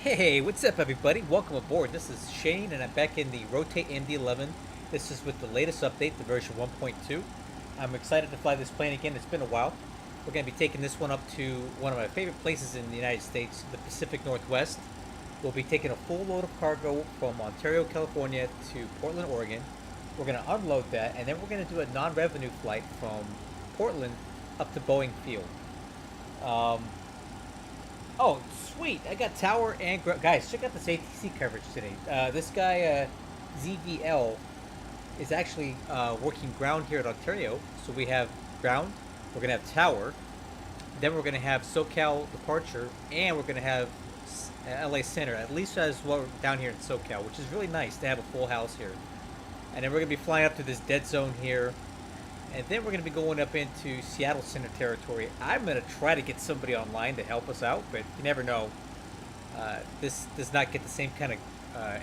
Hey, what's up everybody? Welcome aboard. This is Shane and I'm back in the Rotate MD-11. This is with the latest update, the version 1.2. I'm excited to fly this plane again. It's been a while. We're going to be taking this one up to one of my favorite places in the United States, the Pacific Northwest. We'll be taking a full load of cargo from Ontario, California to Portland, Oregon. We're going to unload that and then we're going to do a non-revenue flight from Portland up to Boeing Field. Oh, sweet! I got tower and guys. Check out this ATC coverage today. This guy ZVL is actually working ground here at Ontario. So we have ground. We're gonna have tower. Then we're gonna have SoCal departure, and we're gonna have LA Center. At least as well down here in SoCal, which is really nice to have a full house here. And then we're gonna be flying up to this dead zone here. And then we're going to be going up into Seattle Center territory. I'm going to try to get somebody online to help us out, but you never know. This does not get the same kind of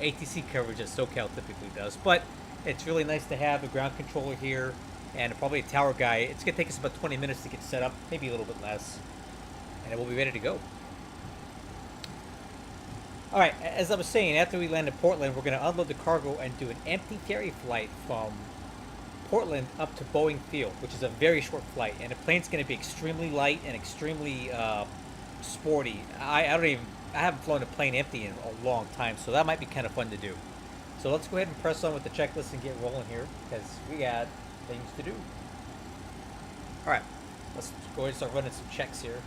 ATC coverage as SoCal typically does. But it's really nice to have a ground controller here and probably a tower guy. It's going to take us about 20 minutes to get set up, maybe a little bit less. And then we'll be ready to go. Alright, as I was saying, after we land in Portland, we're going to unload the cargo and do an empty ferry flight from Portland up to Boeing Field, which is a very short flight, and the plane's going to be extremely light and extremely sporty. I haven't flown a plane empty in a long time, so that might be kind of fun to do. So let's go ahead and press on with the checklist and get rolling here, because we got things to do. All right, let's go ahead and start running some checks here.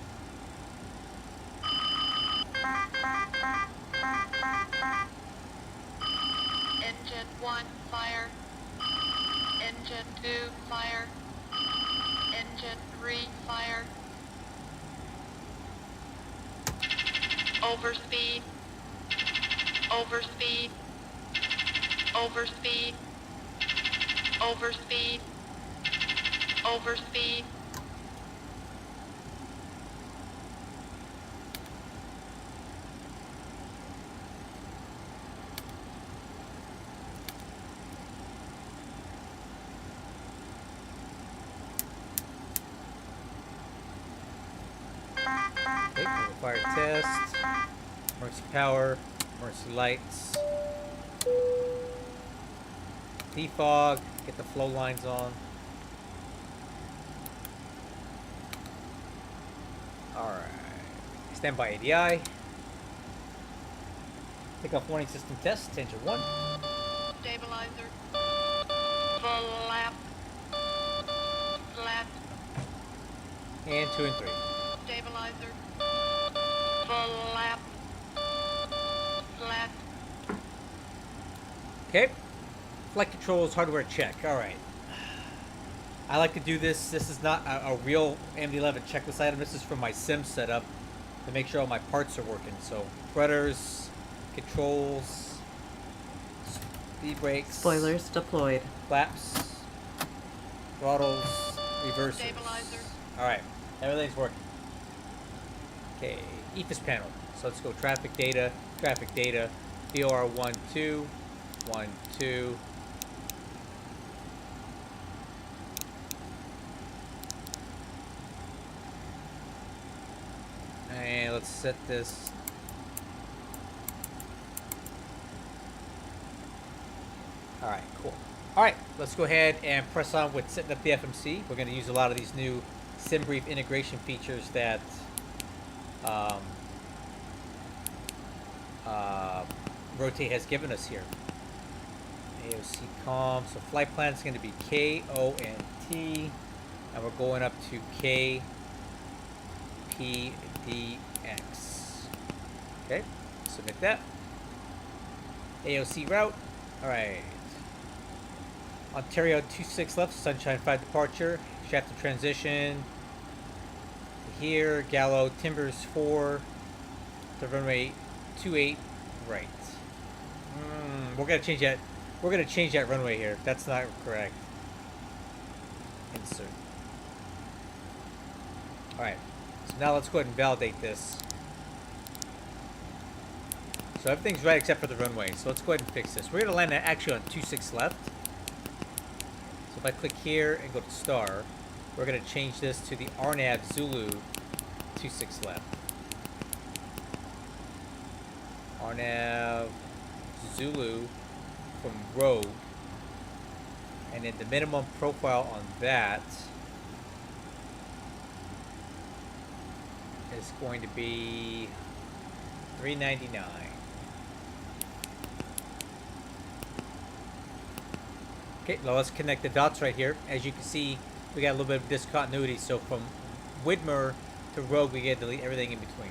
Engine 1, fire. Engine 2, fire. Engine 3, fire. Overspeed. Overspeed. Overspeed. Overspeed. Overspeed. Okay, fire test, emergency power, emergency lights, defog, get the flow lines on. Alright, stand by ADI. Takeoff warning system test, engine 1. Stabilizer. Flap. Flat. And 2 and 3. Stabilizer. Flap. Flat. Okay, flight controls, hardware check. Alright. I like to do this. This is not a real MD-11 checklist item. This is from my sim setup to make sure all my parts are working. So, rudders, controls, speed brakes, Spoilers deployed. flaps, throttles, reversers. Stabilizer. Alright, everything's working. Okay, EFIS panel. So let's go traffic data, VOR 1, 2, 1, 2. And let's set this. Alright, cool. Alright, let's go ahead and press on with setting up the FMC. We're going to use a lot of these new SimBrief integration features that Rotate has given us here. AOC COM. So flight plan is going to be KONT. And we're going up to KPDX. Okay, submit that. AOC route. Alright. Ontario 26 left, Sunshine 5 departure. Shaft to transition. Here, Gallo, Timbers 4. The runway 28 right. We're gonna change that. We're gonna change that runway here. That's not correct. Insert. Alright. So now let's go ahead and validate this. So everything's right except for the runway. So let's go ahead and fix this. We're gonna land actually on 26 left. So if I click here and go to star, we're gonna change this to the RNAV Zulu 26 left. RNAV Zulu from Rogue. And then the minimum profile on that is going to be 399. Okay, now let's connect the dots right here. As you can see, we got a little bit of discontinuity. So from Widmer to Rogue, we get to delete everything in between.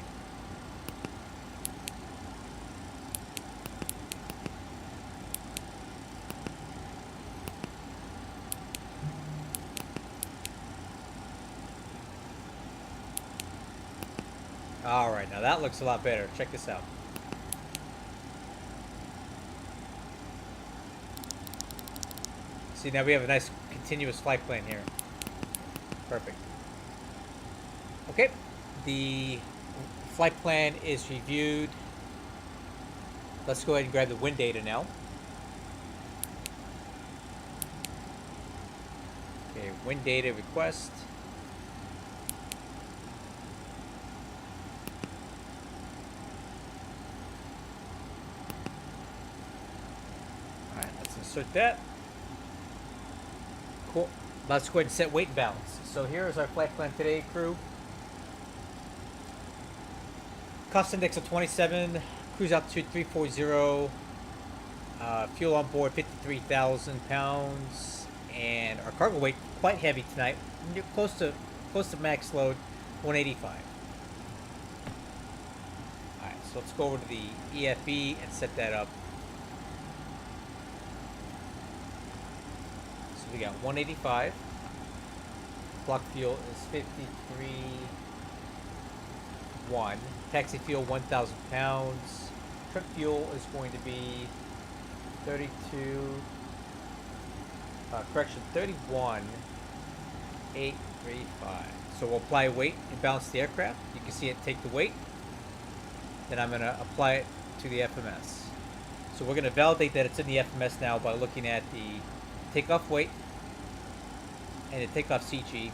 Alright, now that looks a lot better. Check this out. See, now we have a nice continuous flight plan here. Perfect. Okay, the flight plan is reviewed. Let's go ahead and grab the wind data now. Okay, wind data request. Alright, let's insert that. Cool. Let's go ahead and set weight and balance. So here is our flight plan today, crew. Cost index of 27, cruise altitude 340, fuel on board 53,000 pounds, and our cargo weight quite heavy tonight, close to max load, 185. All right, so let's go over to the EFE and set that up. So we got 185. Block fuel is 53.1. Taxi fuel 1,000 pounds. Trip fuel is going to be 31,835. So we'll apply weight and balance the aircraft. You can see it take the weight. Then I'm going to apply it to the FMS. So we're going to validate that it's in the FMS now by looking at the takeoff weight and the takeoff CG.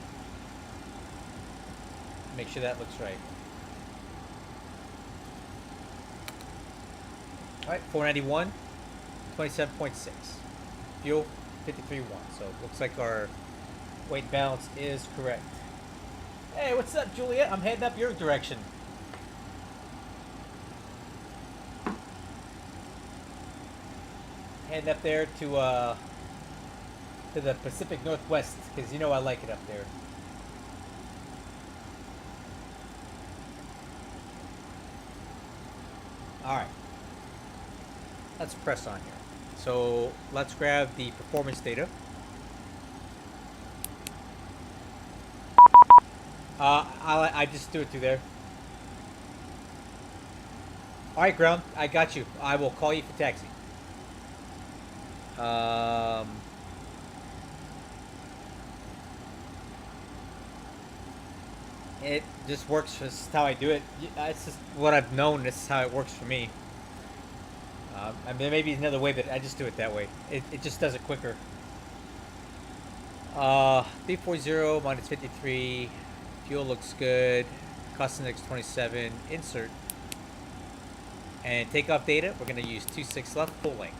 Make sure that looks right. Alright, 491, 27.6. Fuel, 53.1. So it looks like our weight balance is correct. Hey, what's up, Juliet? I'm heading up your direction. Heading up there to the Pacific Northwest, because you know I like it up there. Alright. Let's press on here. So let's grab the performance data. I just do it through there. Alright, ground, I got you. I will call you for taxi. It just works. This is how I do it. It's just what I've known. This is how it works for me. I mean, there may be another way, but I just do it that way. It just does it quicker. 340 minus 53. Fuel looks good. Cost index 27. Insert. And takeoff data, we're going to use 26 left, full length.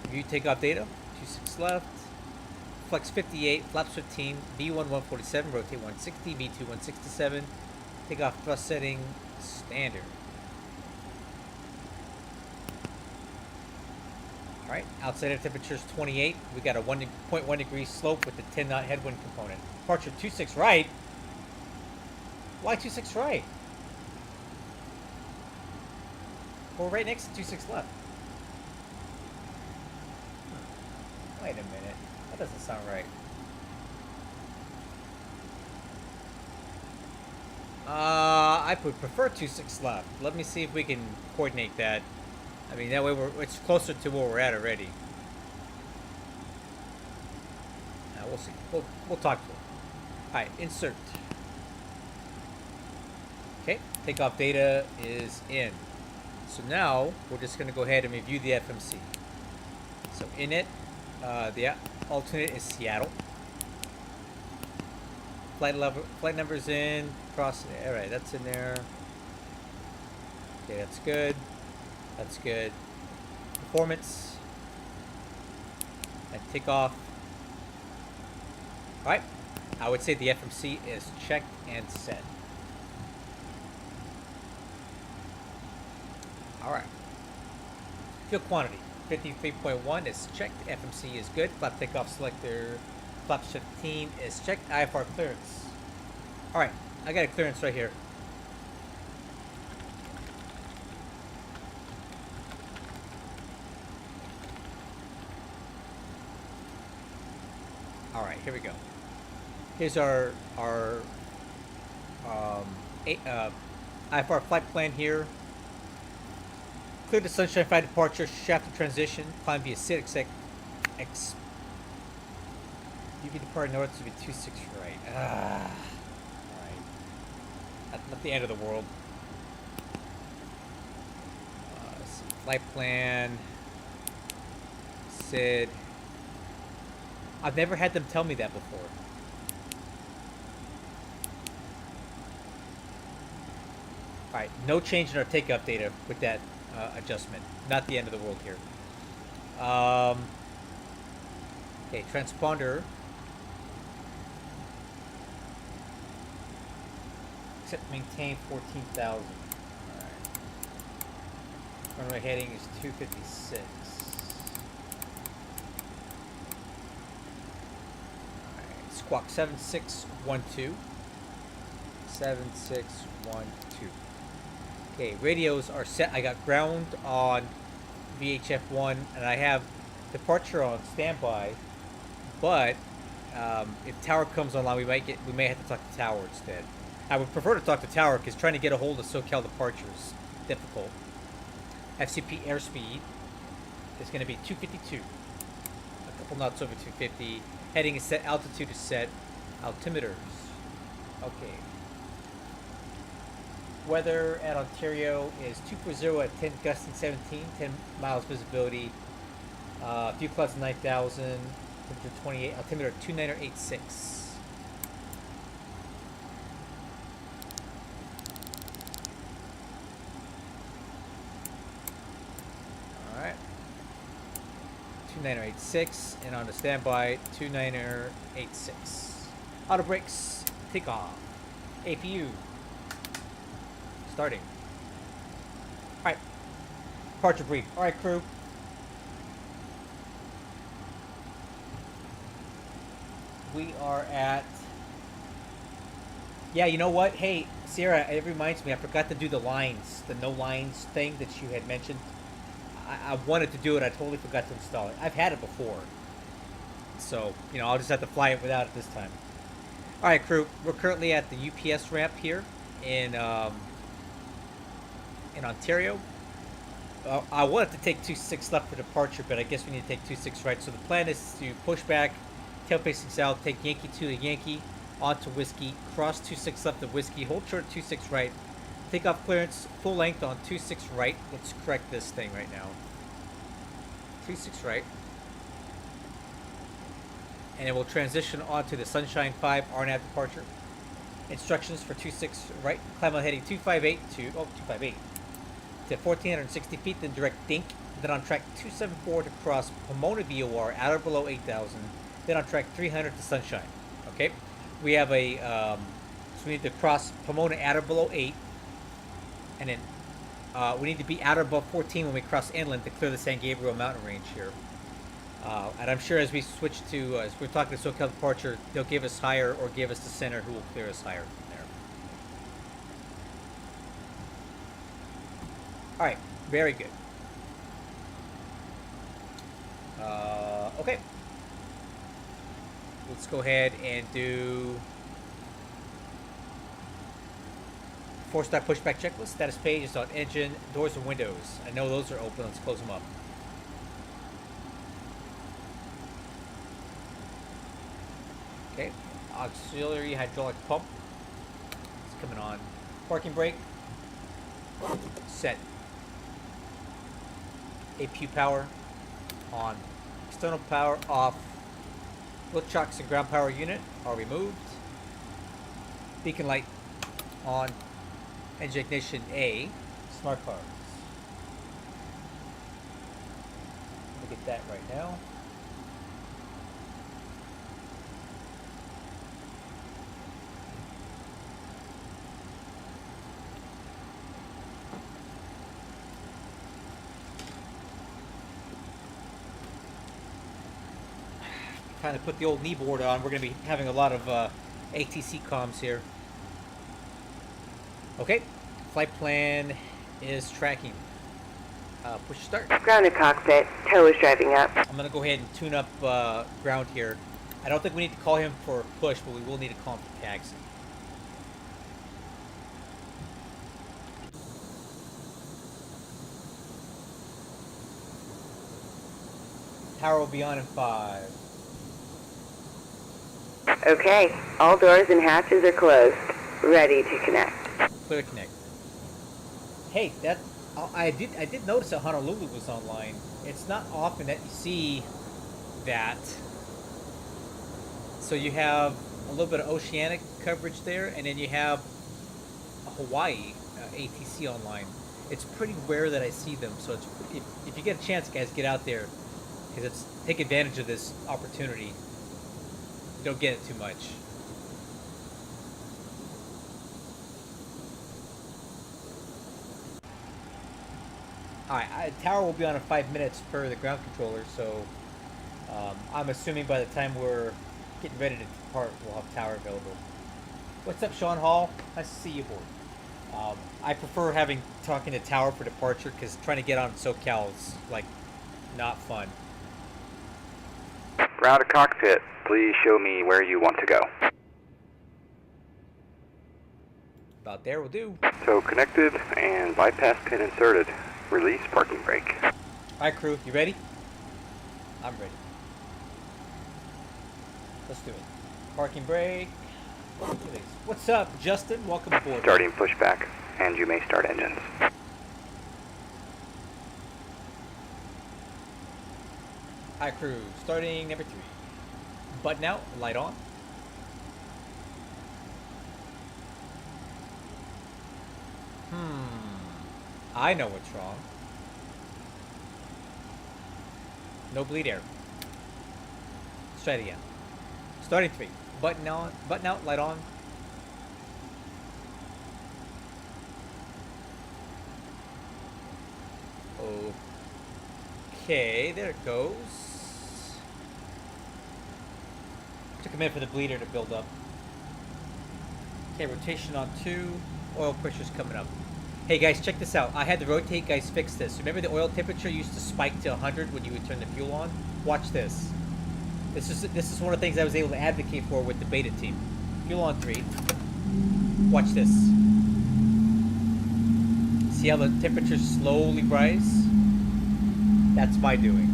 Review takeoff data, 26 left. Flex 58, flaps 15, V1 147, rotate 160, V2 167. Takeoff thrust setting, standard. Alright, outside air temperature is 28. We got a 1.1 degree slope with the 10 knot headwind component. Departure 26 right. Why 26 right? We're right next to 26 left. Wait a minute. That doesn't sound right. I would prefer 26 left. Let me see if we can coordinate that. I mean, that way it's closer to where we're at already. We'll see. We'll talk to him. Alright, insert. Okay, takeoff data is in. So now, we're just going to go ahead and review the FMC. So in it, the alternate is Seattle. flight numbers in. Cross. All right, that's in there. Okay, that's good. That's good. Performance. And takeoff. All right. I would say the FMC is checked and set. All right. Fuel quantity. 53.1 is checked. FMC is good. Flap takeoff selector. Flaps 15 is checked. IFR clearance. All right. I got a clearance right here. All right. Here we go. Here's our IFR flight plan here. Clear to Sunshine 5 departure, shaft to transition, climb via SID, UV depart north to be 26 right. Alright. That's not the end of the world. Let's see. Flight plan. SID. I've never had them tell me that before. Alright, no change in our takeoff data with that adjustment. Not the end of the world here. Okay, transponder. Except maintain 14,000. Alright. Runway heading is 256. Alright, squawk 7612. 7612. Okay, radios are set. I got ground on VHF1, and I have departure on standby. But if tower comes online, we may have to talk to tower instead. I would prefer to talk to tower because trying to get a hold of SoCal departure is difficult. FCP airspeed is going to be 252. A couple knots over 250. Heading is set. Altitude is set. Altimeters. Okay. Weather at Ontario is 240 at 10 gusting 17, 10 miles visibility. View clouds 9,000, temperature 28, altimeter 2986. Alright. 2986, and on the standby, 2986. Auto brakes, take off. APU. Starting. Alright. Departure brief. Alright, crew. We are at... Yeah, you know what? Hey, Sierra, it reminds me, I forgot to do the lines. The no lines thing that you had mentioned. I wanted to do it. I totally forgot to install it. I've had it before. So, you know, I'll just have to fly it without it this time. Alright, crew. We're currently at the UPS ramp here in Ontario. I wanted to take 26 left for departure, but I guess we need to take 26 right. So the plan is to push back, tail facing south, take Yankee 2 to Yankee, onto Whiskey, cross 26 left of Whiskey, hold short 26 right, take off clearance, full length on 26 right. Let's correct this thing right now. 26 right. And then we'll transition onto the Sunshine 5 RNAV departure. Instructions for 26 right, climb on heading 258 258 to 1,460 feet, then direct dink, then on track 274 to cross Pomona VOR at or below 8,000, then on track 300 to Sunshine. Okay, we have a so we need to cross Pomona at or below 8, and then we need to be at or above 14 when we cross inland to clear the San Gabriel mountain range here. And I'm sure as we switch to as we're talking to SoCal departure, they'll give us higher or give us the center who will clear us higher from there. All right, very good. Okay, let's go ahead and do 4-star pushback checklist. Status page is on engine, doors, and windows. I know those are open. Let's close them up. Okay, auxiliary hydraulic pump. It's coming on. Parking brake. Set. APU power on. External power off. Both chocks and ground power unit are removed. Beacon light on. Engine ignition A. Smart cards. Look at that right now. Kind of put the old knee board on. We're going to be having a lot of ATC comms here. Okay, flight plan is tracking. Push start. Grounded cockpit. Tow is driving up. I'm going to go ahead and tune up ground here. I don't think we need to call him for a push, but we will need to call him for taxi. Tower will be on in 5. Okay, all doors and hatches are closed. Ready to connect. Clear connect. Hey, that I did notice that Honolulu was online. It's not often that you see that. So you have a little bit of oceanic coverage there, and then you have Hawaii ATC online. It's pretty rare that I see them. So it's, if you get a chance, guys, get out there, because take advantage of this opportunity. You don't get it too much. Alright, tower will be on in 5 minutes per the ground controller, so I'm assuming by the time we're getting ready to depart, we'll have tower available. What's up, Sean Hall? Nice to see you aboard. I prefer talking to tower for departure, because trying to get on SoCal is, like, not fun. Grounded cockpit, please show me where you want to go. About there will do. So connected and bypass pin inserted. Release parking brake. Alright, crew, you ready? I'm ready. Let's do it. Parking brake. What's up, Justin? Welcome aboard. Starting pushback, and you may start engines. Alright, crew, starting number 3. Button out, light on. I know what's wrong. No bleed air. Let's try it again. Starting 3. Button out, light on. Okay, there it goes. Took a minute for the bleeder to build up. Okay, rotation on 2. Oil pressure's coming up. Hey guys, check this out. I had the rotate guys fix this. Remember the oil temperature used to spike to 100 when you would turn the fuel on? Watch this. This is one of the things I was able to advocate for with the beta team. Fuel on 3. Watch this. See how the temperature slowly rise? That's my doing.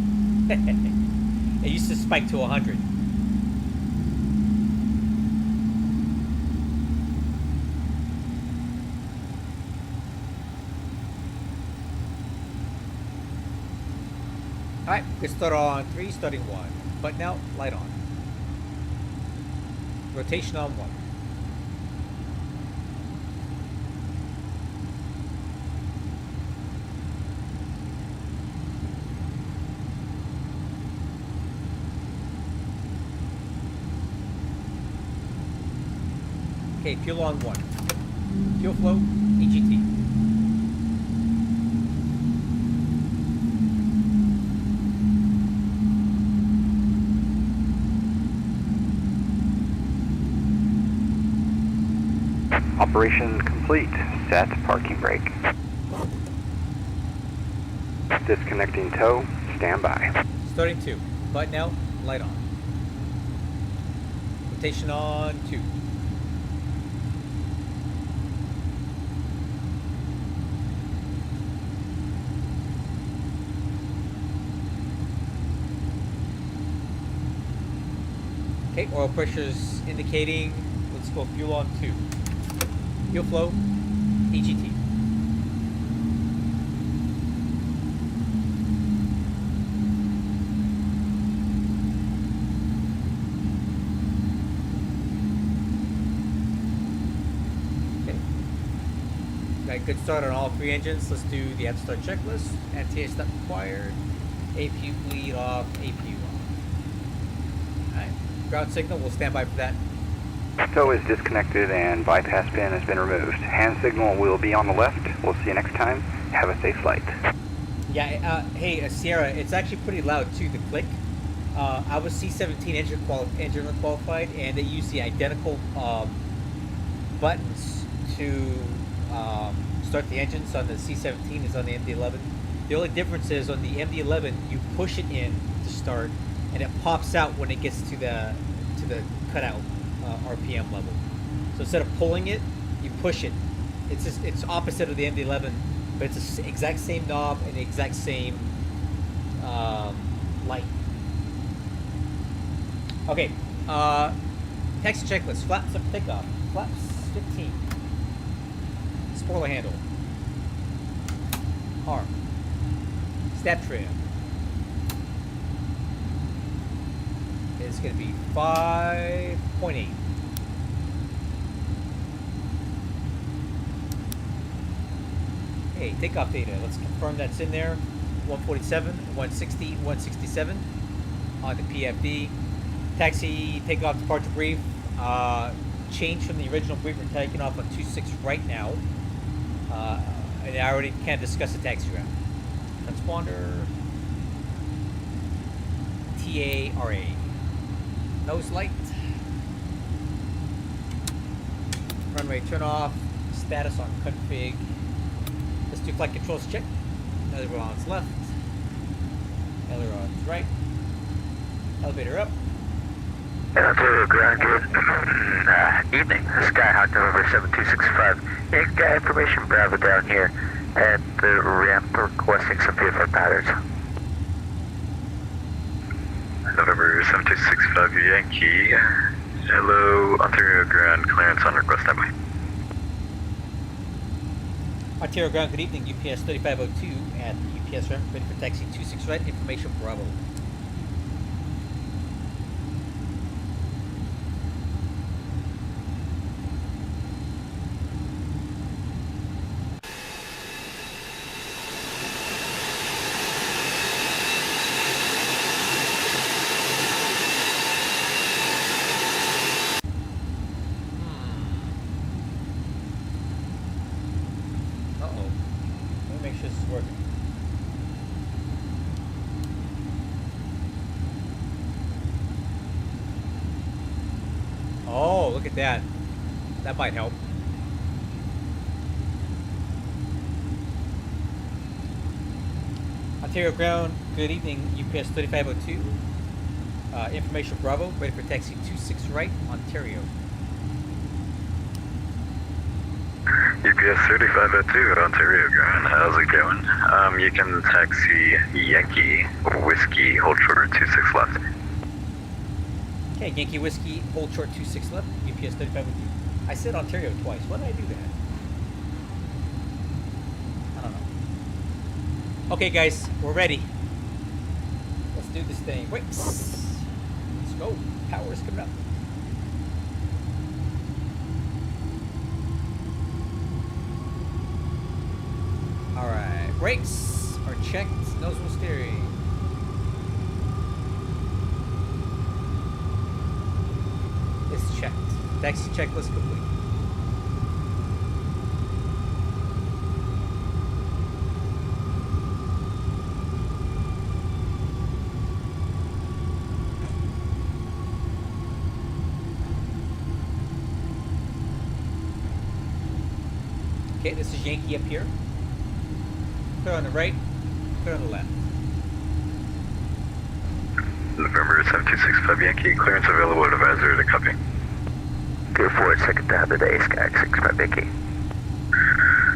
It used to spike to 100. Alright, we start on 3, starting 1. Button out, light on. Rotation on 1. Okay, fuel on 1. Fuel flow, EGT. Operation complete. Set parking brake. Disconnecting tow. Stand by. Starting 2. Button out, light on. Rotation on 2. Okay, oil pressure's indicating. Let's go fuel on 2. Fuel flow, EGT. Got a good start on all 3 engines. Let's do the at-start checklist. Anti-air not required. APU bleed off. APU off. Alright. Ground signal. We'll stand by for that. Tow is disconnected and bypass pin has been removed. Hand signal will be on the left. We'll see you next time. Have a safe flight. Yeah, hey, Sierra, it's actually pretty loud too, the click. I was C-17 engine qualified, and they use the identical buttons to start the engines on the C-17 as on the MD-11. The only difference is on the MD-11, you push it in to start, and it pops out when it gets to the cutout RPM level. So instead of pulling it, you push it. It's opposite of the MD-11, but it's the exact same knob and the exact same light. Okay, taxi checklist. Flaps up takeoff. Flaps 15. Spoiler handle. Arm. Stab trim. It's going to be 5.8. Okay, takeoff data. Let's confirm that's in there. 147, 160, 167 on the PFD. Taxi takeoff departure brief. Change from the original brief. We're taking off on 26 right now. And I already can't discuss the taxi route. Transponder. TARA. Nose light. Runway turn off. Status on config. Let's do flight controls check. Ailerons left. Ailerons right. Elevator up. Ground good. Evening. Skyhawk November 7265. Yeah, got information Bravo down here at the ramp requesting some BFI patterns. November 7265 Yankee. Hello, Ontario ground clearance on request standby. Ontario ground, good evening. UPS 3502 at the UPS ramp, ready for taxi 26 right. Information Bravo. Oh, look at that. That might help. Ontario ground, good evening. UPS 3502. Information Bravo, ready for taxi 26 right, Ontario. UPS 3502 at Ontario ground, how's it going? You can taxi Yankee Whiskey, hold short 26 left. Okay, Yankee Whiskey, hold short 26 left, UPS 3502. I said Ontario twice. Why did I do that? I don't know. Okay, guys, we're ready. Let's do this thing. Brakes. Let's go. Power's coming up. Alright, brakes are checked. Nose wheel steering. It's checked. Taxi checklist complete. Okay, this is Yankee up here. Clear on the right, clear on the left. November 7265 Yankee, clearance available at advisor to copy. Go forward, second to have the day, Sky 65 Yankee.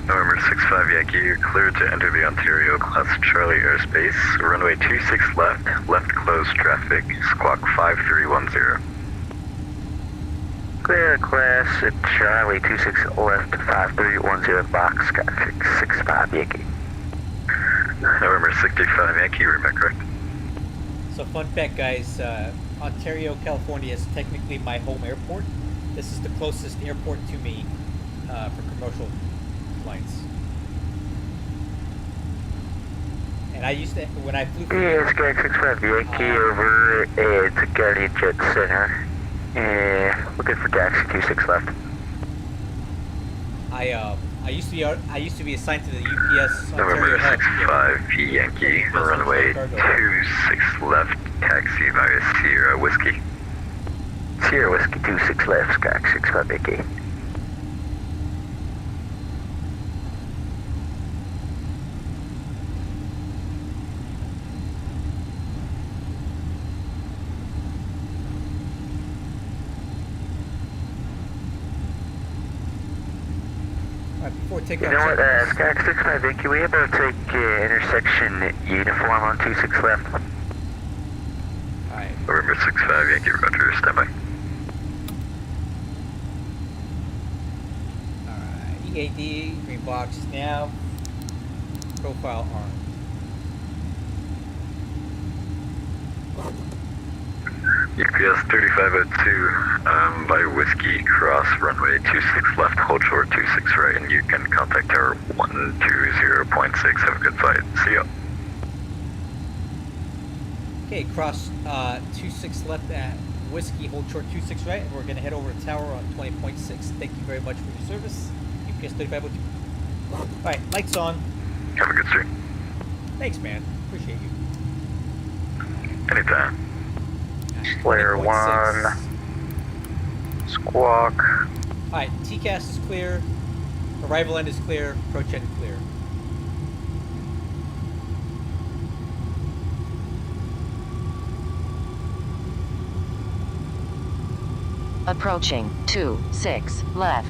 November 65 Yankee, you're cleared to enter the Ontario Class Charlie airspace. Runway 26 left, left closed traffic, squawk 5310. Clear class at Charlie 26 left 5310 box, Sky 65 Yankee. November 65 Yankee, read back correct. So fun fact, guys, Ontario, California is technically my home airport. This is the closest airport to me for commercial flights. And I used to, when I flew. Yeah, Sky 65 Yankee over at Guardian Jet Center. Looking for taxi 26 left. I used to be assigned to the UPS November Ontario hub. 65 Yankee, runway 26 left, taxi via Sierra Whiskey. Sierra Whiskey 26 left, Sky 65 Yankee. Before You takeoff. know what, Sky 65 Yankee, we able to take intersection uniform on 26 left? Alright. November 65 Yankee, roger, standby. Alright. EAD, green box, nav, profile arm. UPS 3502, by Whiskey, cross runway 26 left, hold short 26 right, and you can contact tower 120.6. Have a good flight. See ya. Okay, cross 26 left at Whiskey, hold short 26 right, and we're going to head over to tower on 20.6. Thank you very much for your service. UPS 3502. Alright, lights on. Have a good stream. Thanks, man. Appreciate you. Anytime. Flare 1. Squawk. Alright, TCAS is clear. Arrival end is clear. Approach end clear. Approaching 26 left.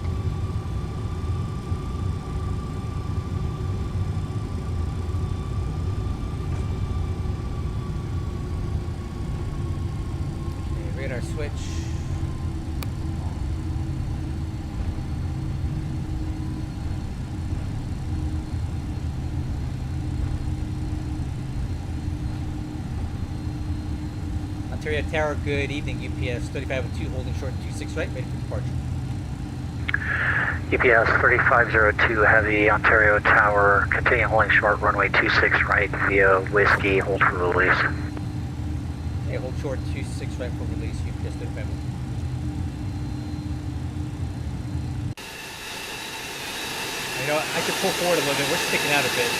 Okay, radar switch. Ontario Tower, good evening. UPS 3502 holding short 26 right, ready for departure. UPS 3502 Heavy, Ontario Tower, continue holding short, runway 26 right via Whiskey, hold for release. Okay, hold short 26 right for release. UPS 3502. You know, I could pull forward a little bit. We're sticking out a bit.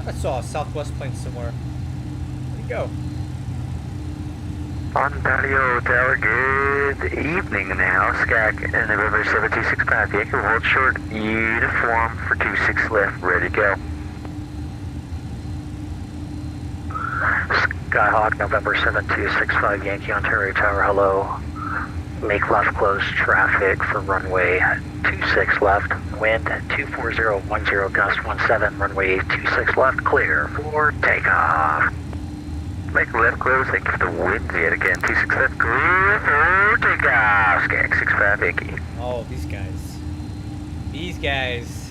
I saw a Southwest plane somewhere. Where'd it go? Ontario Tower, good evening now. SCAC and November 7265 Yankee, hold short, uniform for 26 left, ready to go. Skyhawk, November 7265 Yankee, Ontario Tower, hello. Make left close traffic for runway 26 left, wind 24010, gust 17, runway 26 left, clear for takeoff. Make left close, thank you for the wind yet again, 26 left, clear for takeoff, SCAC 65 Yankee. Oh, these guys. These guys.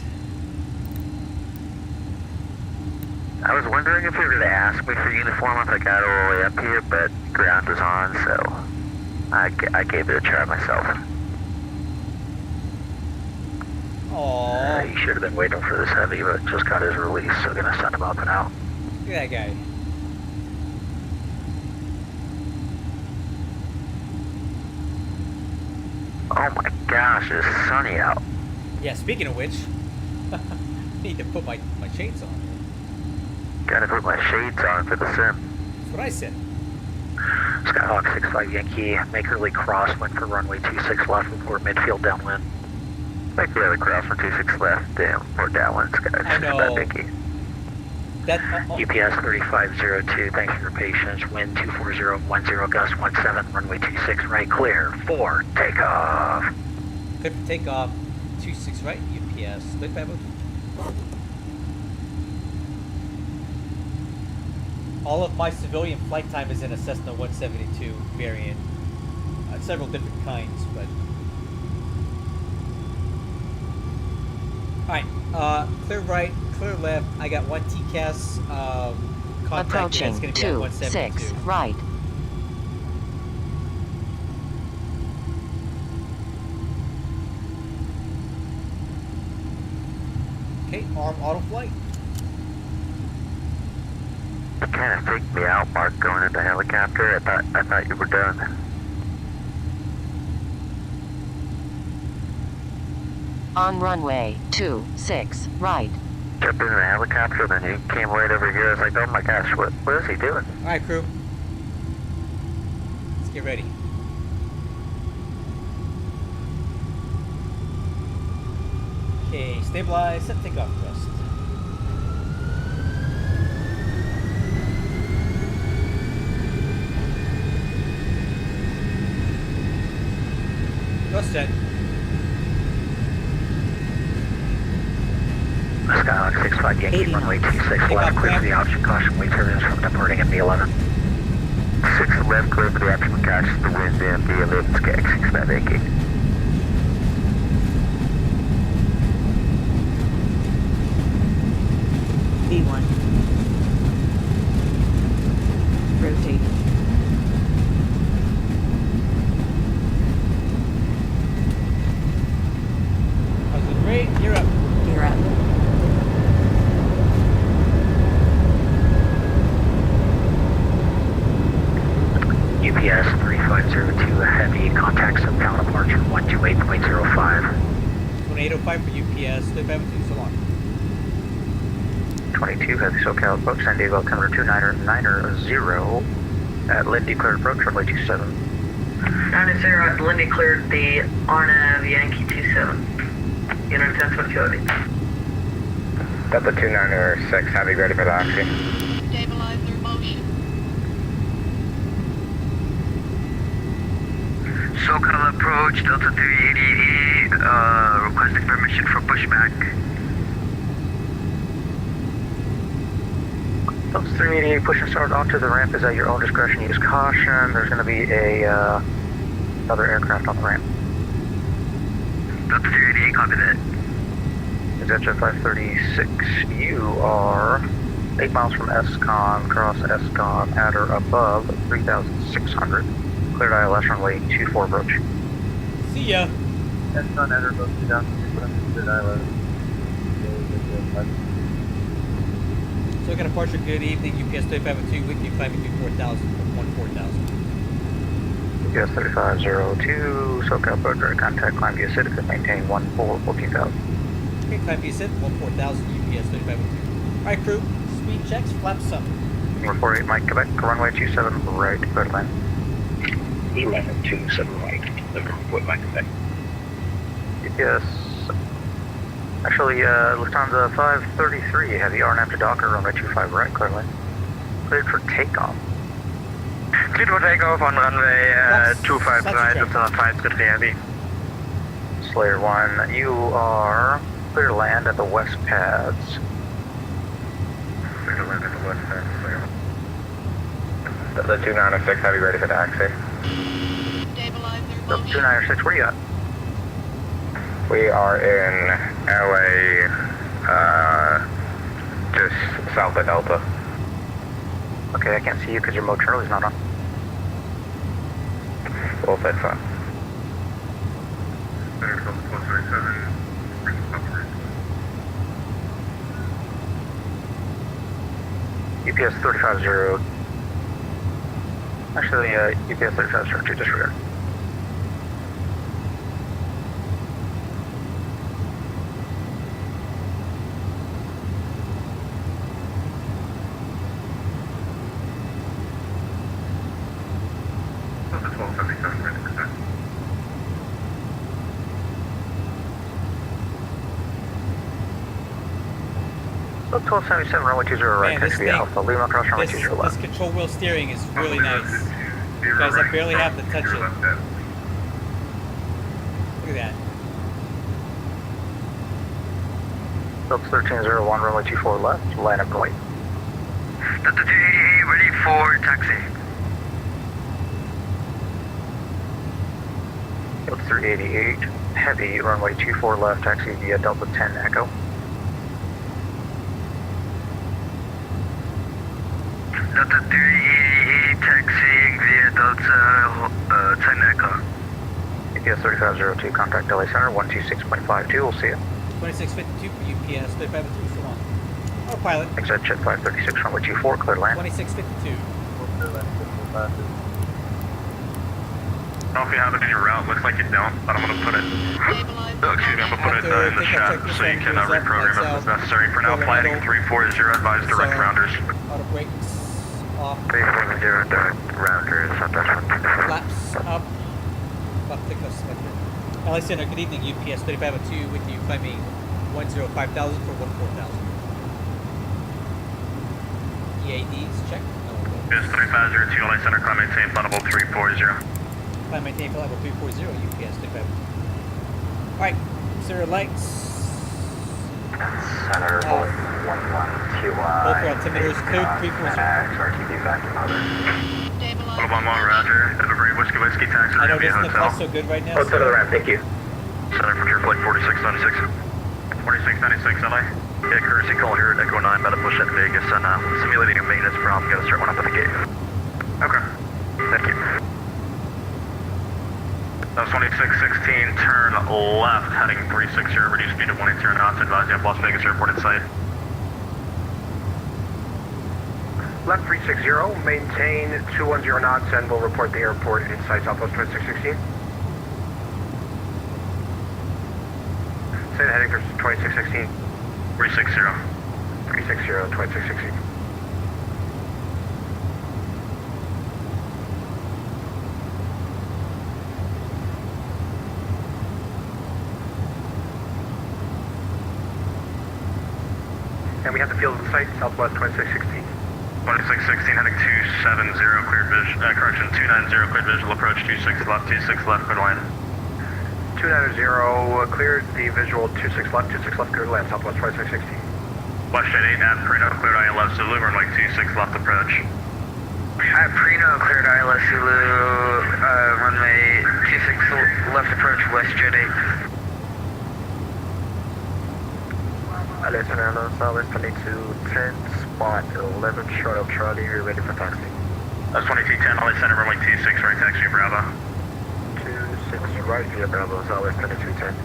I was wondering if you were going to ask me for uniform if I got all the way up here, but ground was on, so I gave it a try myself. Aww. You should have been waiting for this heavy, but just got his release, so gonna send him up and out. Look at that guy. Oh my gosh, it's sunny out. Yeah, speaking of which, I need to put my shades on. Gotta put my shades on for the sim. That's what I said. Skyhawk 65 Yankee, make early crosswind for runway 26 left, report midfield downwind. Make the other crosswind 26 left, or downwind, Skyhawk I 65 Yankee. That, UPS 3502, thanks for your patience. Wind 24010, gust 17, runway 26 right, clear for takeoff. Clear for takeoff. 26 right, UPS, 3502. All of my civilian flight time is in a Cessna 172 variant. Several different kinds, but... Alright, clear right, clear left. I got one TCAS contact that's Approaching going to be at 26 172. right. Okay, arm auto flight. It kind of freaked me out, Mark, going into helicopter. I thought you were done. On runway 26 right. Jumped into the helicopter, then you came right over here. I was like, oh my gosh, what is he doing? Alright, crew. Let's get ready. Okay, stabilize, set takeoff thrust. Thrust set. Skyline 65 Yankee, runway 26 left, clear for the option, caution, wait turbulence from departing MD-11. 6 left, clear for the option, catch the wind, MD-11, SKILL 65 Yankee. B1. Rotate. How's the rate? You're up. You're up. UPS 3502 heavy, contact SoCal departure 128.05. 2805 for UPS, 3502, so long. 22 heavy SoCal approach San Diego, altimeter 290 at Lindy cleared approach, runway 27. 90 at Lindy cleared the RNAV Yankee 27. Unit 1020. Delta 296, heavy ready for the oxy. Stabilizer motion. SoCal approach, Delta 388, requesting permission for pushback. Delta 388, push and start onto the ramp is at your own discretion. Use caution. There's going to be another aircraft on the ramp. Delta 388, copy that. Is that jet 536? You are 8 miles from SCON, cross SCON at or above 3,600. Cleared ILS runway 24 approach. See ya. SCON at or above 3,600. Cleared ILS. So I got a partial good evening, UPS 3502, with you climbing through 4,000 from 14,000. UPS 3502, SoCal approach, direct contact, climb via Sitka, maintain 14,000. Okay, climb via Sit, 14,000, UPS 3502. Alright, crew, speed checks, flaps up. Number 48, Mike, Quebec, runway 27 right, clear to land. 1127 right, with Mike Quebec. UPS, actually, Lufthansa 533, heavy RNAV to Docker, runway 25 right, clear to land. Cleared for takeoff. Cleared for takeoff on runway 25 right, Lufthansa 533 heavy. Slayer 1, you are clear to land at the west pads. Clear to land at the west pads, Slayer 1. Delta 296, heavy ready for the taxi. Stabilizer Delta motion. 296, where you at? We are in LA, just south of Delta. Okay, I can't see you because your mode Charlie's not on. Well said, son. UPS 350. Actually, UPS 350, disregard. Look, 1277, runway 20 right, Man, this taxi thing- Alpha, Lima cross runway 20 This left. control wheel steering is really nice. Guys, I barely have to touch it. Look at that. Phillips 1301, runway 24 left, line up and wait. Delta 288, ready for taxi. Phillips 388, heavy, runway 24 left, taxi via Delta 10 Echo. Delta 388, taxiing via Delta 10 Echo. UPS 3502, contact LA Center, 126.52, we'll see you. 2652 for UPS 3502, so long. Our pilot. Exit jet 536, runway 24, clear land. 2652. I don't know if you have it in your route, looks like you don't, but I'm going to put it, excuse me, I'm going to put it in the chat so you can reprogram it as necessary. For now, planning 340, advise direct rounders. Auto brakes off. 340, direct rounders, Flaps up. About to take us selector. LA Center, good evening, UPS 3502 with you, climbing 105,000 for 14,000. EADs, check. No. UPS 3502, LA Center, climb maintain, flight level 340. Climb maintain flight level 340, UPS 3502. Alright, serial lights. Center, hold 112. Both our altimeters cleared 340. RTB back to mother. Hold on, roger. Delivery, whiskey, taxi, I know Ruby doesn't it Hotel. fly so good right now? Let's go to the ramp, thank you. Center from your flight 4696. 4696, LA. Yeah, courtesy call here at Echo 9, about to push at Vegas and simulating a maintenance problem. Gotta start one up at the gate. Okay. Thank you. That was 2616, turn left, heading 360, reduce speed to 180 knots, advise you have Las Vegas Airport in sight. Left 360, maintain 210 knots and we'll report the airport inside Southwest 2616. Say the heading for 2616. 360. 360, 2616. And we have the field in sight, Southwest 2616. 2616, heading 270, cleared visual, correction, 290, cleared visual approach, 26 left, clear to land. 290, cleared the visual, 26 left, clear to land, Southwest 2616. WestJet 8, nav, Prino, cleared ILS Zulu, runway 26 left approach. Prino, cleared ILS Zulu, runway 26 left approach, WestJet 8. LA Center, Southwest 2210, spot 11, short of Charlie, you're ready for taxi. That's 2210, LA Center, runway 26, right, taxi Bravo. 26 right via Bravo, Southwest 2210.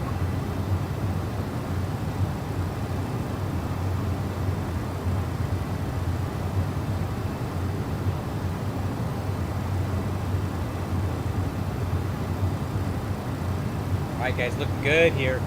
Alright guys, looking good here.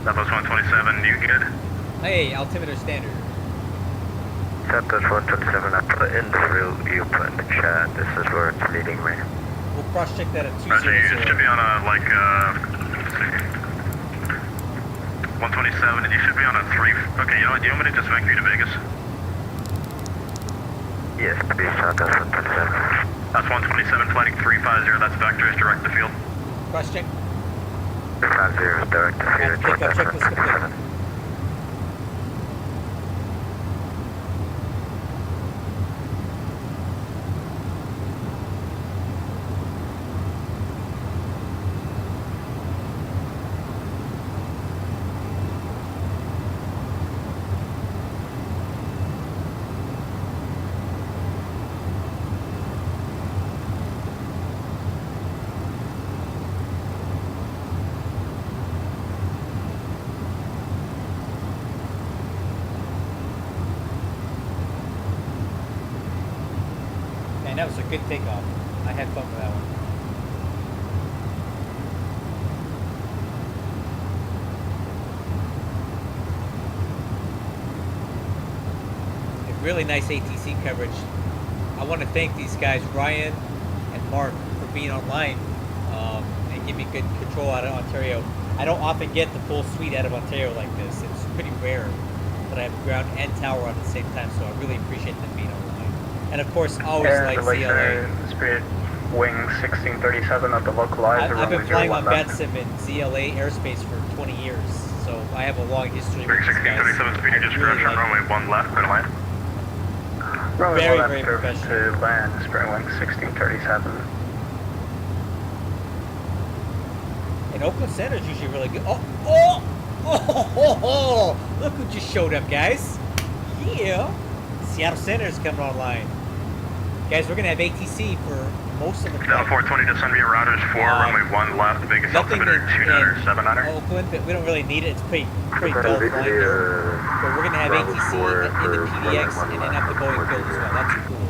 Southwest 127, you good? Hey, altimeter standard. Southwest 127, I put in the route you put in the chat, this is where it's leading me. We'll cross check that at Roger, you should 200. be on a, like, let's see. 127, and you should be on a 3, okay, you know what, do you want me to just vector you to Vegas? Yes, please, Southwest 127. That's 127, flighting 350, that's vector, is direct to field. Cross check. 350 is direct to field, Take off checklist complete. Man, that was a good takeoff. I had fun with that one. really nice ATC coverage. I want to thank these guys, Ryan and Mark, for being online and giving me good control out of Ontario. I don't often get the full suite out of Ontario like this. It's pretty rare that I have ground and tower on at the same time, so I really appreciate them being online. And of course, always like CLA. Spirit wing 1637 at the localizer. I've been flying on BATSIM in ZLA airspace for 20 years, so I have a long history with these guys. 1637 speed, just really approach on runway 1 left, clear to land. Runway Very, 1 left, very clear professional. to land, Spirit wing 1637. And Oakland Center is usually really good. Oh, look who just showed up, guys. Yeah. Seattle Center is coming online. Guys, we're going to have ATC for most of the Now flight. 420 descend via routers 4, runway 1 left, biggest Nothing altimeter in 2979er. Oakland, but we don't really need it. It's pretty dull flying here. But we're going to have ATC in the PDX and then up the Boeing Field as well. That's cool.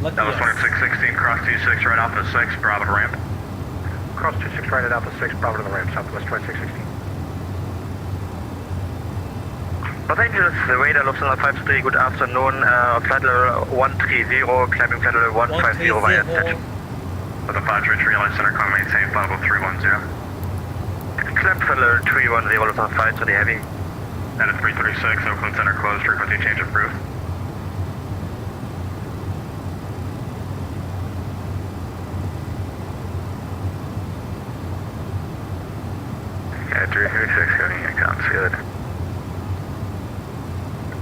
Lucky That was us. 2616, cross 26 right off of 6, Bravo to ramp. Cross 26 right at Alpha 6, Bravo to the ramp, Southwest 2616. Los Angeles, the radar looks on the 53, good afternoon, flight level 130, climbing flight level 150 via set. With a 5 realize center, come maintain flight level 310. Climb flight level 310, looks on 520 heavy. And at 336, Oakland Center closed, frequency change approved. Yeah, 336, going in, comes good.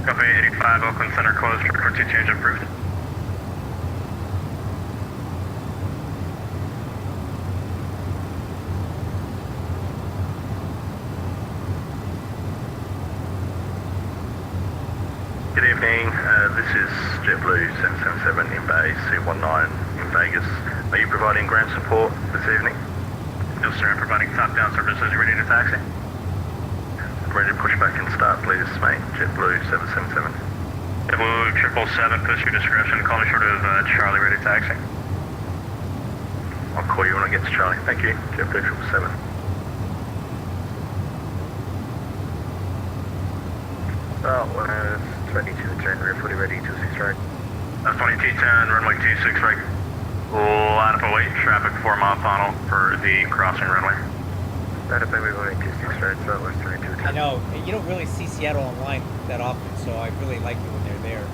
Copy 85, Oakland Center closed, frequency change approved. Good evening, this is JetBlue 777 in Bay C19 in Vegas. Are you providing ground support this evening? Yes, sir, I'm providing top-down services, ready to taxi. Ready to push back and start, please, mate. JetBlue 777. JetBlue 777, push your discretion, call me short of Charlie, ready to taxi. I'll call you when I get to Charlie. Thank you, JetBlue 777. Well, 22 turn, rear footy ready, 26 right. That's 2210, runway 26 right. Line up await, traffic 4 mile funnel for the crossing runway. Line up await, runway 26 right, Southwest 22. I know, you don't really see Seattle online that often, so I really like it when they're there.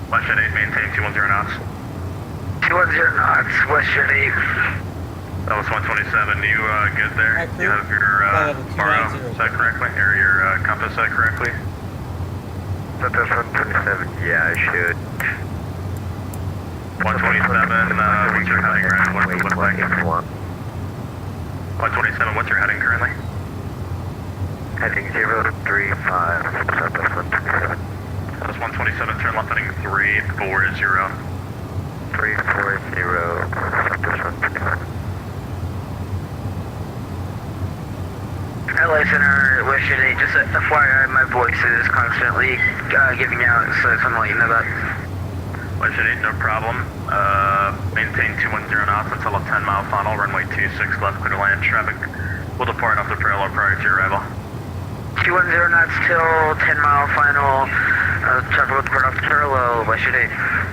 Westjet 8, maintain 210 knots. 210 knots, Westjet 8. That was 127, you good there? Alright, You have your level baro 290. set correctly, or your compass set correctly? That's 127, yeah, I should. 127, what's your heading currently? What does it look like? 127, what's your heading currently? Heading 035, Southwest 127. That was 127, turn left heading 340. 340, Southwest 127. LA Center, Westjet 8, just FYI, my voice is constantly giving out, so I'm letting you know that. Westjet 8, no problem. Maintain 210 knots until a 10 mile funnel, runway 26 left, clear to land. Traffic will depart off the parallel prior to your arrival. 210 knots till 10 mile final, traffic will depart off the parallel, Westjet 8.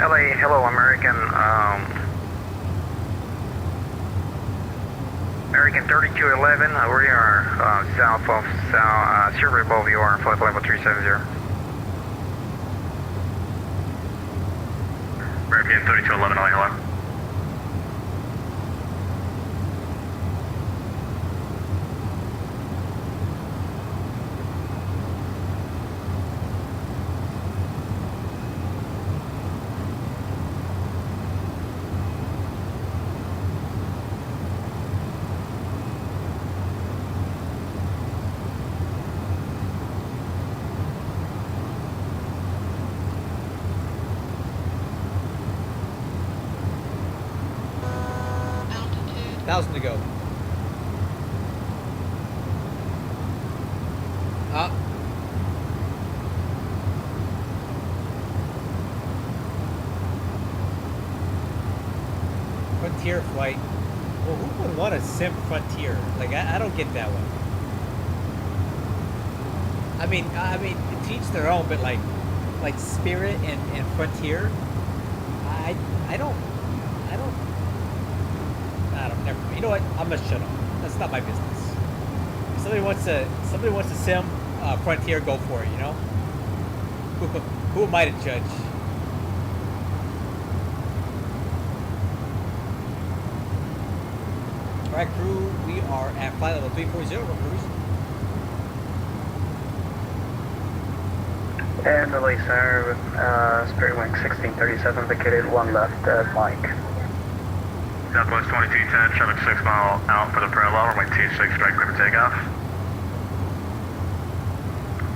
LA, hello, American, American 3211, we are south of Silver above you are flight level 370. American 3211, LA, hello. Altitude. 1,000 to go. Frontier flight. Oh, who would want a sim Frontier? Like, I don't get that one. I mean, to each their own, but like Spirit and Frontier, I don't, never. You know what? I'm gonna shut up. That's not my business. If somebody wants to sim Frontier, go for it. You know. Who am I to judge? All right, crew. We are at flight level 340. We're cruising. And release our Spirit Wing 1637 vacated 1 left Mike. Southwest 2210, traffic 6 mile out for the parallel, runway 26, strike clear for takeoff.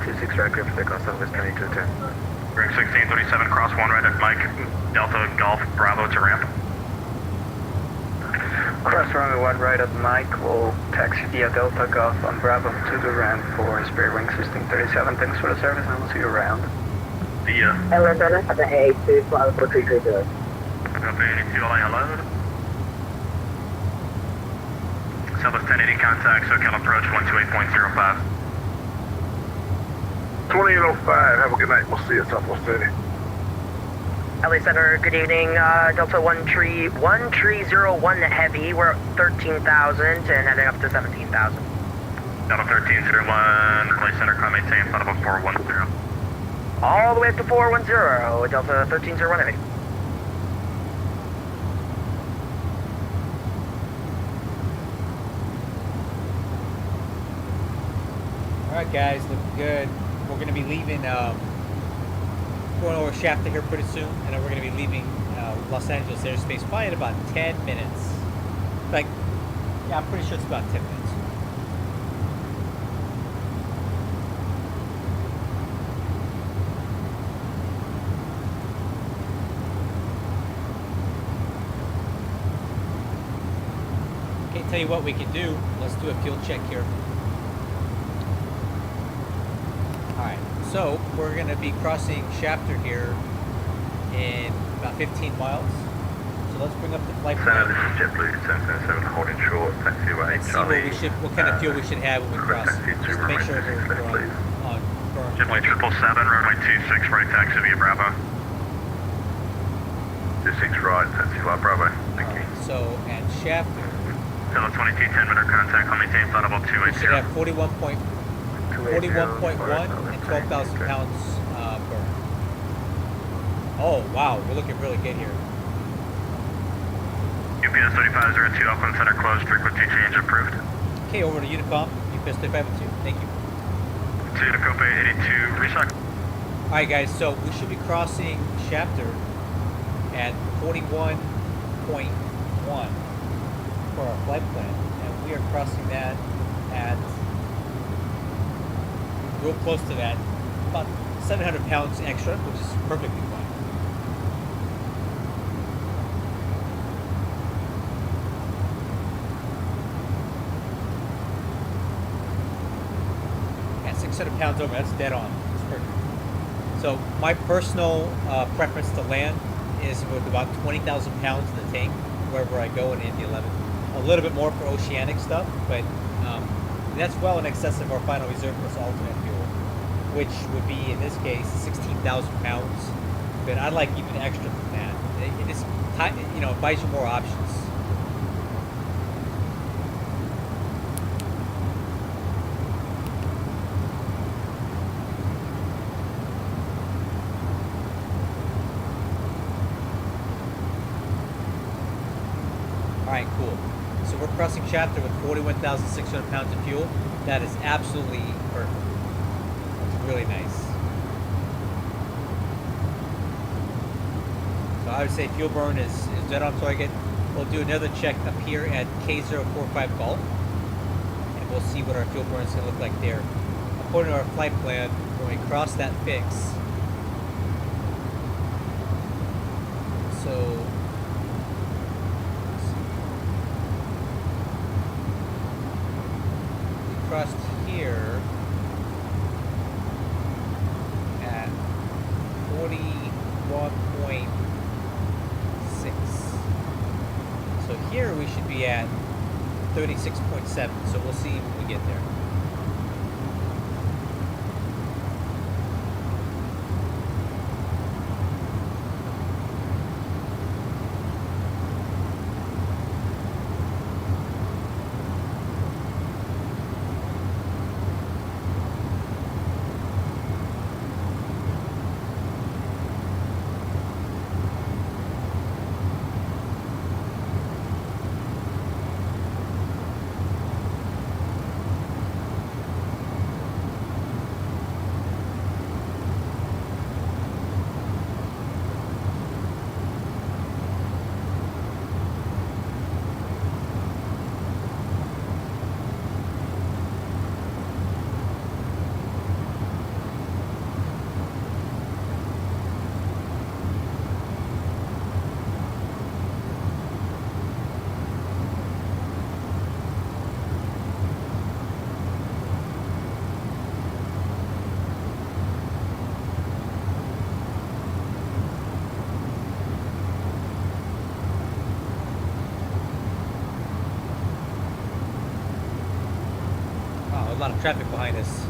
26 strike clear for takeoff, Southwest 2210. Ring 1637, cross 1 right at Mike, Delta Golf Bravo to ramp. Cross runway 1 right at Mike, will taxi via Delta Golf on Bravo to the ramp for Spirit Wing 1637. Thanks for the service and we'll see you around. See ya. Hello, brother. At the A2, flight level 330. Copy, 82, hello. Southwest 1080 contact, SoCal approach 128.05. 2805, have a good night. We'll see you at Southwest City. LA Center, good evening. Delta 1301 Heavy. We're at 13,000 and heading up to 17,000. Delta 1301, LA Center, climb maintain, flight level 410. All the way up to 410, Delta 1301 Heavy. All right, guys, looking good. We're going to be leaving, going over Shafter here pretty soon, and then we're going to be leaving Los Angeles airspace probably in about 10 minutes. Like, yeah, I'm pretty sure it's about 10 minutes. Okay, tell you what we can do. Let's do a fuel check here. Alright, so we're going to be crossing Shafter here in about 15 miles. So let's bring up the flight plan. This is JetBlue 777 holding short, taxi away, Let's see Charlie. what kind of fuel we should have when we cross. Taxi to Just to make runway sure 26 we're left, please. on burn. JetBlue 777, runway 26, right taxi via Bravo. 26 right, taxi via Bravo. Thank you. Alright, so at Shafter, Delta 22, 10 minute contact, on maintain flight level we should 280. have 41.1 and 12,000 pounds burn. Oh wow, we're looking really good here. UPS 3502, Auckland Center closed, frequency change approved. Okay, over to Unicom, UPS 3502. Thank you. To Unicom 82, restock. Alright guys, so we should be crossing Shafter at 41.1 for our flight plan, and we are crossing that at real close to that, about 700 pounds extra, which is perfectly fine. Yeah, 600 pounds over, that's dead on. That's perfect. So my personal preference to land is with about 20,000 pounds in the tank wherever I go in MD-11. A little bit more for oceanic stuff, but that's well in excess of our final reserve plus alternate fuel, which would be in this case 16,000 pounds. But I'd like even extra than that. It just, you know, it buys you more options. Alright, cool. So we're crossing Shafter with 41,600 pounds of fuel. That is absolutely perfect. That's really nice. So I would say fuel burn is dead on target. We'll do another check up here at K045 Golf, and we'll see what our fuel burn is going to look like there. According to our flight plan, when we cross that fix, so crossed here at 41.6. So here we should be at 36.7, so we'll see when we get there. A lot of traffic behind us.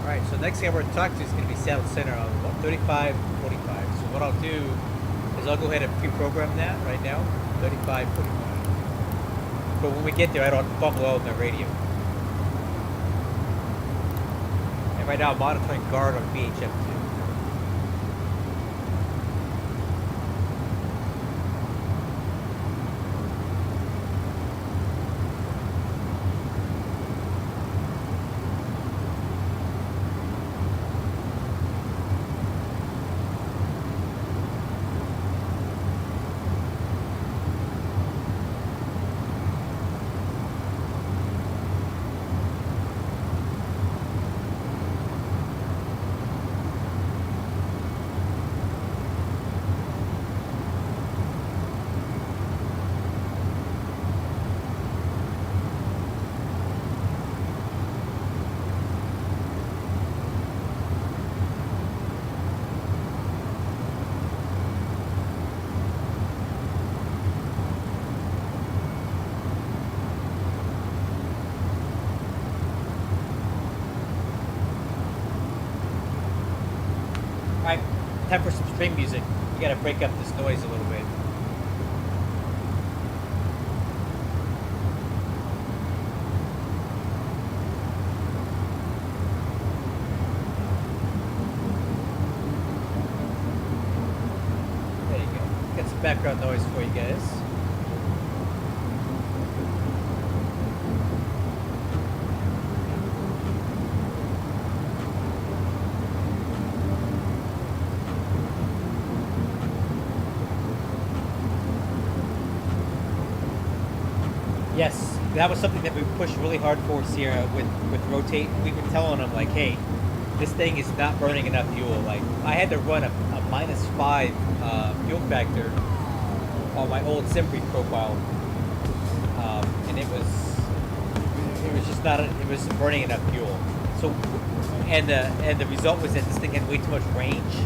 Alright, so next thing I'm going to talk to is going to be Seattle Center on 3545. So what I'll do is I'll go ahead and pre-program that right now. 3545. But when we get there, I don't fumble out on the radio. And right now, I'm monitoring guard on VHF2. Alright, time for some string music. We gotta break up this noise a little bit. There you go. Got some background noise for you guys. Yes, that was something that we pushed really hard for Sierra with Rotate. We've been telling them, like, hey, this thing is not burning enough fuel. Like, I had to run a -5 fuel factor on my old Simpri profile, and it was just not, it was burning enough fuel. So, and the result was that this thing had way too much range.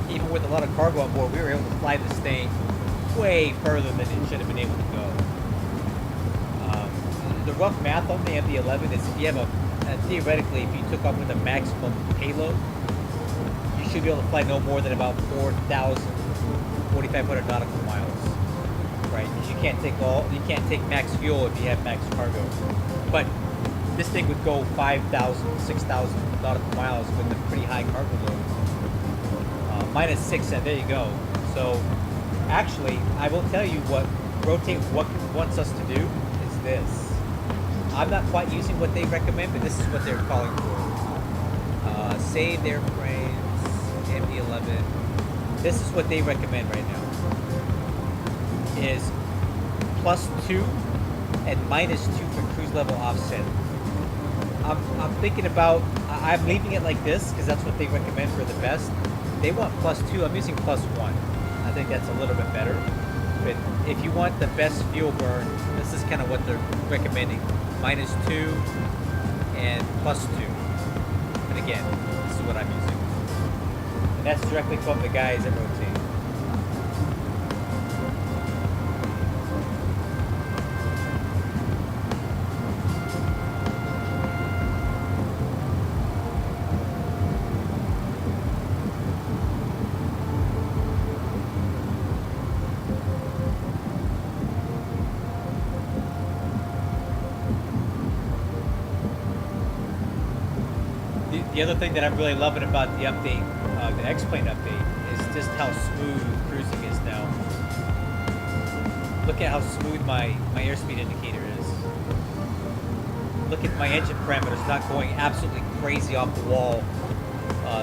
Even with a lot of cargo on board, we were able to fly this thing way further than it should have been able to go. The rough math on the MD-11 is if you have theoretically, if you took off with a maximum payload, you should be able to fly no more than about 4,500 nautical miles, right? Because you can't take max fuel if you have max cargo. But this thing would go 5,000, 6,000 nautical miles with a pretty high cargo load. -6, and there you go. So, actually, I will tell you what Rotate wants us to do is this. I'm not quite using what they recommend, but this is what they're calling for. Saved airframes, MD-11. This is what they recommend right now. Is +2 and -2 for cruise level offset. I'm thinking about, I'm leaving it like this because that's what they recommend for the best. They want +2, I'm using +1. think that's a little bit better. But if you want the best fuel burn, this is kind of what they're recommending. -2 and +2. And again, this is what I'm using. And that's directly from the guys at Rotate. The other thing that I'm really loving about the update, the X-Plane update, is just how smooth cruising is now. Look at how smooth my airspeed indicator is. Look at my engine parameters not going absolutely crazy off the wall,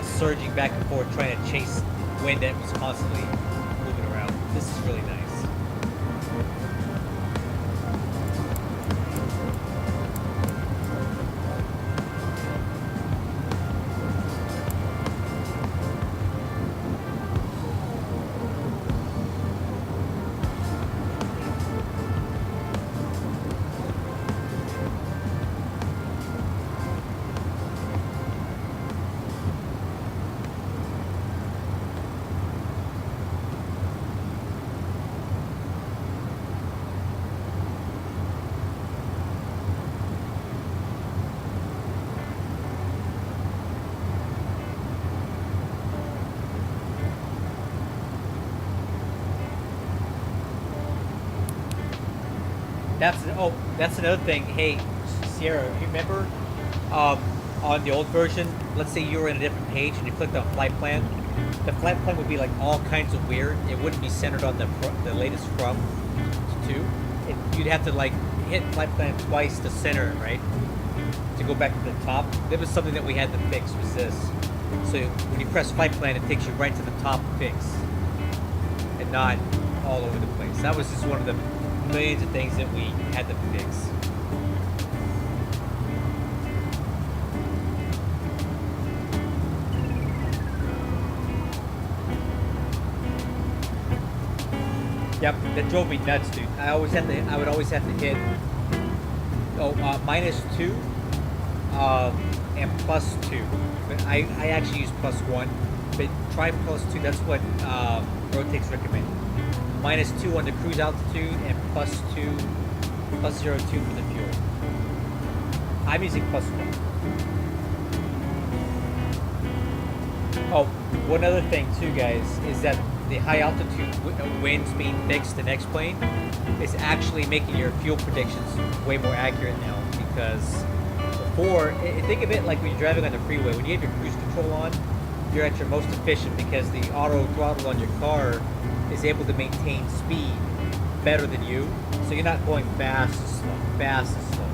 surging back and forth trying to chase wind that was constantly moving around. This is really nice. That's another thing. Hey, Sierra, you remember on the old version, let's say you were in a different page and you clicked on flight plan, the flight plan would be like all kinds of weird. It wouldn't be centered on the latest from 2. You'd have to like hit flight plan twice to center it, right? To go back to the top. That was something that we had to fix, was this. So when you press flight plan, it takes you right to the top fix and not all over the place. That was just one of the millions of things that we had to fix. Yep, that drove me nuts, dude. I would always have to hit -2 and +2. But I actually use +1. But try +2. That's what Rotate's recommended. -2 on the cruise altitude and +2, +02 for the fuel. I'm using +1. Oh, one other thing too, guys, is that the high altitude winds being fixed in X-Plane is actually making your fuel predictions way more accurate now, because before, think of it like when you're driving on the freeway. When you have your cruise control on, you're at your most efficient because the auto throttle on your car is able to maintain speed better than you, so you're not going fast and slow.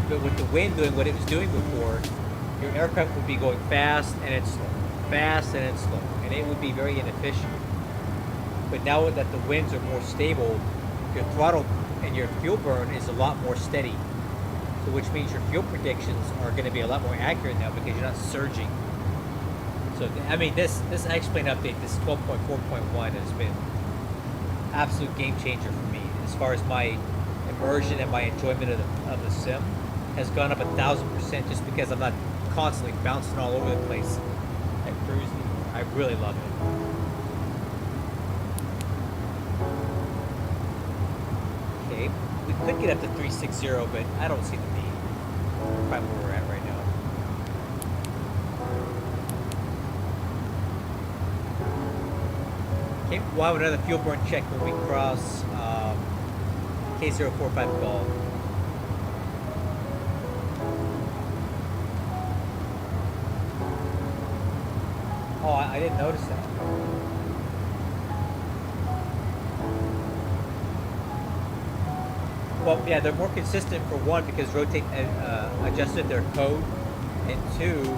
But with the wind doing what it was doing before, your aircraft would be going fast and it's slow, and it would be very inefficient. But now that the winds are more stable, your throttle and your fuel burn is a lot more steady. So which means your fuel predictions are going to be a lot more accurate now because you're not surging. So I mean, this X-Plane update, this 12.4.1, has been absolute game changer for me as far as my immersion and my enjoyment of the sim has gone up 1,000% just because I'm not constantly bouncing all over the place at cruise anymore. I really love it. Okay, we could get up to 360, but I don't see the need. Probably where we're at right now. Okay, we'll have another fuel burn check when we cross K045 Golf. Oh, I didn't notice that. Well, yeah, they're more consistent for one because Rotate adjusted their code, and two,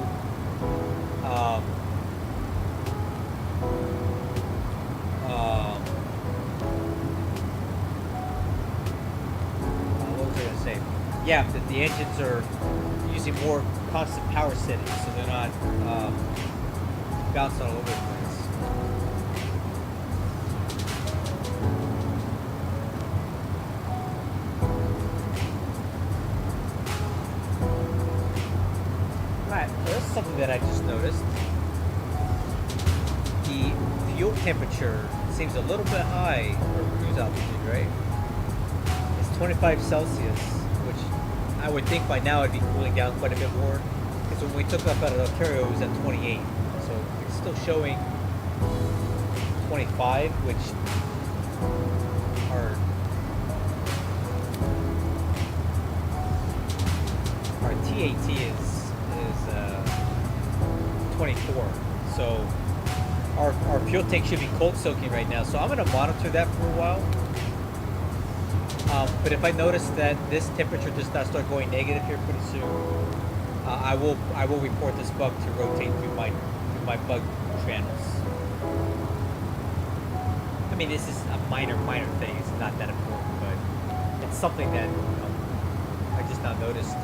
what was I going to say? Yeah, that the engines are using more constant power settings, so they're not bouncing all over the place. something that I just noticed. The fuel temperature seems a little bit high for cruise altitude, right? It's 25 Celsius, which I would think by now it'd be cooling down quite a bit more. Because when we took off out of Ontario, it was at 28. So it's still showing 25, which our TAT is 24. So our fuel tank should be cold soaking right now. So I'm going to monitor that for a while. But if I notice that this temperature does not start going negative here pretty soon, I will report this bug to rotate through my bug channels. I mean, this is a minor thing. It's not that important, but it's something that I just now noticed.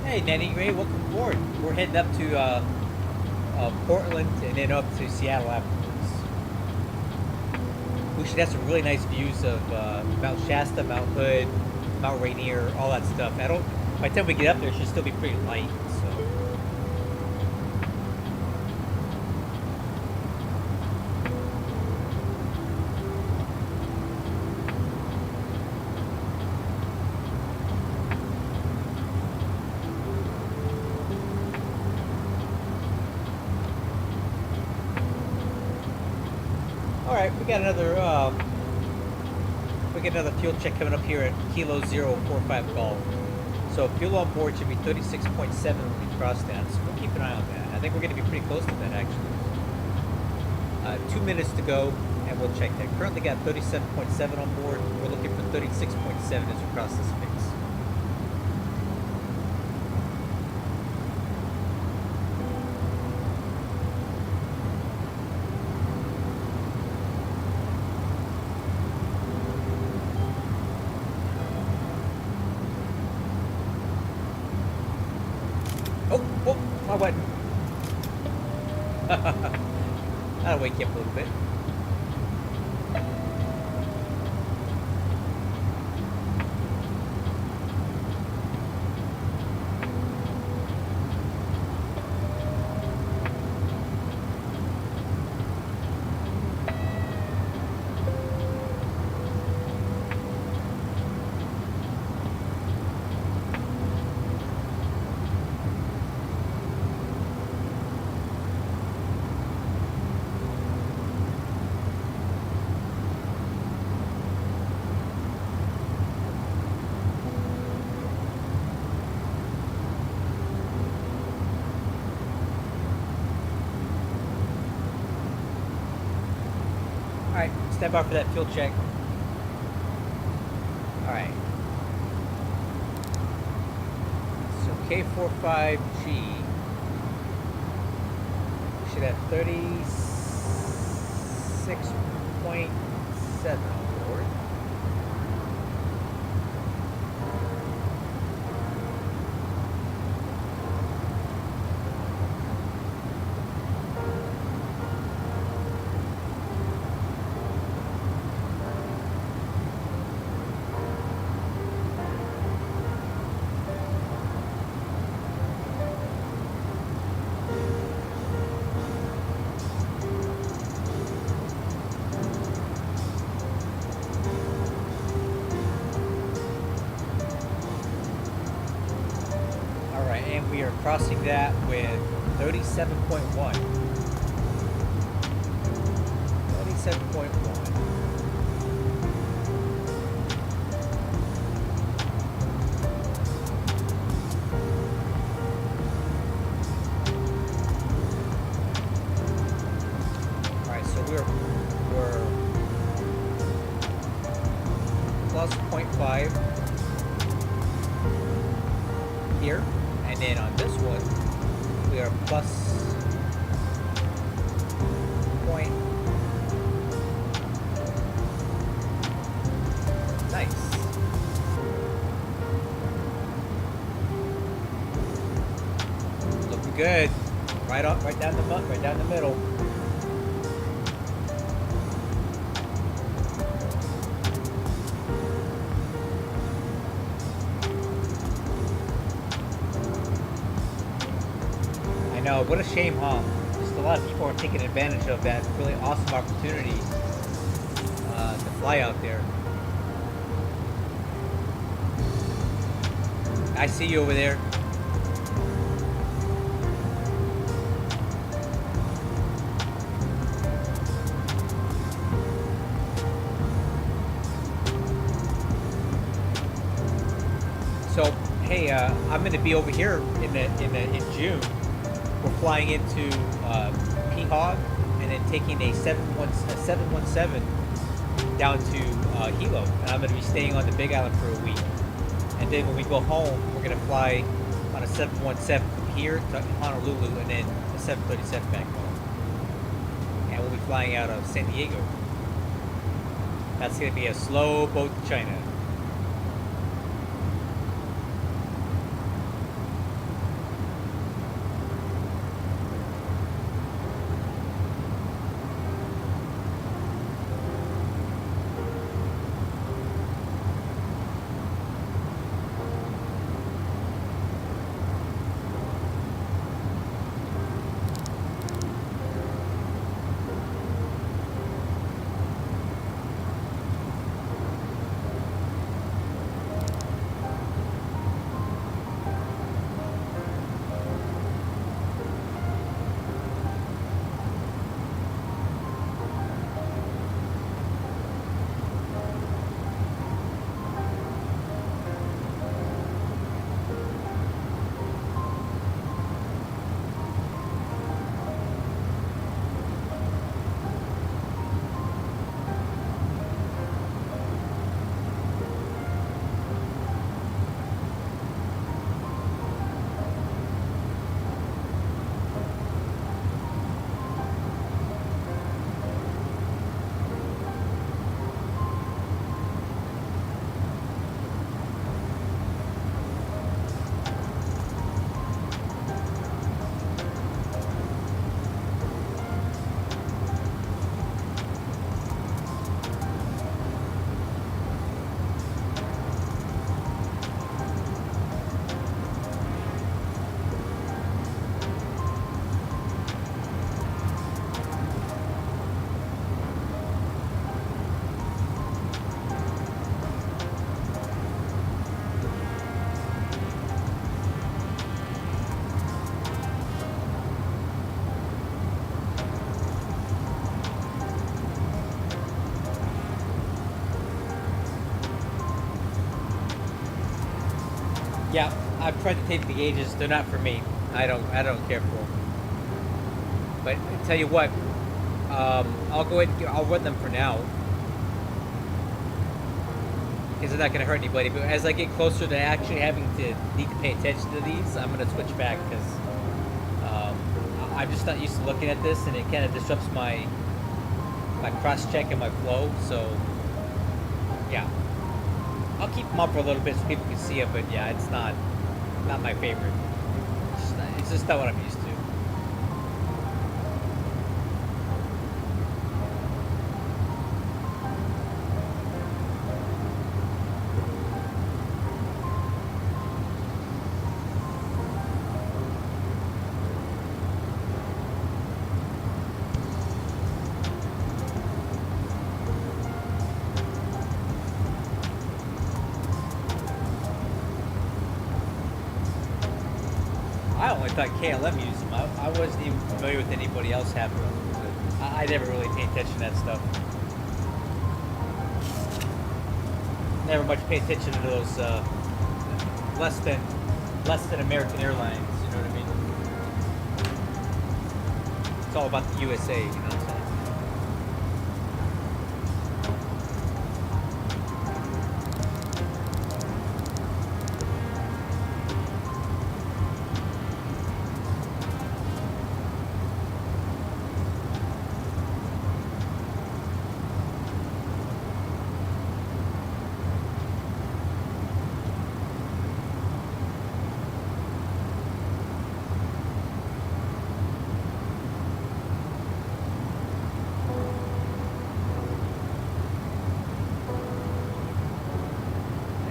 Hey, Nanny Ray, welcome aboard. We're heading up to Portland and then up to Seattle afterwards. We should have some really nice views of Mount Shasta, Mount Hood, Mount Rainier, all that stuff. By the time we get up there, it should still be pretty light. So. We got another fuel check coming up here at Kilo 045 Golf. So fuel on board should be 36.7 when we cross that. So we'll keep an eye on that. I think we're going to be pretty close to that actually. 2 minutes to go, and we'll check that. Currently got 37.7 on board. We're looking for 36.7 as we cross this space. My button. That'll wake you up a little bit. Alright, stand by for that fuel check. Alright. So K45G should have 36.7. Lord. Alright, and we are crossing that with 37.1. 37.1. Alright, so we're plus 0.5 here. And then on this one, we are plus point. Nice. Looking good. Right down the middle. No, what a shame, huh? Just a lot of people are taking advantage of that really awesome opportunity to fly out there. I see you over there. So, hey, I'm going to be over here in June. We're flying into P-Hog and then taking a 717 down to Hilo, and I'm going to be staying on the Big Island for a week. And then when we go home, we're going to fly on a 717 from here to Honolulu, and then a 737 back home. And we'll be flying out of San Diego. That's going to be a slow boat to China. Yeah, I've tried to tape the gauges. They're not for me. I don't care for them. But I tell you what, I'll go ahead and I'll run them for now, because they're not going to hurt anybody. But as I get closer to actually having to need to pay attention to these, I'm going to switch back, because I'm just not used to looking at this, and it kind of disrupts my cross check and my flow. So Yeah. I'll keep them up for a little bit so people can see it, but yeah, it's not my favorite. It's just not what I'm used to. I only thought KLM used them. I wasn't even familiar with anybody else having them. But I never really paid attention to that stuff. Never much pay attention to those less than American Airlines. You know what I mean? It's all about the USA. You know what I'm saying?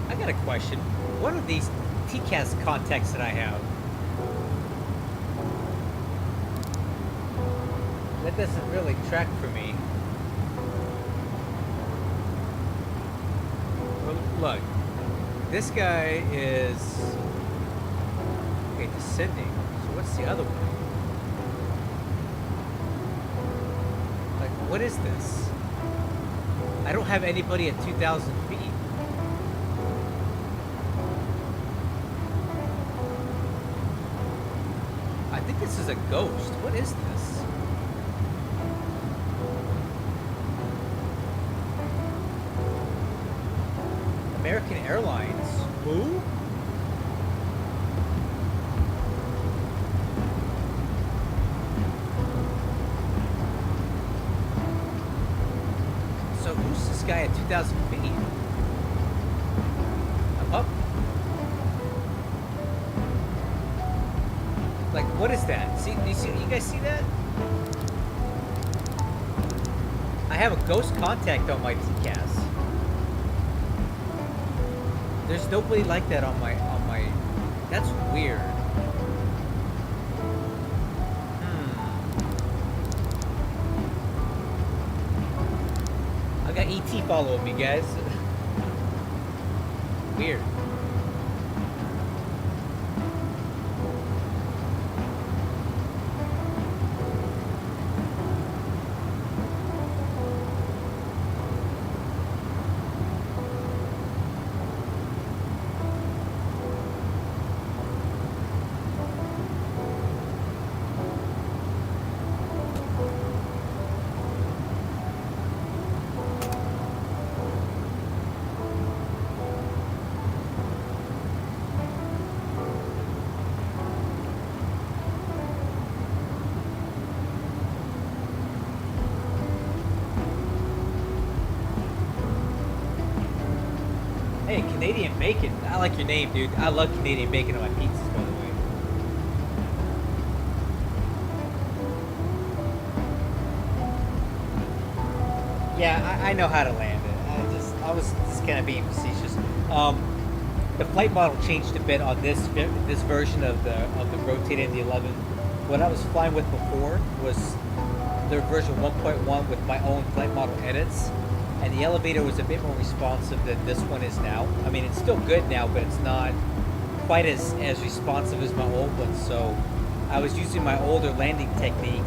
I got a question. What are these TCAS contacts that I have? That doesn't really track for me. Well, look, this guy is okay, descending. So what's the other one? Like, what is this? I don't have anybody at 2,000 feet. I think this is a ghost. What is this? American Airlines. Who? So who's this guy at 2,000 feet? I'm up. Like, what is that? See, you guys see that? I have a ghost contact on my TCAS. There's nobody like that on my. That's weird. I got ET following me, guys. Weird. Hey, Canadian bacon. I like your name, dude. I love Canadian bacon on my pizzas, by the way. Yeah, I know how to land it. I was just kind of being facetious. The flight model changed a bit on this version of the Rotate MD-11. What I was flying with before was their version 1.1 with my own flight model edits. And the elevator was a bit more responsive than this one is now. I mean, it's still good now, but it's not quite as responsive as my old one. So I was using my older landing technique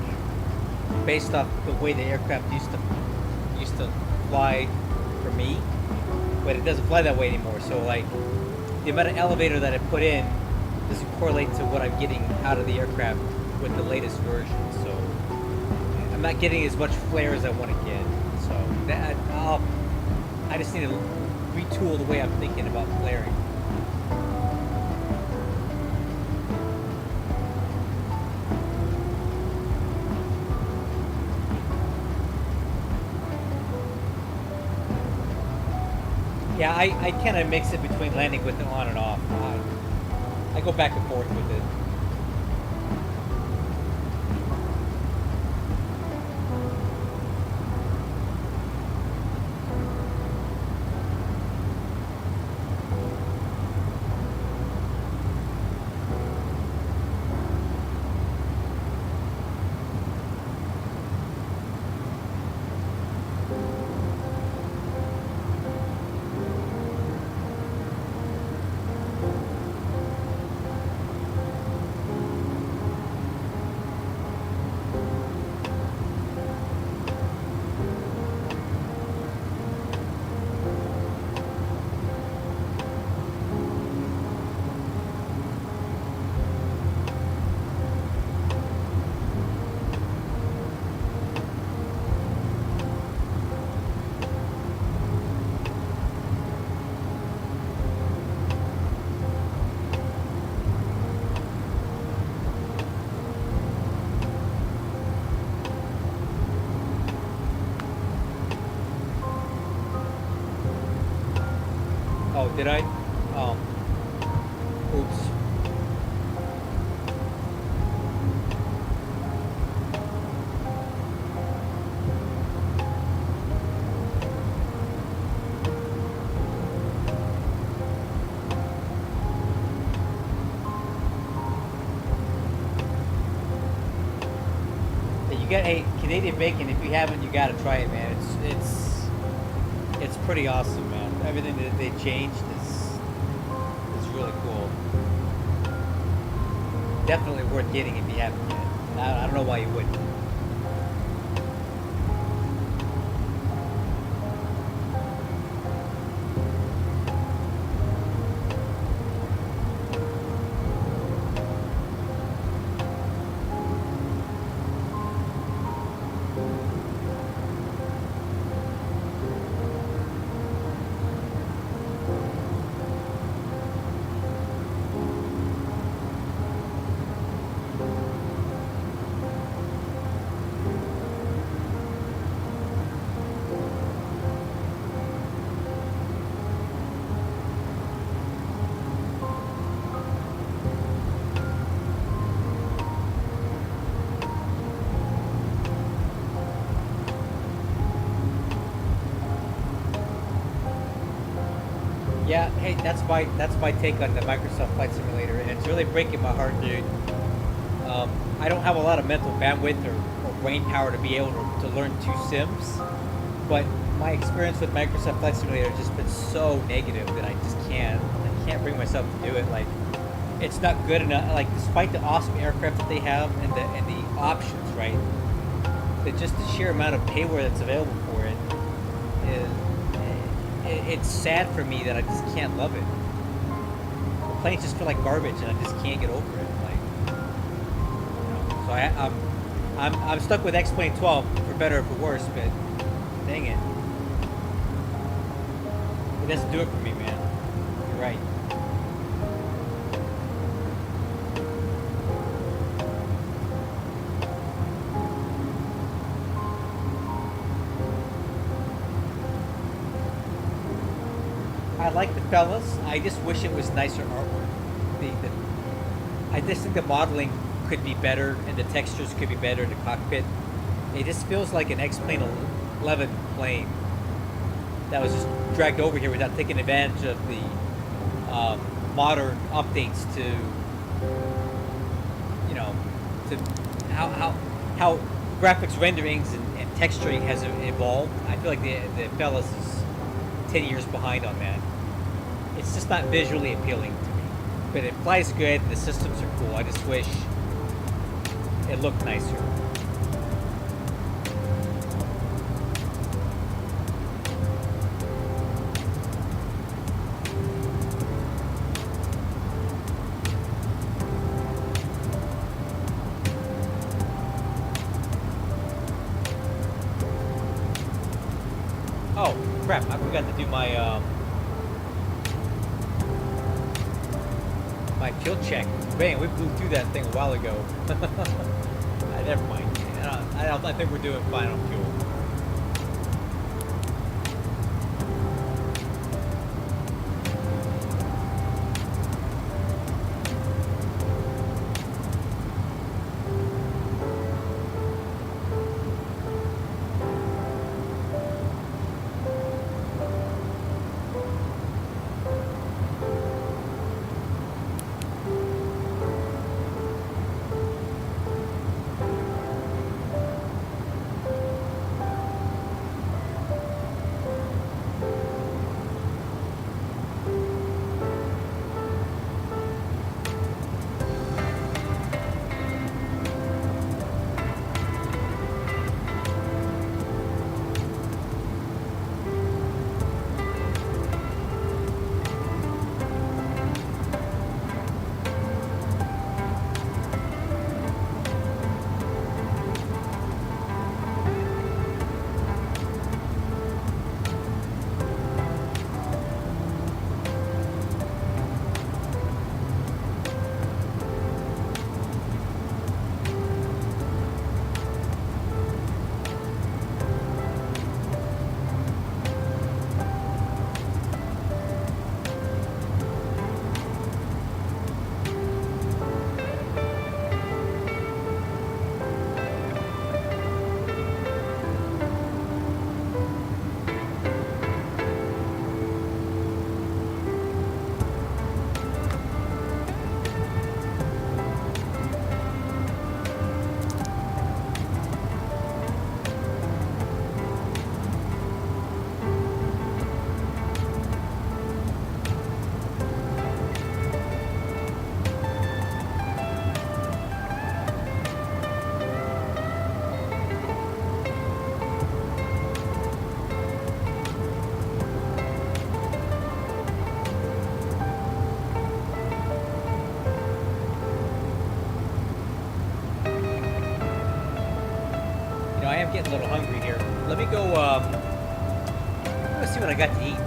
based off the way the aircraft used to fly for me, but it doesn't fly that way anymore. So like the amount of elevator that I put in doesn't correlate to what I'm getting out of the aircraft with the latest version. So I'm not getting as much flare as I want to get. So that I just need to retool the way I'm thinking about flaring. Yeah, I kind of mix it between landing with it on and off. I go back and forth with it. Oh, did I? Oh. Oops. Yeah, you got, hey, Canadian bacon, if you haven't, you gotta try it, man. It's pretty awesome, man. Everything that they changed is really cool. Definitely worth getting if you haven't yet. I don't know why you wouldn't. Yeah, hey, that's my take on the Microsoft Flight Simulator, and it's really breaking my heart, dude. I don't have a lot of mental bandwidth or brain power to be able to learn 2 sims, but my experience with Microsoft Flight Simulator has just been so negative that I can't bring myself to do it. Like, it's not good enough. Like, despite the awesome aircraft that they have and the options, right? Just the sheer amount of payware that's available for it is. It's sad for me that I just can't love it. The planes just feel like garbage, and I just can't get over it. Like, so I'm stuck with X-Plane 12 for better or for worse, but dang it, it doesn't do it for me, man. You're right. I like the fellas. I just wish it was nicer artwork. I just think the modeling could be better and the textures could be better in the cockpit. It just feels like an X-Plane 11 plane that was just dragged over here without taking advantage of the modern updates to, you know, to how graphics renderings and texturing has evolved. I feel like the fellas is 10 years behind on that. It's just not visually appealing to me. But it flies good, the systems are cool. I just wish it looked nicer. Oh, crap, I forgot to do my my fuel check. Man, we blew through that thing a while ago. Never mind. I think we're doing fine on fuel. I'm getting a little hungry here. Let me go, let's see what I got to eat.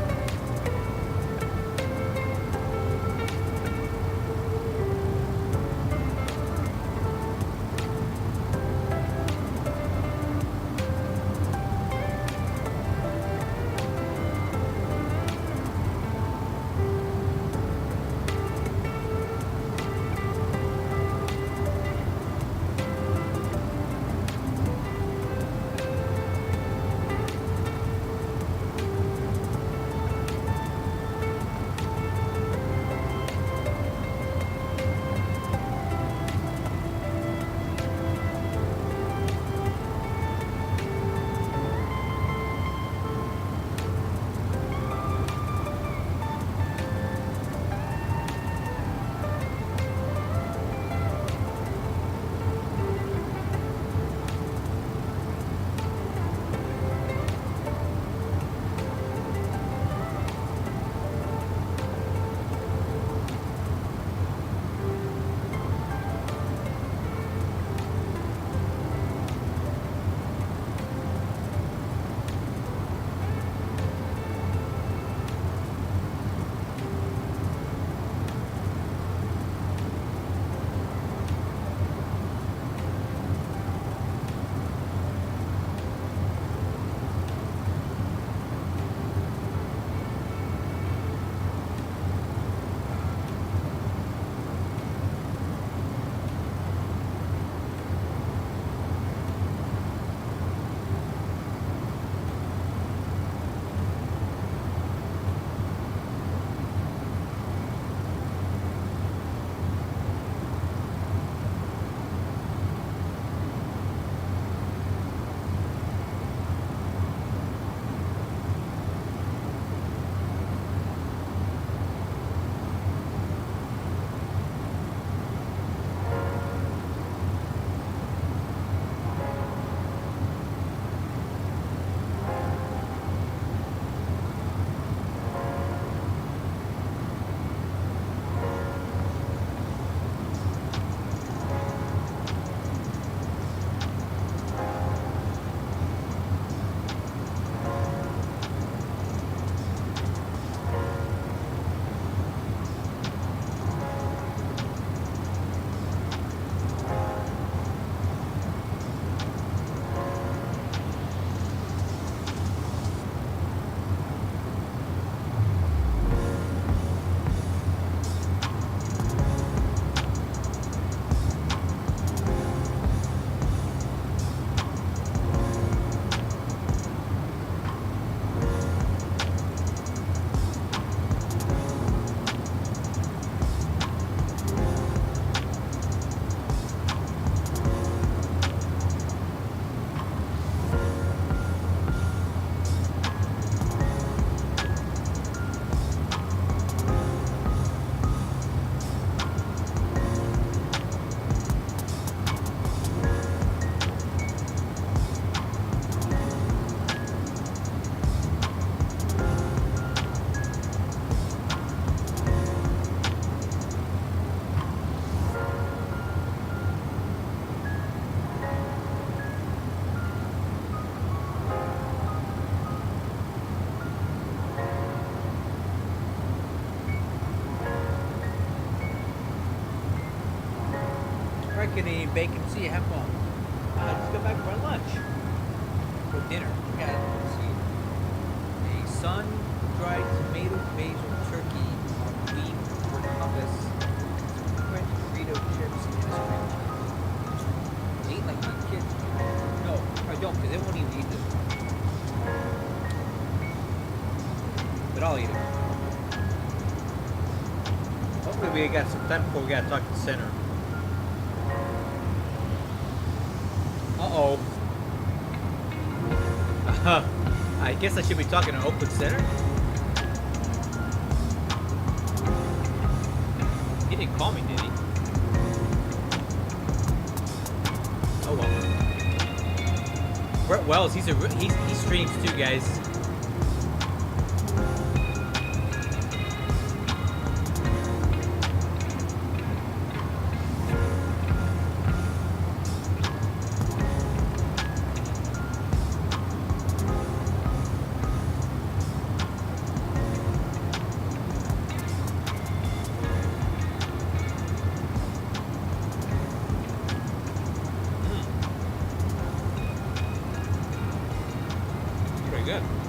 Get any bacon, see, have fun. Just go back for lunch. For dinner. Got, let's see, a sun-dried tomato basil turkey on wheat for hummus, French burrito chips, and ice cream. Eat like my kids. No, I don't, because they won't even eat this. But I'll eat it. Hopefully we got some time before we got to talk to the center. Uh-oh. I guess I should be talking to Oakland Center. He didn't call me, did he? Oh well. Brett Wells, he streams too, guys. Very good.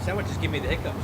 Sandwiches give me the hiccups.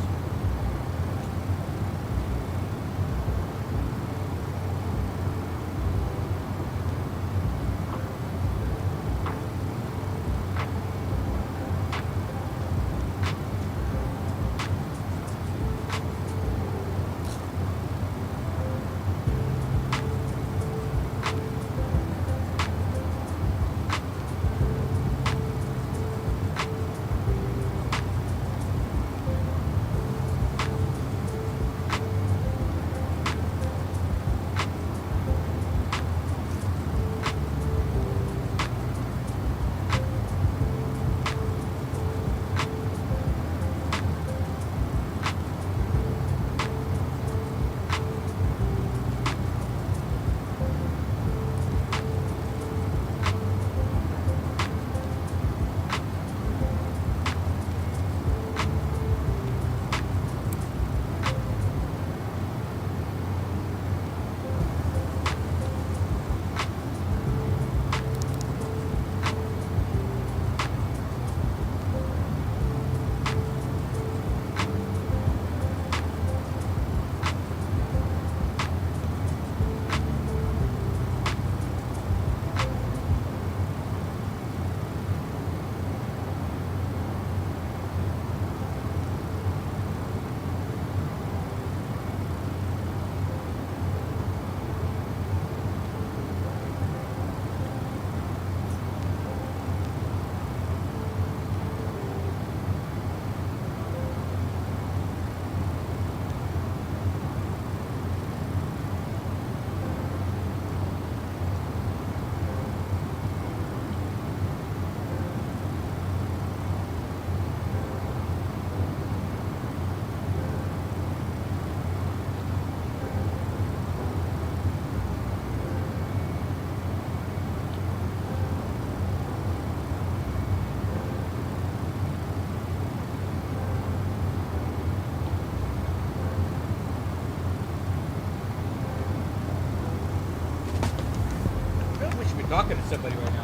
anybody right now.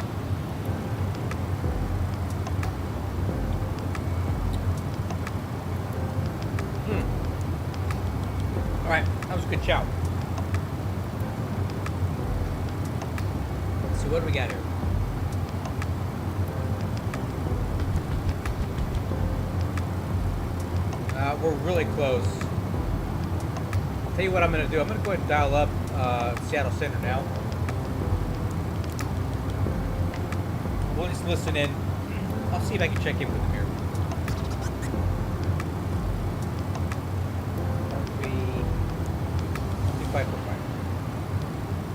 Alright, that was a good chow. Let's see, what do we got here? We're really close. I'll tell you what I'm going to do. I'm going to go ahead and dial up Seattle Center now. We'll just listen in. I'll see if I can check in with them here.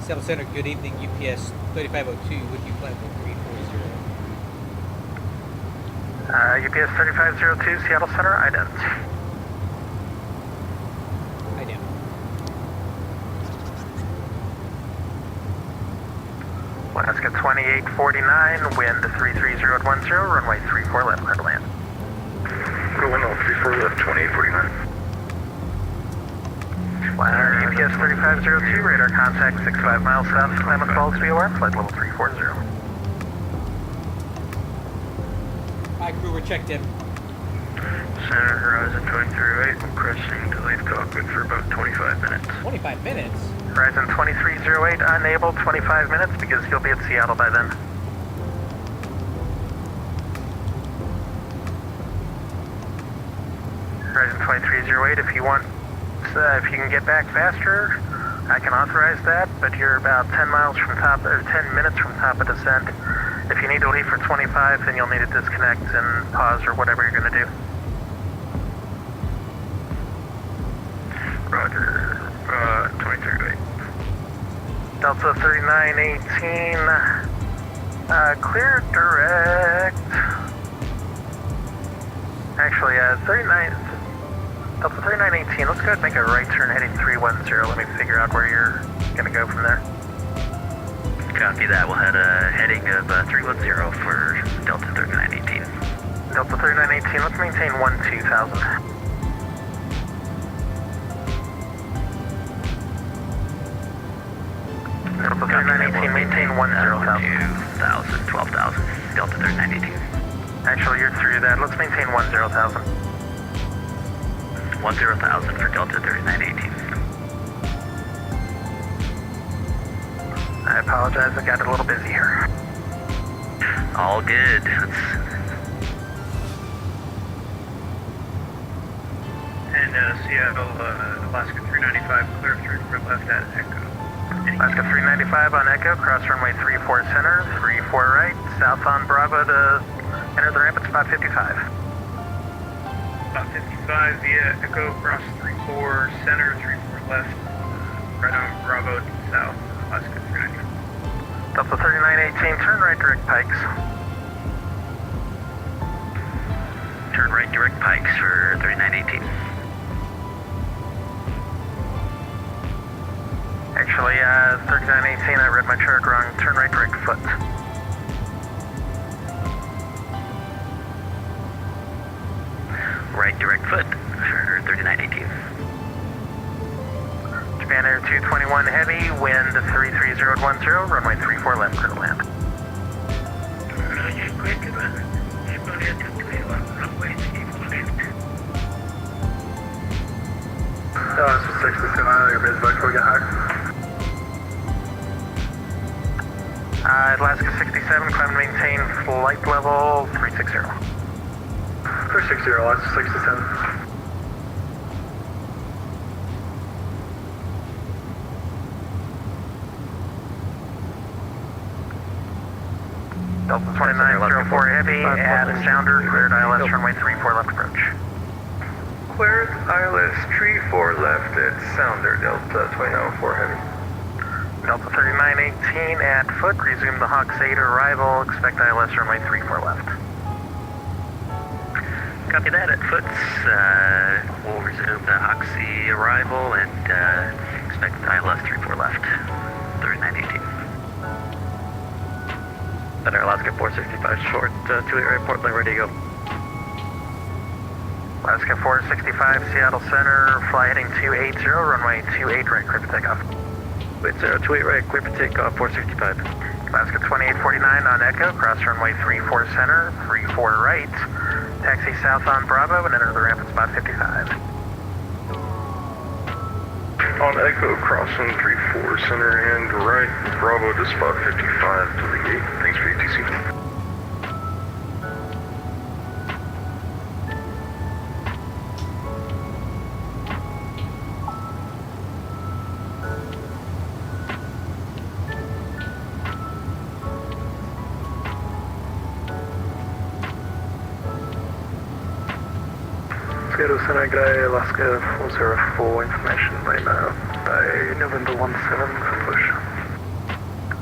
Seattle Center, good evening. UPS 3502 with you, platform 340. UPS 3502, Seattle Center, ident. Ident. Alaska 2849, wind 330 at 10, runway 34 left, clear to land. Wind 34 left, 2849. UPS 3502, radar contact 65 miles south of Klamath Falls, BOR, flight level 340. Hi, crew, we're checked in. Center Horizon 2308, requesting delayed cockpit for about 25 minutes. 25 minutes? Horizon 2308, unable 25 minutes because he'll be at Seattle by then. Horizon 2308, if you want, if you can get back faster, I can authorize that, but you're about 10 miles from top, or 10 minutes from top of descent. If you need to leave for 25, then you'll need to disconnect and pause or whatever you're going to do. Roger, 2308. Delta 3918, clear direct. Actually, 3918, let's go ahead and make a right turn heading 310. Let me figure out where you're going to go from there. Copy that. We'll head a heading of 310 for Delta 3918. Delta 3918, let's maintain 12,000. Delta 3918, maintain 10,000. 2,000, 12,000. Delta 3918. Actually, you're through that. Let's maintain 10,000. 10,000 for Delta 3918. I apologize, I got a little busy here. All good. And Seattle, Alaska 395, clear through for left at Echo. Alaska 395 on Echo, cross runway 34 center, 34 right, south on Bravo to enter the ramp at spot 55. Spot 55 via Echo, cross 34 center, 34 left, right on Bravo to south, Alaska 395. Delta 3918, turn right direct Pikes. Turn right direct Pikes for 3918. Actually, 3918, I read my chart wrong. Turn right direct foot. Right direct foot for 3918. Japan Air 221 heavy, wind 330 at 10, runway 34 left, clear to land. Alaska 67, your base back before we get higher. Alaska 67, climb and maintain flight level 360. 360, Alaska 67. Delta 2904 heavy, add a sounder, cleared ILS runway 34 left approach. Cleared ILS 34 left at sounder, Delta 2904 heavy. Delta 3918 at foot, resume the Hawks 8 arrival, expect ILS runway 34 left. Copy that at foot. We'll resume the Hoxie arrival and expect ILS 34 left, 3918. Center Alaska 465 short, 28 right, Portland, ready to go. Alaska 465, Seattle Center, fly heading 280, runway 28 right, clear for takeoff. Wait, 28 right, clear for takeoff, 465. Alaska 2849 on Echo, cross runway 34 center, 34 right. Taxi south on Bravo and enter the ramp at spot 55. On Echo, crossing 34 center and right, Bravo to spot 55 to the gate. Thanks for ATC. Seattle Center, Guy, Alaska 404 information right now by November 17 for push.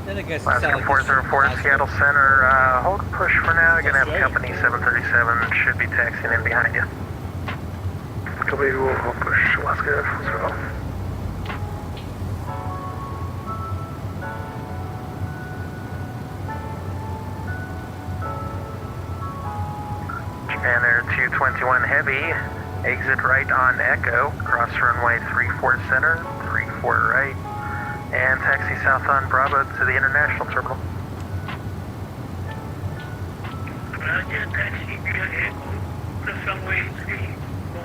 Then I guess it Alaska sounded like 404 this- Seattle Center, hold push for now. You're gonna have Australia. company 737, should be taxiing in behind you. Copy, we'll hold push, Alaska 404. Japan Air 221 Heavy, exit right on Echo, cross runway 34 center, 34 right, and taxi south on Bravo to the international terminal. Roger, taxi via Echo, cross runway 34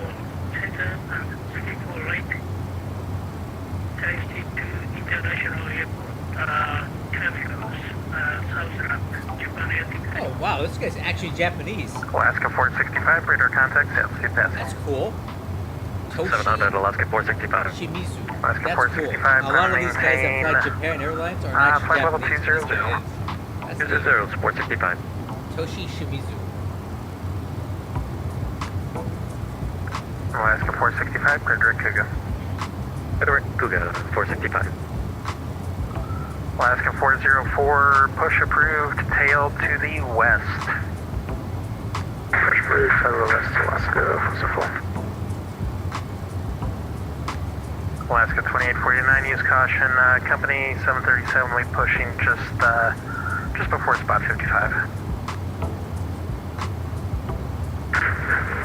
center and 34 right. Taxi to international airport, traffic loss, south left, Japan Air. Oh wow, this guy's actually Japanese. Alaska 465, radar contact, altitude pass. That's cool. Toshi 700 Alaska 465. Shimizu. Alaska That's 465, cool. A lot of these guys that fly maintain, Japan Airlines are not flight level Japanese. 200. That's 200, Sport 65. Toshi Shimizu. Alaska 465, clear direct Kuga. Edward Kuga 465. Alaska 404, push approved, tail to the west. Push approved, federal west, Alaska 404. Alaska 2849, use caution, company 737 will be pushing just before spot 55.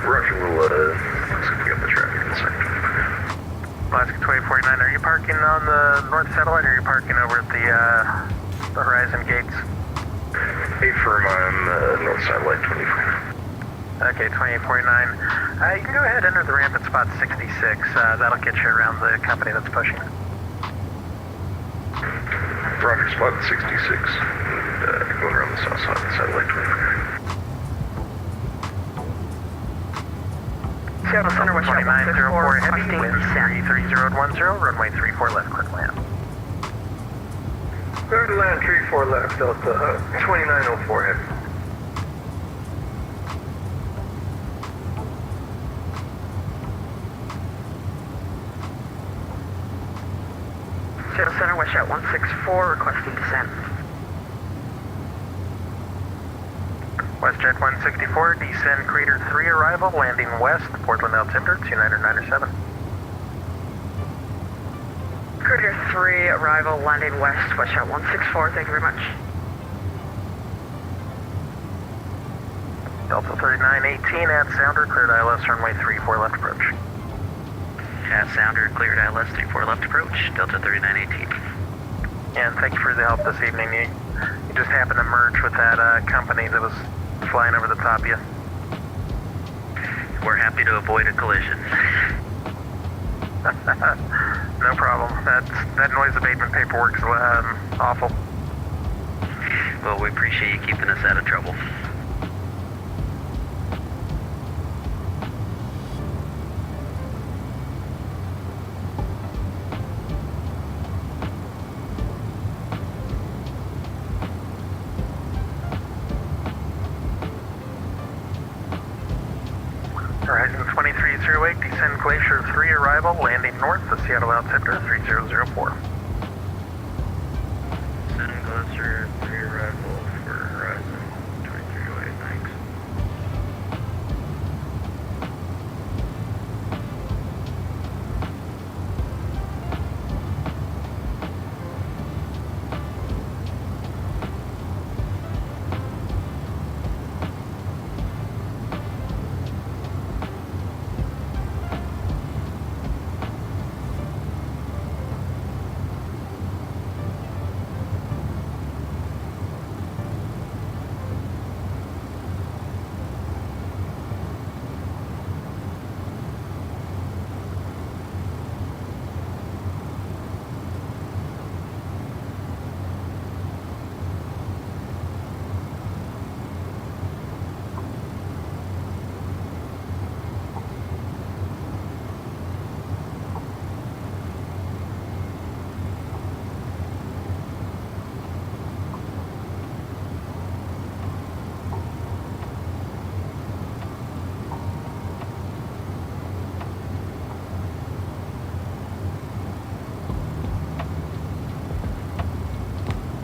Roger, we'll see if we got the traffic in a second. Alaska 2849, are you parking on the north satellite or are you parking over at the horizon gates? 8 firm on north satellite 24. Okay, 2849. You can go ahead and enter the ramp at spot 66. That'll get you around the company that's pushing. Roger, spot 66. And, going around the south side of the satellite 24. Seattle Center, West 2904 Heavy, wind 33010, runway 34 left, clear to land. Clear to land 34 left, Delta 2904 Heavy. Seattle Center, West 164, requesting descent. WestJet 164, descend crater 3 arrival, landing west, Portland altimeter 29907. Crater 3 arrival, landing west, WestJet 164, thank you very much. Delta 3918 at sounder, cleared ILS runway 34 left approach. At sounder, cleared ILS 34 left approach, Delta 3918. And thank you for the help this evening. You just happened to merge with that company that was flying over the top of you. We're happy to avoid a collision. No problem. That noise abatement paperwork's awful. Well, we appreciate you keeping us out of trouble. Horizon 2308, descend Glacier 3 arrival, landing north to Seattle altimeter 3004. Send Glacier 3 arrival for Horizon 2308, thanks.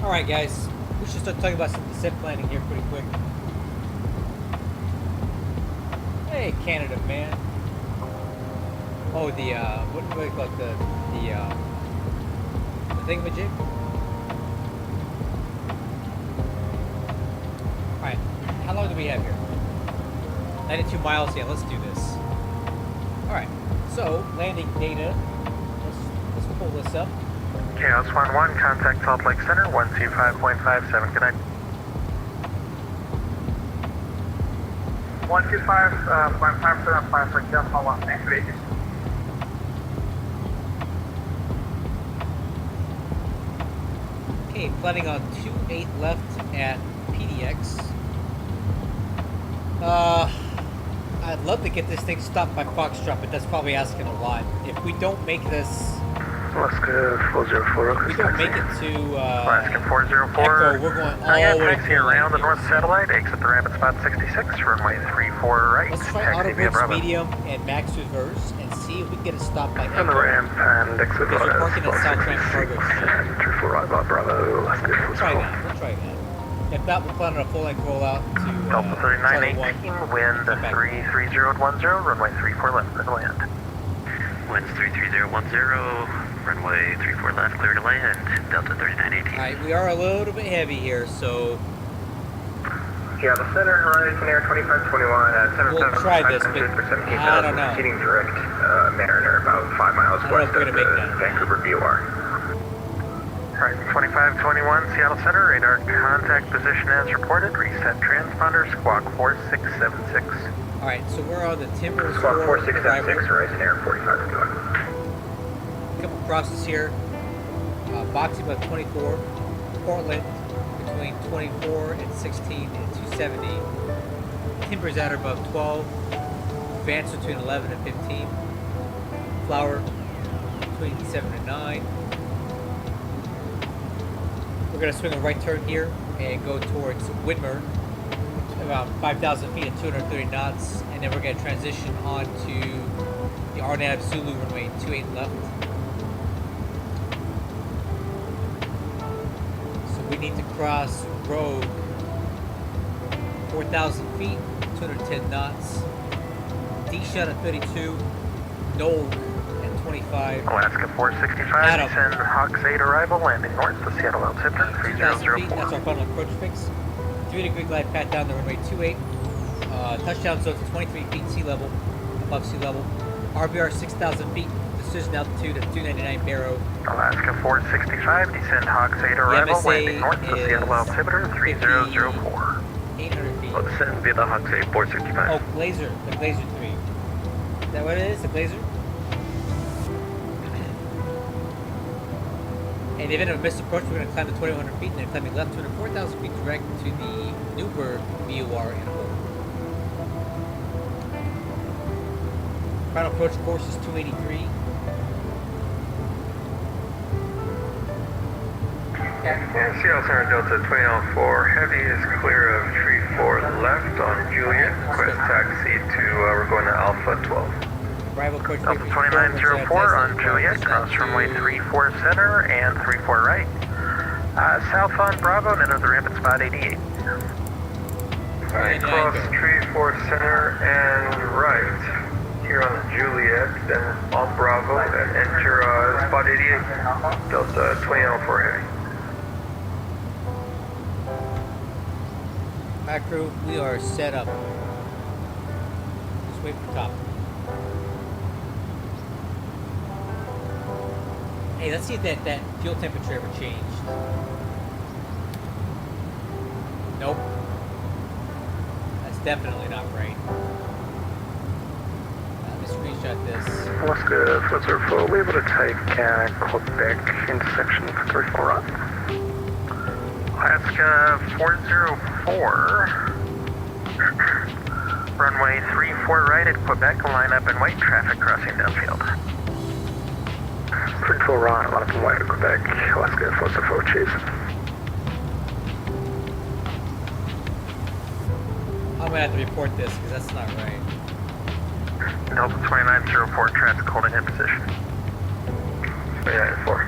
Alright guys, we should start talking about some descent planning here pretty quick. Hey Canada man. Oh, the what do you call it, the thingamajig? Alright, how long do we have here? 92 miles, yeah, let's do this. Alright, so landing data. Let's pull this up. Chaos 1-1, contact Salt Lake Center, 125.57, good night. 125.575 for Chaos 1-1, thanks for ages. Okay, planning on 28 left at PDX. I'd love to get this thing stopped by Foxtrot, but that's probably asking a lot. If we don't make this... Alaska 404. If we don't make it to Alaska 404. Echo, we're going all the way taxi around the north satellite, exit the ramp at spot 66, runway 34 right. Let's try auto bridge medium and max reverse and see if we can get it stopped by Echo. On the ramp and exit because we're parking at South Ramp Cargo. 34 right by Bravo, Alaska 404. We'll try that. If not, we'll plan on a full-length rollout to Delta 3918, wind 33010, runway 34 left, clear to land. Winds 33010, runway 34 left, clear to land, Delta 3918. Alright, we are a little bit heavy here, so... Yeah, the center, horizon air 2521 at 77. We'll try this, but I don't know. Proceeding direct, Mariner, about 5 miles west of the Vancouver BOR. Alright, 2521 Seattle Center, radar contact position as reported, reset transponder, squawk 4676. Alright, so we're on the Timbers Squawk 4676, horizon air 4521. Couple crosses here. Boxing about 24. Portland between 24 and 16 and 270. Timbers at or above 12. Vance between 11 and 15. Flower between 7 and 9. We're going to swing a right turn here and go towards Whitmer, around 5,000 feet at 230 knots, and then we're going to transition on to the RNAV Zulu runway 28 left. So we need to cross Rogue, 4,000 feet, 210 knots, D-shot at 32, Knoll at 25. Alaska 465, Adam. descend Hawks 8 arrival, landing north to Seattle altimeter 2,000 feet, 3004. that's our final approach fix. 3-degree glide path down the runway 28. Touchdown zone to 23 feet sea level, above sea level. RBR 6,000 feet, decision altitude at 299 Barrow. Alaska 465, descend Hawks 8 arrival, landing north to Seattle altimeter 3004. 800 feet. We'll descend via the Hawks 8 465. Oh, Glazer, the Glazer 3. Is that what it is, the Glazer? And in the event of a missed approach, we're going to climb to 2,100 feet and then climbing left 204,000 feet direct to the Newburgh BOR in Hull. Final approach course is 283. Yeah, Seattle Center Delta 2004, heavy is clear of tree 4 left on Juliet, request taxi to, we're going to Alpha 12. Arrival approach Delta 2904 on Juliet, cross runway 34 center and 34 right. South on Bravo, and enter the ramp at spot 88. Alright, cross tree 4 center and right here on Juliet, then on Bravo, and enter spot 88, Delta 2004 heavy. Alright crew, we are set up. Just wait for top. Hey, let's see if that fuel temperature ever changed. Nope. That's definitely not right. Let me screenshot this. Alaska 404, we able to take Quebec intersection for 34 right. Alaska 404, runway 34 right at Quebec, line up in white, traffic crossing downfield. 34 right, line up in white at Quebec, Alaska 404, cheers. I'm gonna have to report this because that's not right. Delta 2904, traffic holding in position. 2904.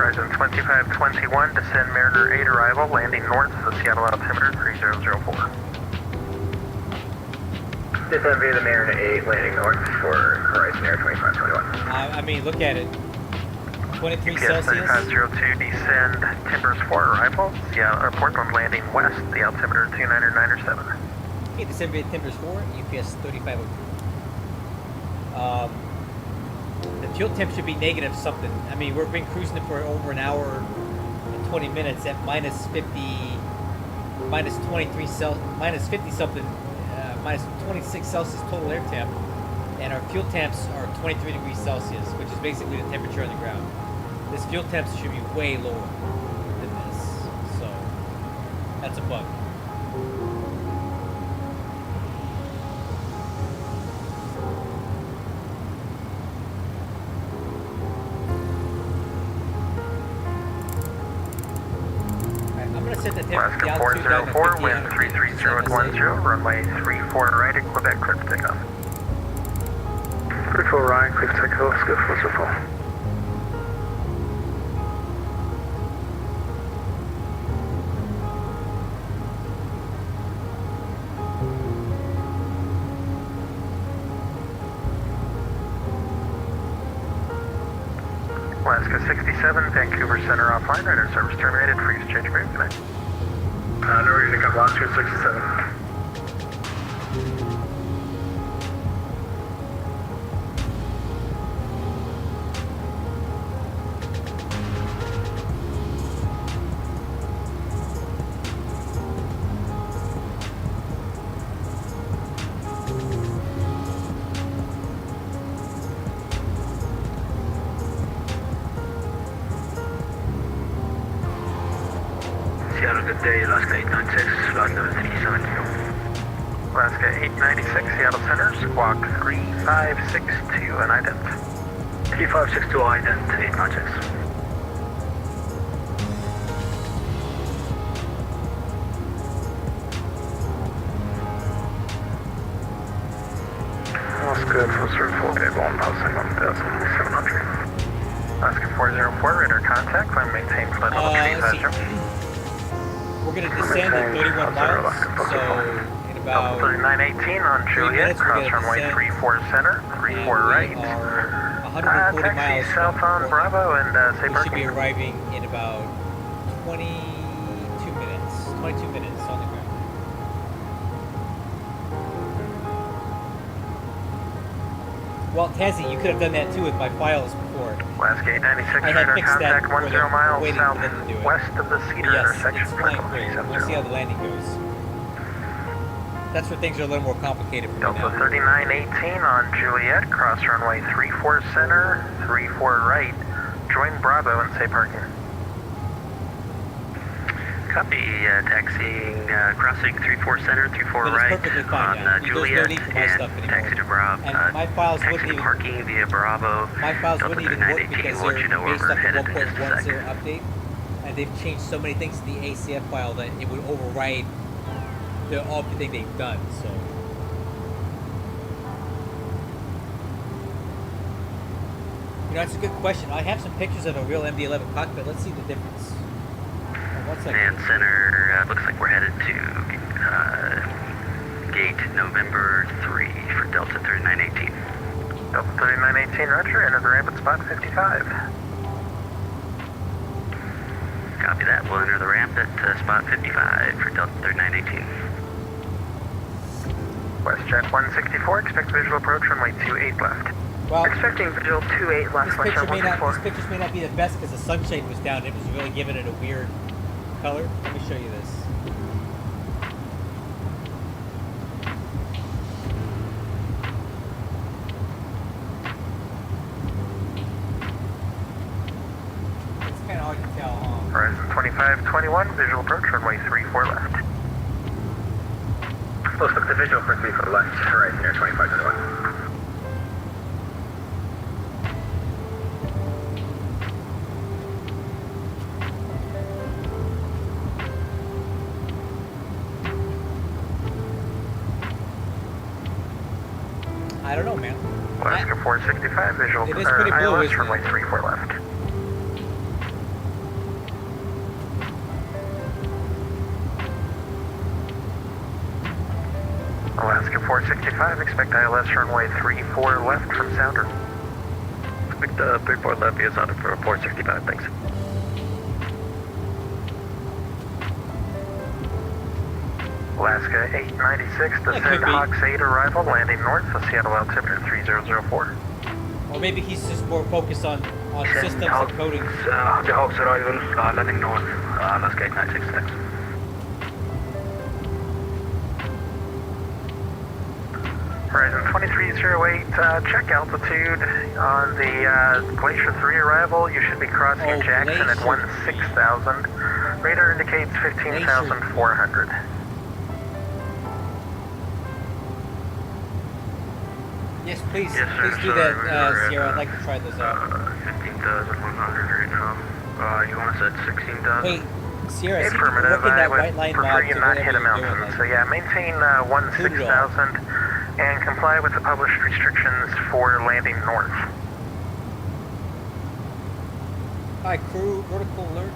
Horizon 2521, descend Mariner 8 arrival, landing north of the Seattle altimeter 3004. Descend via the Mariner 8, landing north for Horizon Air 2521. I mean, look at it. 23 GPS Celsius. 3502, descend Timbers 4 arrival, Seattle, Portland landing west, the altimeter 29907. Okay, descend via Timbers 4, UPS 3502. The fuel temp should be negative something. I mean, we've been cruising it for over an hour and 20 minutes at minus 50, minus 23 minus 50 something, minus 26 Celsius total air temp, and our fuel temps are 23 degrees Celsius, which is basically the temperature on the ground. This fuel temp should be way lower than this, so that's a bug. Alaska 404, wind 33010, runway 34 right at Quebec, clear for takeoff. 34 right, clear for takeoff, Alaska 404. Alaska 67, Vancouver Center offline, radar service terminated, freeze change route, good night. No reason to come, Alaska 67. Good day, Alaska 896, flight number 370. Alaska 896, Seattle Center, squawk 3562 and ident. 3562 ident, 896. Alaska 404, cable on passing 1700. Alaska 404, radar contact, climb maintain flight level 350. We're going to descend at 31 miles, so in about 3918 on Juliet, cross runway 34 center, 34 right. 140 taxi miles south on Bravo and say we should be parking. arriving in about 22 minutes on the ground. Well, Tazzy, you could have done that too with my files before. Alaska 896, I had radar fixed that contact 10 for miles waiting for them to do it. southwest of the Cedar Yes, intersection. it's flying great. We'll see how the landing goes. That's where things are a little more complicated for me Delta now. 3918 on Juliet, cross runway 34 center, 34 right. Join Bravo and say parking. Copy, taxiing, crossing 34 center, 34 But right it's perfectly fine on now. Juliet, There's no need for my stuff and anymore. taxi to Bravo. And my files wouldn't taxi even parking via Bravo. My files Delta wouldn't even work 3918 because will let you they're know where based we're off the headed in just a 1.10 second. update, and they've changed so many things to the ACF file that it would override everything they've done. So. You know, that's a good question. I have some pictures of a real MD-11 cockpit. Let's see the difference. One second. And center, looks like we're headed to gate November 3 for Delta 3918. Delta 3918, roger, enter the ramp at spot 55. Copy that, we'll enter the ramp at spot 55 for Delta 3918. WestJet 164, expect visual approach runway 28 left. Well, expecting visual 28 left, these pictures may not be the best because the sunshade was down. It was really giving it a weird color. Let me show you this. It's kind of hard to tell, huh? Horizon 2521, visual approach runway 34 left. Let's look at the visual for 34 left, Horizon Air 2521. I don't know, man. Alaska 465, visual it is pretty blue, ILS isn't runway it? 34 left. 465, expect ILS runway 34 left from sounder. Expect 34 left via sounder for 465, thanks. Alaska 896, could descend be. Hawks 8 arrival, landing north of Seattle altimeter 3004. Or maybe he's just more focused on systems and coding. The Hawks arrival, landing north, Alaska 896, thanks. Horizon 2308, check altitude on the Glacier 3 arrival. You should be crossing Jackson at 16,000. Radar indicates 15,400. Yes, please. Yes, sir. Please do that, Sierra. I'd like to try this out. 15,100 right now. You want us at 16,000? Hey, Sierra, see if you can Affirmative, look in I that would white line prefer box you or not whatever hit a you're mountain. doing, So yeah, maintain 16,000 and comply with the published restrictions for landing north. Alright, crew, vertical alert,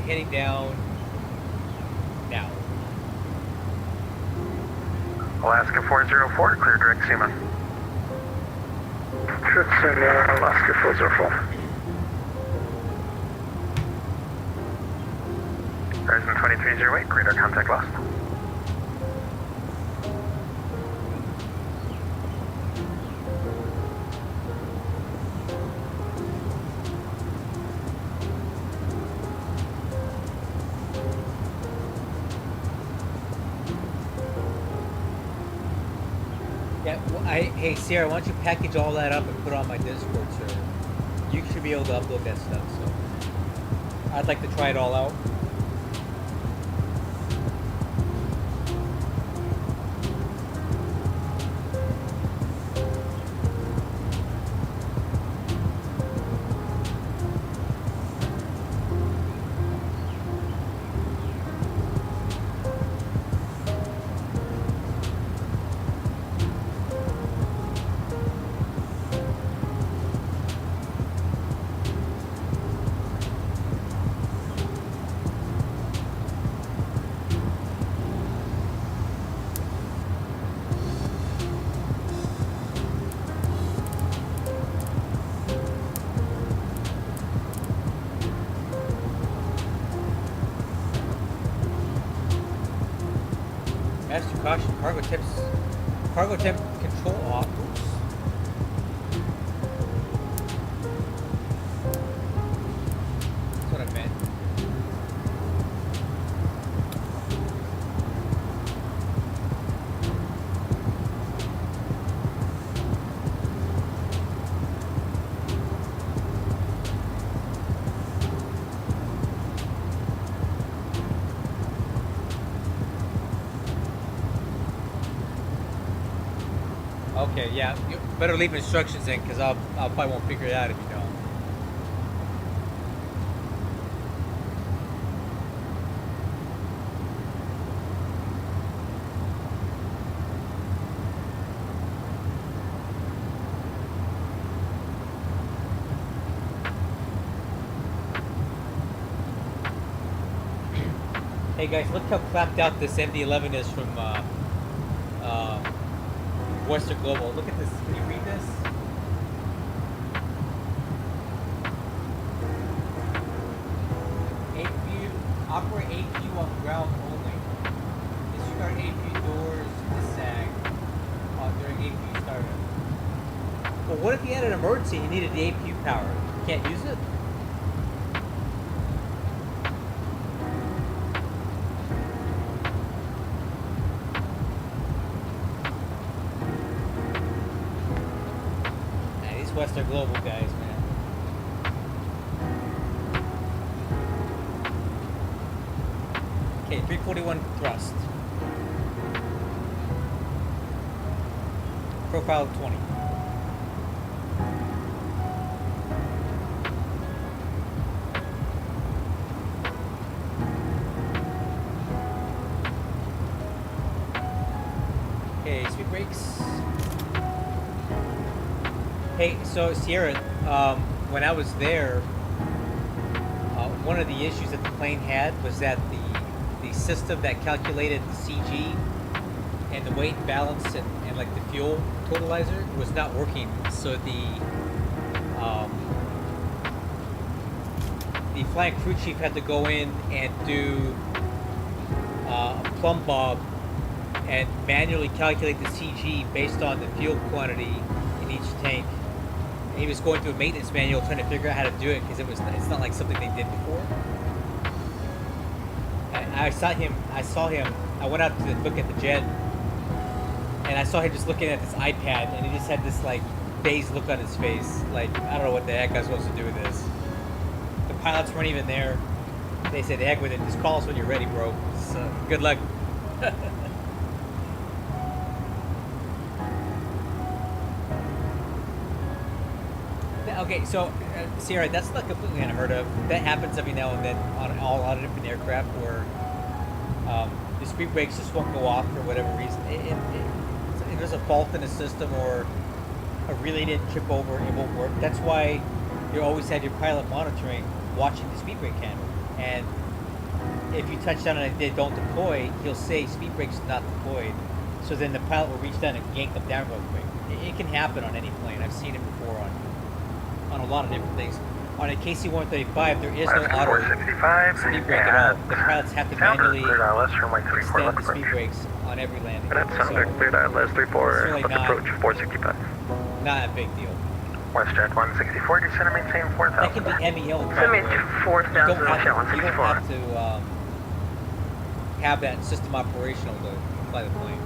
heading down now. Alaska 404, clear direct SEMA. Should send Alaska 404. Horizon 2308, radar contact lost. Yeah, well, hey Sierra, why don't you package all that up and put it on my Discord server? You should be able to upload that stuff, so I'd like to try it all out. Master caution, cargo temp control off. Oops. That's what I meant. Okay, yeah, you better leave instructions in because I'll probably won't figure it out if you don't. Hey guys, look how clapped out this MD-11 is from Western Global. Look at this. Can you read this? APU, operate APU on ground only. Disregard APU doors to sag during APU startup. Well, what if you had an emergency and you needed the APU power? You can't use it? Western Global guys, man. Okay, 341 thrust. Profile 20. Okay, speed brakes. Hey, so Sierra, when I was there, one of the issues that the plane had was that the system that calculated the CG and the weight balance and like the fuel totalizer was not working, so the flying crew chief had to go in and do a plumb bob and manually calculate the CG based on the fuel quantity in each tank. And he was going through a maintenance manual trying to figure out how to do it because it's not like something they did before. And I saw him. I went out to look at the jet, and I saw him just looking at this iPad, and he just had this like dazed look on his face, like I don't know what the heck I was supposed to do with this. The pilots weren't even there. They said, "Heck with it. Just call us when you're ready, bro." So good luck. Okay, so Sierra, that's not completely unheard of. That happens every now and then on a lot of different aircraft where the speed brakes just won't go off for whatever reason. If there's a fault in the system or a relay didn't trip over, it won't work. That's why you always have your pilot monitoring, watching the speed brake handle. And if you touch down and they don't deploy, he'll say speed brakes not deployed. So then the pilot will reach down and yank them down real quick. It can happen on any plane. I've seen it before on a lot of different things. On a KC-135, there is no auto speed brake at all. The pilots have to manually extend the speed brakes on every landing. That's sounded cleared ILS 34, really approach 465. Not a big deal. WestJet 164, descend and maintain 4,000. That can be MEL. Descend and maintain 4,000, You don't WestJet 164. have to have that system operational to fly the plane.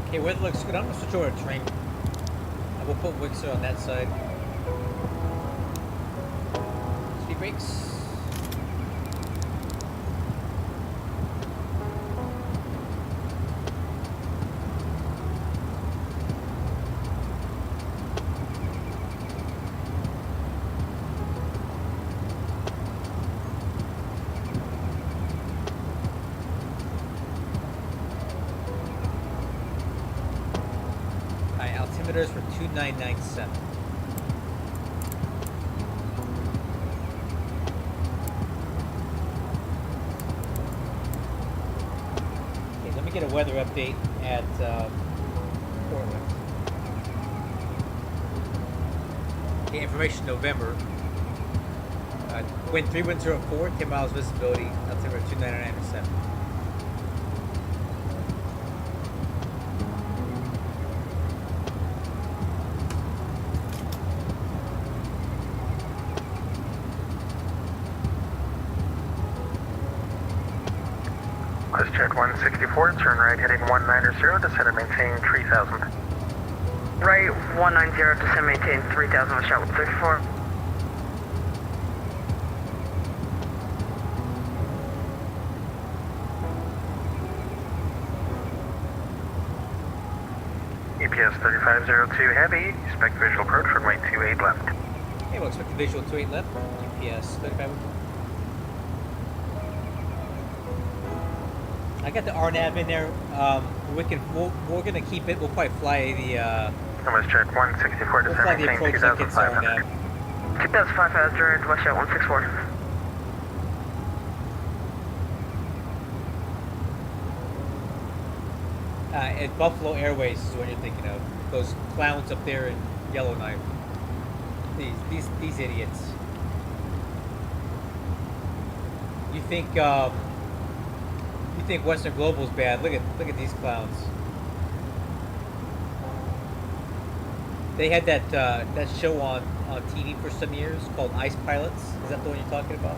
Okay, weather looks good. I'm going to switch over to train. I will put Wixer on that side. Speed brakes. Altimeters for 2997. Okay, let me get a weather update at Portland. Okay, information November. Wind 3104, 10 miles visibility, altimeter 2997. WestJet 164, turn right heading 190, descend and maintain 3,000. Right 190, descend maintain 3,000, WestJet 164. EPS 3502 heavy, expect visual approach, runway 28 left. Okay, we'll expect the visual 28 left, GPS 3502. I got the RNAV in there. We're gonna keep it. We'll probably fly the. WestJet 164, We'll descend fly the maintain approach that gets 2,500. RNAV. 2,500, WestJet 164. At Buffalo Airways is what you're thinking of. Those clowns up there in Yellowknife. These idiots. You think Western Global's bad? Look at these clowns. They had that show on TV for some years called Ice Pilots. Is that the one you're talking about?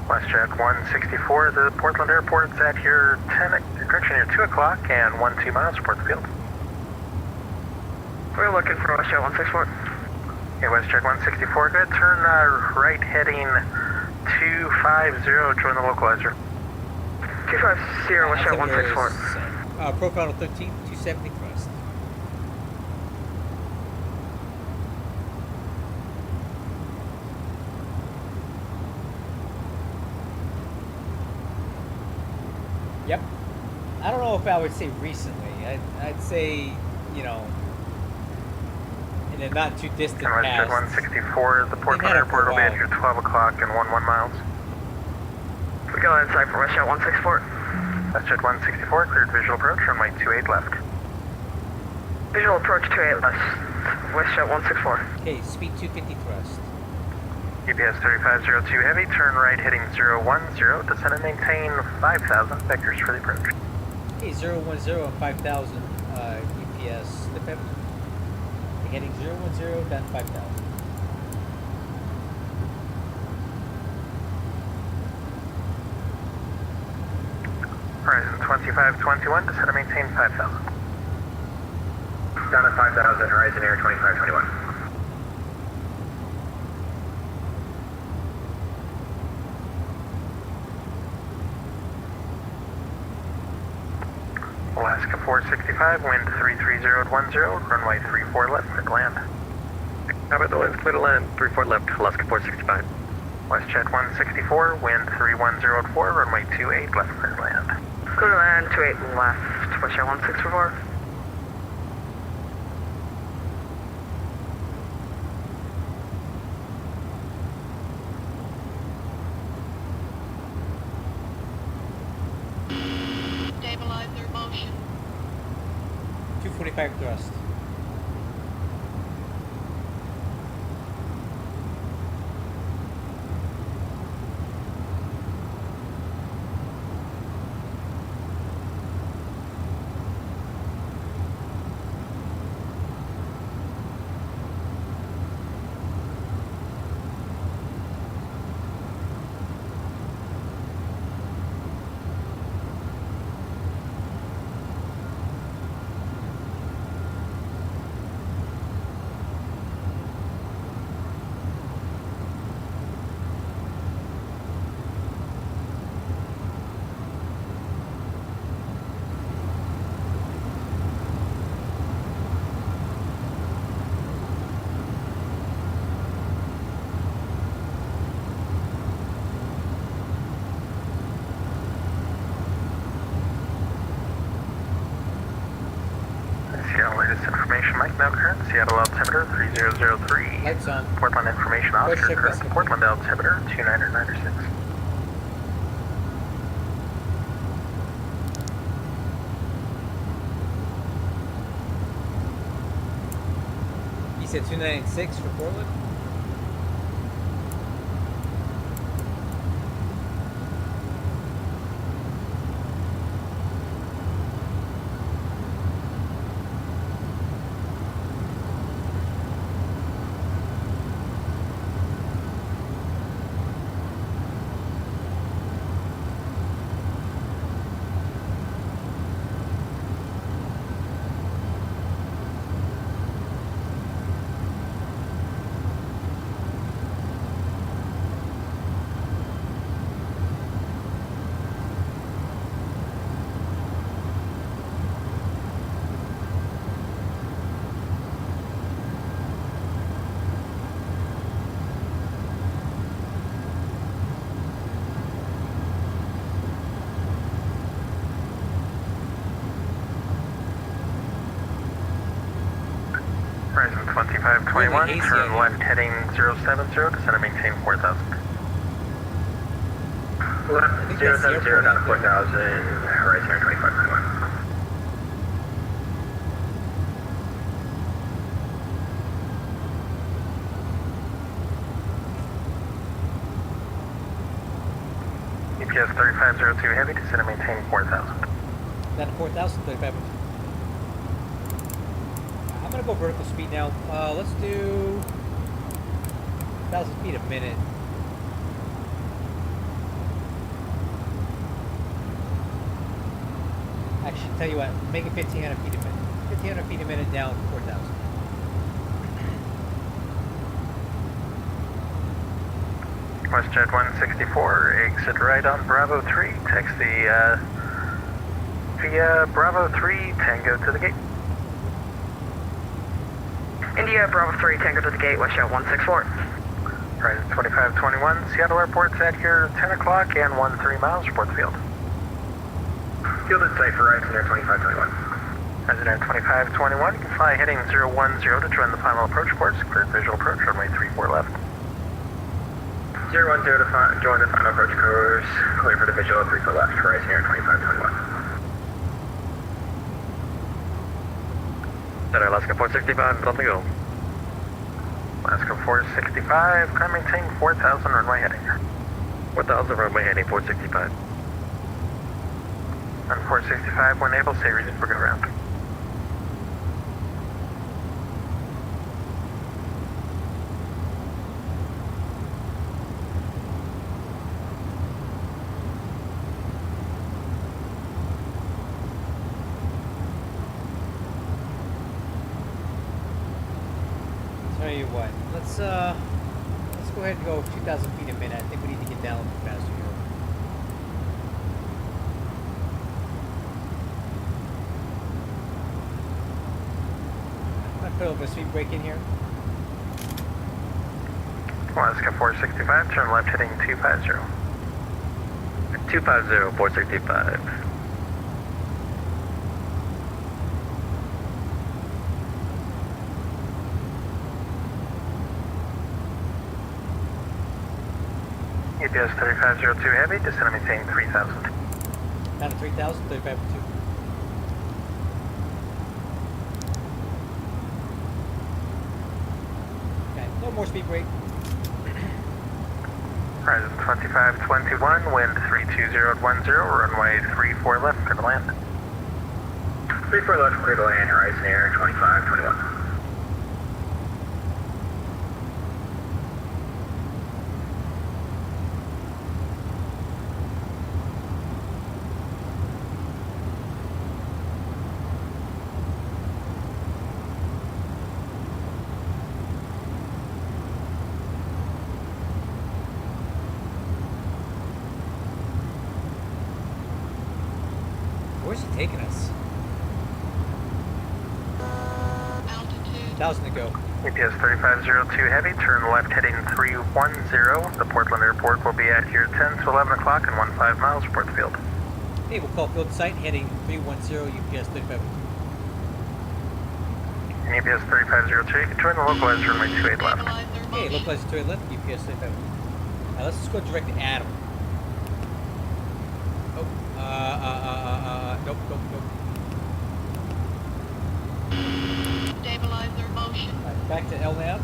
WestJet 164, the Portland Airport's at your direction, your 2 o'clock and 12 miles, report the field. We're looking for WestJet 164. Okay, WestJet 164, good. Turn right heading 250, join the localizer. 250, WestJet 164. Profile 13, 270 thrust. Yep. I don't know if I would say recently. I'd say, you know, in a not too distant And WestJet past. 164, the Portland had it for a Airport will be at while. your 12 o'clock and 11 miles. We go inside for WestJet 164. WestJet 164, cleared visual approach, runway 28 left. Visual approach 28 left. WestJet 164. Okay, speed 250 thrust. EPS 3502 heavy, turn right heading 010, descend and maintain 5,000 vectors for the approach. Okay, 010 and 5,000 UPS. Heading 010 down 5,000. Horizon 2521, descend and maintain 5,000. Down to 5,000, Horizon Air 2521. Alaska 465, wind 330 at 10, runway 34 left, clear to land. How about the wind's clear to land? 34 left, Alaska 465. WestJet 164, wind 310 at 4, runway 28 left, clear to land. Clear to land 28 left. WestJet 164. Stabilizer motion. 245 thrust. Seattle latest information, Mike now current, Seattle altimeter 3003. Lights on. Portland information Push Oscar check current, recipe. Portland altimeter 2996. You said 296 for Portland? Horizon 2521, Really hazy turn out left heading 070, descend and maintain 4,000. Left think that's the 070 airport down to out there. 4,000, Horizon Air 2521. EPS 3502 heavy, descend and maintain 4,000. Down to 4,000, 35. I'm gonna go vertical speed now. Let's do 1,000 feet a minute. Actually, tell you what, make it 1,500 feet a minute. 1,500 feet a minute down to 4,000. WestJet 164, exit right on Bravo 3, taxi via Bravo 3, Tango to the gate. India Bravo 3, Tango to the gate, WestJet 164. Horizon 2521, Seattle Airport's at your 10 o'clock and 13 miles, report the field. Field in sight for Horizon Air 2521. Resident 2521, you can fly heading 010 to join the final approach course. Clear visual approach, runway 34 left. 010 to join the final approach course. Clear for the visual 34 left. Horizon Air 2521. Center Alaska 465, let me go. Alaska 465, climb maintain 4000 runway heading. 4000 runway heading 465. On 465, when able, say reason for go round. Tell you what, let's go ahead and go 2,000 feet a minute. I think we need to get down a little faster here. I'm gonna put a little bit of speed brake in here. Alaska 465, turn left heading 250. 250, 465. UPS 3502 heavy, descend and maintain 3000. Down to 3,000, 3502. Okay, no more speed brake. Horizon 2521, wind 32010, runway 34 left, clear to land. 34 left, clear to land, Horizon Air 2521. Where's he taking us? Altitude. 1,000 to go. UPS 3502 heavy, turn left heading 310. The Portland airport will be at here 10 to 11 o'clock and 15 miles, report the field. Hey, we'll call field site heading 310 UPS 3502. And UPS 3502, you can join the localized runway 28 left. Stabilizer Hey, motion. localized to left, UPS 3502. Now let's just go direct to Adam. Oh, nope. Stabilizer motion. Alright, back to LNAV.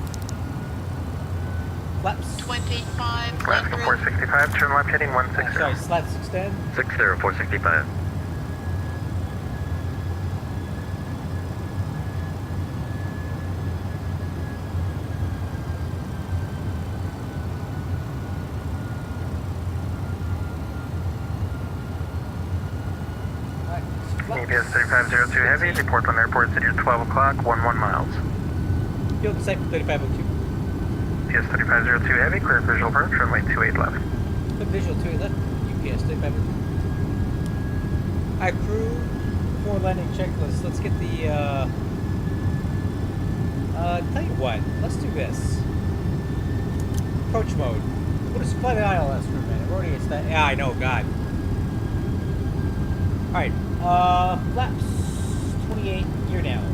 Flaps. 2500. Alaska 465, turn left heading 160. Sorry, slats extend. 60, 465. Alright, flaps. UPS 3502 heavy, the Portland airport's at here 12 o'clock, 11 miles. Field site for 3502. UPS 3502 heavy, clear visual approach, runway 28 left. Good visual to your left, UPS 3502. Alright, crew, before landing checklist, let's get the, tell you what, let's do this. Approach mode. We'll just fly the ILS for a minute. We're already at that. Yeah, I know, God. Alright, flaps 28, gear down.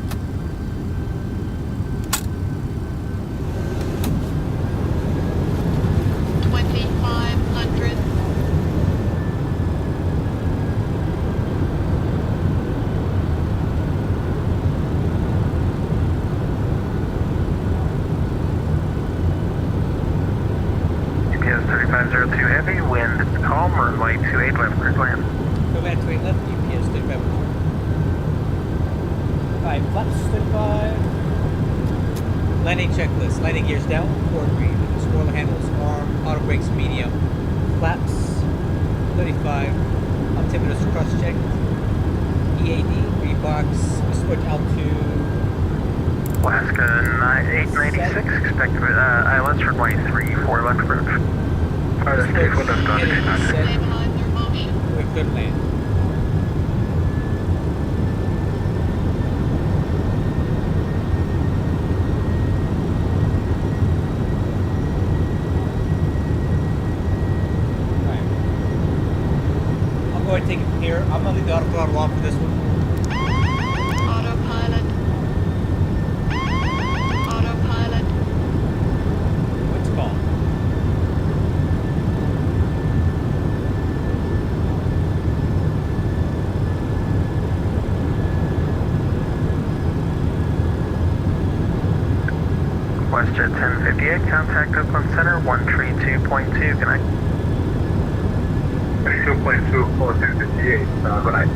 UPS 3502 heavy, wind calm, runway 28 left, clear to land. Go back to 8 left, UPS 3502. Alright, flaps 35. Landing checklist. Landing gears down, forward green. Spoiler handles, arm, auto brakes, medium. Flaps 35. Altimeters cross checked. EAD, rebox, switch altitude. Alaska 896, expect ILS runway 34 left approach. Alright, that's safe, windows done. Stabilizer motion. We're good land. Alright. I'll go ahead and take it from here. I'm gonna leave the auto throttle on for this one. WestJet 1058, contact Oakland Center 132.2, good night. 32.2, call 1058, good night.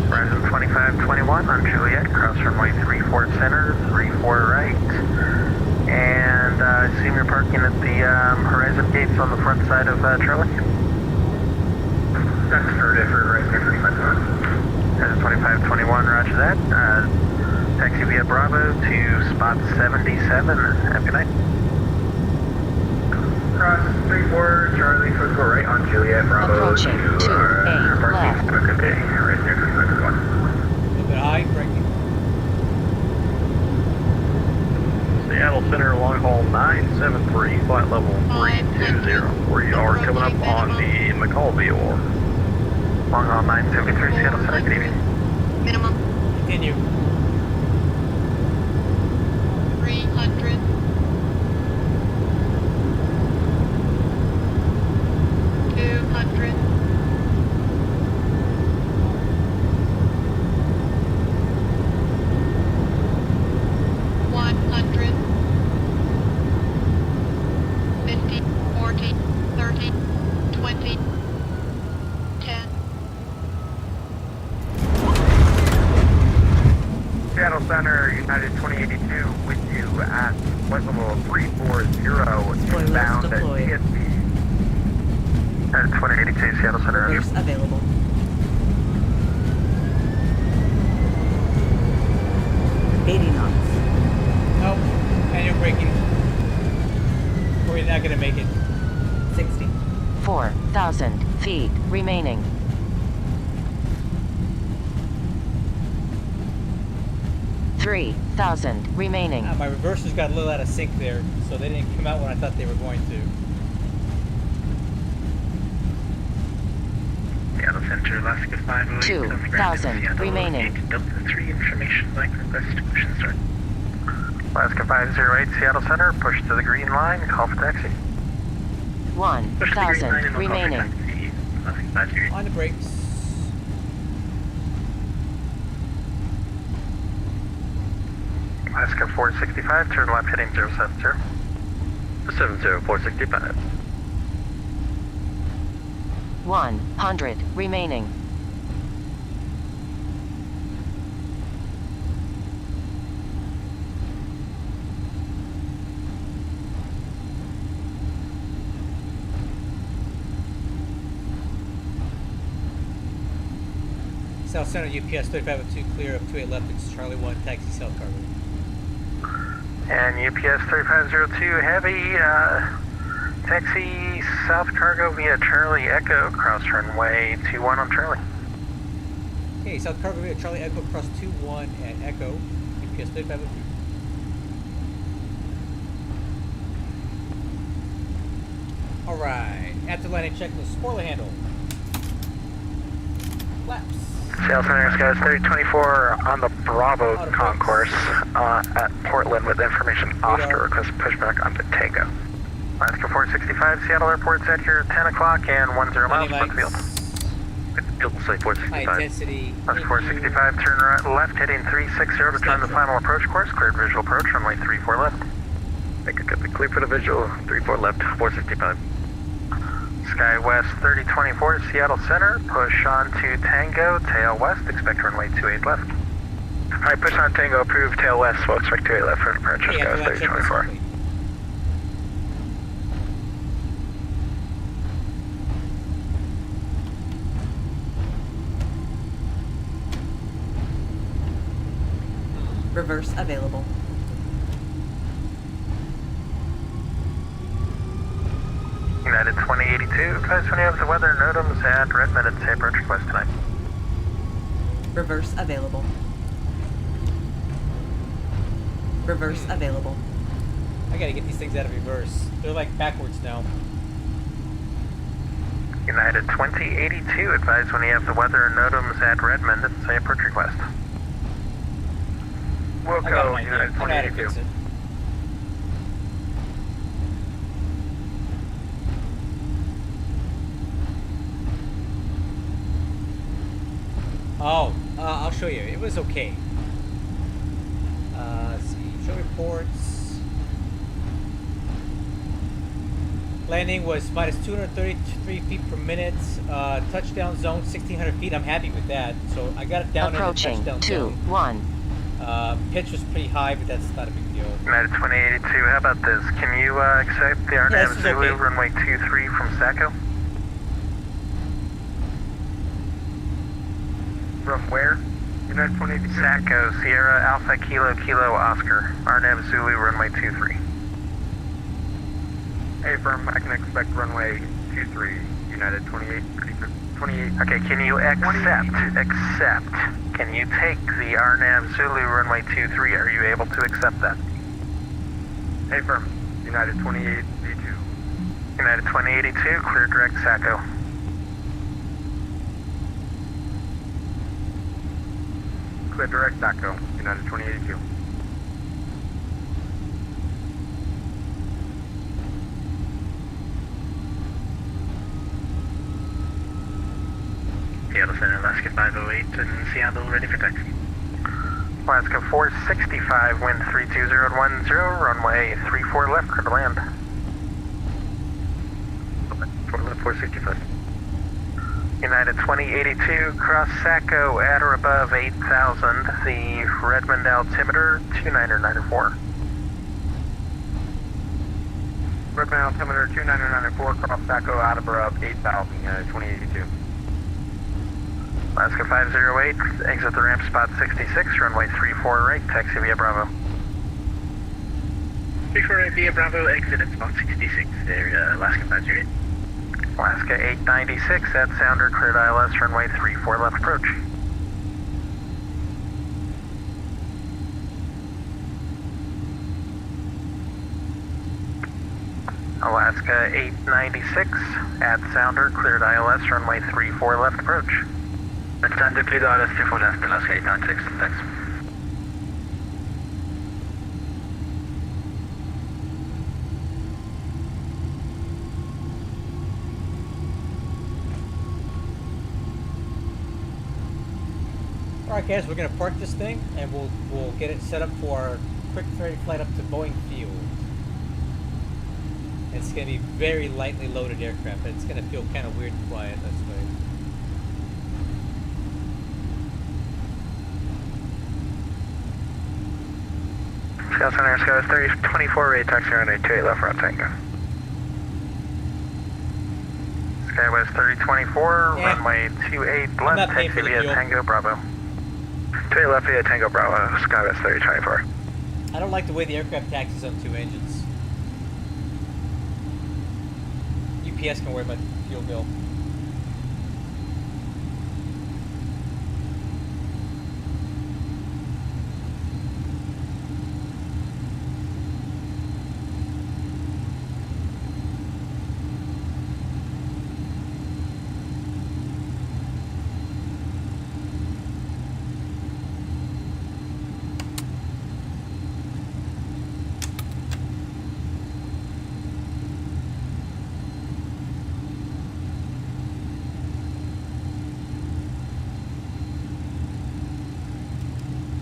Horizon 2521 on Juliet, cross runway 34 center, 34 right. And I assume you're parking at the Horizon gates on the front side of Charlie? That's deferred, right there, 2521. Horizon 2521, roger that. Taxi via Bravo to spot 77. Have a good night. Cross 34, Charlie, first go right on Juliet, Bravo Approaching to 2A parking. left. Okay, right there, 2521. A little bit high, braking. Seattle Center, long haul 973, flight level 320. We are coming up on the McCallville. Long haul 973, Seattle Center, good evening. Minimum Continue. 300. 200. 100. 50, 40, 30, 20, 10. Seattle Center, United 2082, with you at flight level 340, inbound at deployed. TSP. 2082, Seattle Center, roger. Reverse available. $80 knots. Nope. Manual braking. We're not gonna make it. 60. 4,000 feet remaining. 3,000 remaining. My reversers got a little out of sync there, so they didn't come out when I thought they were going to. Seattle Center, Alaska 508. 2,000 remaining. Delta 3 information line request push and start. Alaska 508, Seattle Center, push to the green line, call for taxi. Push to the green 1,000 line and we'll call for remaining. taxi. Alaska 508. On the brakes. Alaska 465, turn left heading 070. 70465. 100 remaining. South Center UPS 3502 clear of 28 left. It's Charlie 1 taxi South Cargo. And UPS 3502 Heavy, taxi South Cargo via Charlie Echo, cross runway 21 on Charlie. Okay, South Cargo via Charlie Echo cross 21 at Echo. UPS 3502. Alright, after landing checklist, spoiler handle. Flaps. Seattle Center, skies 3024 on the Bravo concourse at Portland with information Oscar, request pushback onto Tango. Alaska 465, Seattle Airport set here at 10 o'clock and 10 miles from Field. Field, say High 465. intensity. Alaska 465, turn right, left heading 360 to join the final approach course, cleared visual approach, runway 34 left. Make a copy, clear for the visual, 34 left, 465. SkyWest 3024 to Seattle Center, push on to Tango, tail west, expect runway 28 left. Alright, push on Tango, approved, tail west, we'll expect 28 left for departure, Okay, after SkyWest that checklist 3024. complete. Reverse available. United 2082, guys, when you have the weather, NOTAMs at Redmond and say approach request tonight. Reverse available. Reverse available. I gotta get these things out of reverse. They're like backwards now. United 2082, advise when you have the weather, NOTAMs at Redmond and say approach request. Wilco, I got an idea. United I know how to 2082. fix it. Oh, I'll show you. It was okay. Let's see. Show reports. Landing was minus 233 feet per minute. Touchdown zone 1,600 feet. I'm happy with that. So I got it down Approaching in the touchdown 2, 1. zone. Pitch was pretty high, but that's not a big deal. United 2082, how about this? Can you accept the Yeah, RNAV this is Zulu okay. runway 23 from Sacco? From where? United 2082. Sacco, Sierra Alpha Kilo Kilo Oscar, RNAV Zulu runway 23. Hey, firm, I can expect runway 23, United 28. Okay, can you accept, can you take the RNAV Zulu runway 23? Are you able to accept that? Hey, firm, United 2882. United 2082, clear direct Sacco. Clear direct Sacco, United 2082. Seattle Center, Alaska 508 and Seattle ready for taxi. Alaska 465, wind 32010, runway 34 left, clear to land. 465. United 2082, cross Sacco at or above 8,000, the Redmond altimeter 2994. Redmond altimeter 2994, cross Sacco out of above 8,000, United 2082. Alaska 508, exit the ramp spot 66, runway 34 right, taxi via Bravo. 34 via Bravo, exit at spot 66 there, Alaska 508. Alaska 896 at sounder, cleared ILS, runway 34 left approach. Alaska 896 at sounder, cleared ILS, runway 34 left approach. At sounder, cleared ILS, 34 left, Alaska 896, thanks. Alright guys, we're gonna park this thing and we'll get it set up for our quick ferry flight up to Boeing Field. It's gonna be very lightly loaded aircraft, but it's gonna feel kind of weird to fly it this way. Seattle Center, Sky 3024 rate, taxi runway 28 left, route Tango. Skywest 3024, Yeah. runway 28 I'm not left, paying taxi for the via fuel. Tango Bravo. 28 left via Tango Bravo, Skywest 3024. I don't like the way the aircraft taxis on two engines. UPS can worry about the fuel bill.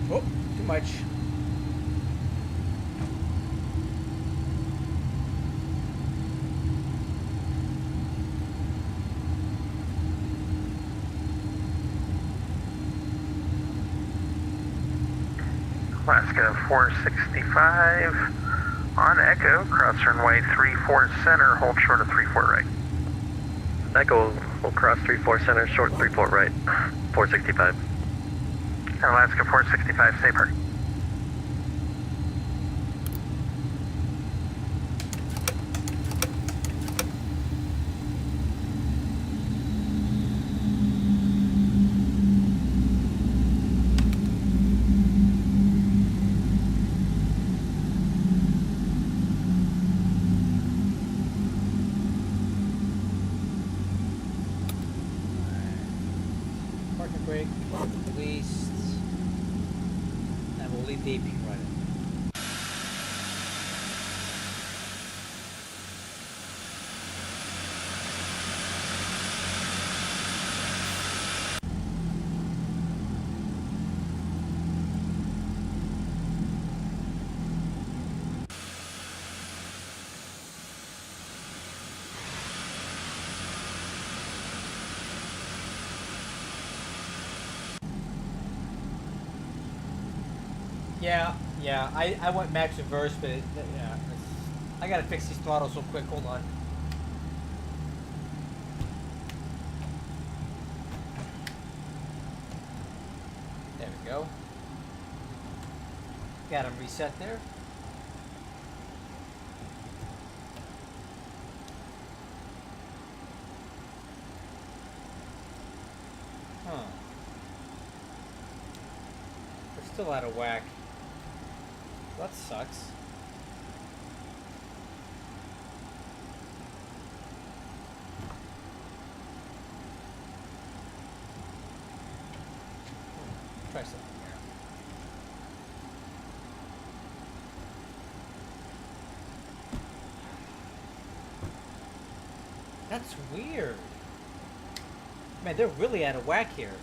Oh, too much. Alaska 465 on Echo, cross runway 34 center, hold short of 34 right. Echo will cross 34 center, short 34 right, 465. Alaska 465, stay parked. Parking brake, released. And we'll leave the AP running. Yeah, I went max reverse, but I gotta fix these throttles real quick. Hold on. There we go. Got them reset there. Huh. We're still out of whack. That sucks. Try something here. That's weird. Man, they're really out of whack here.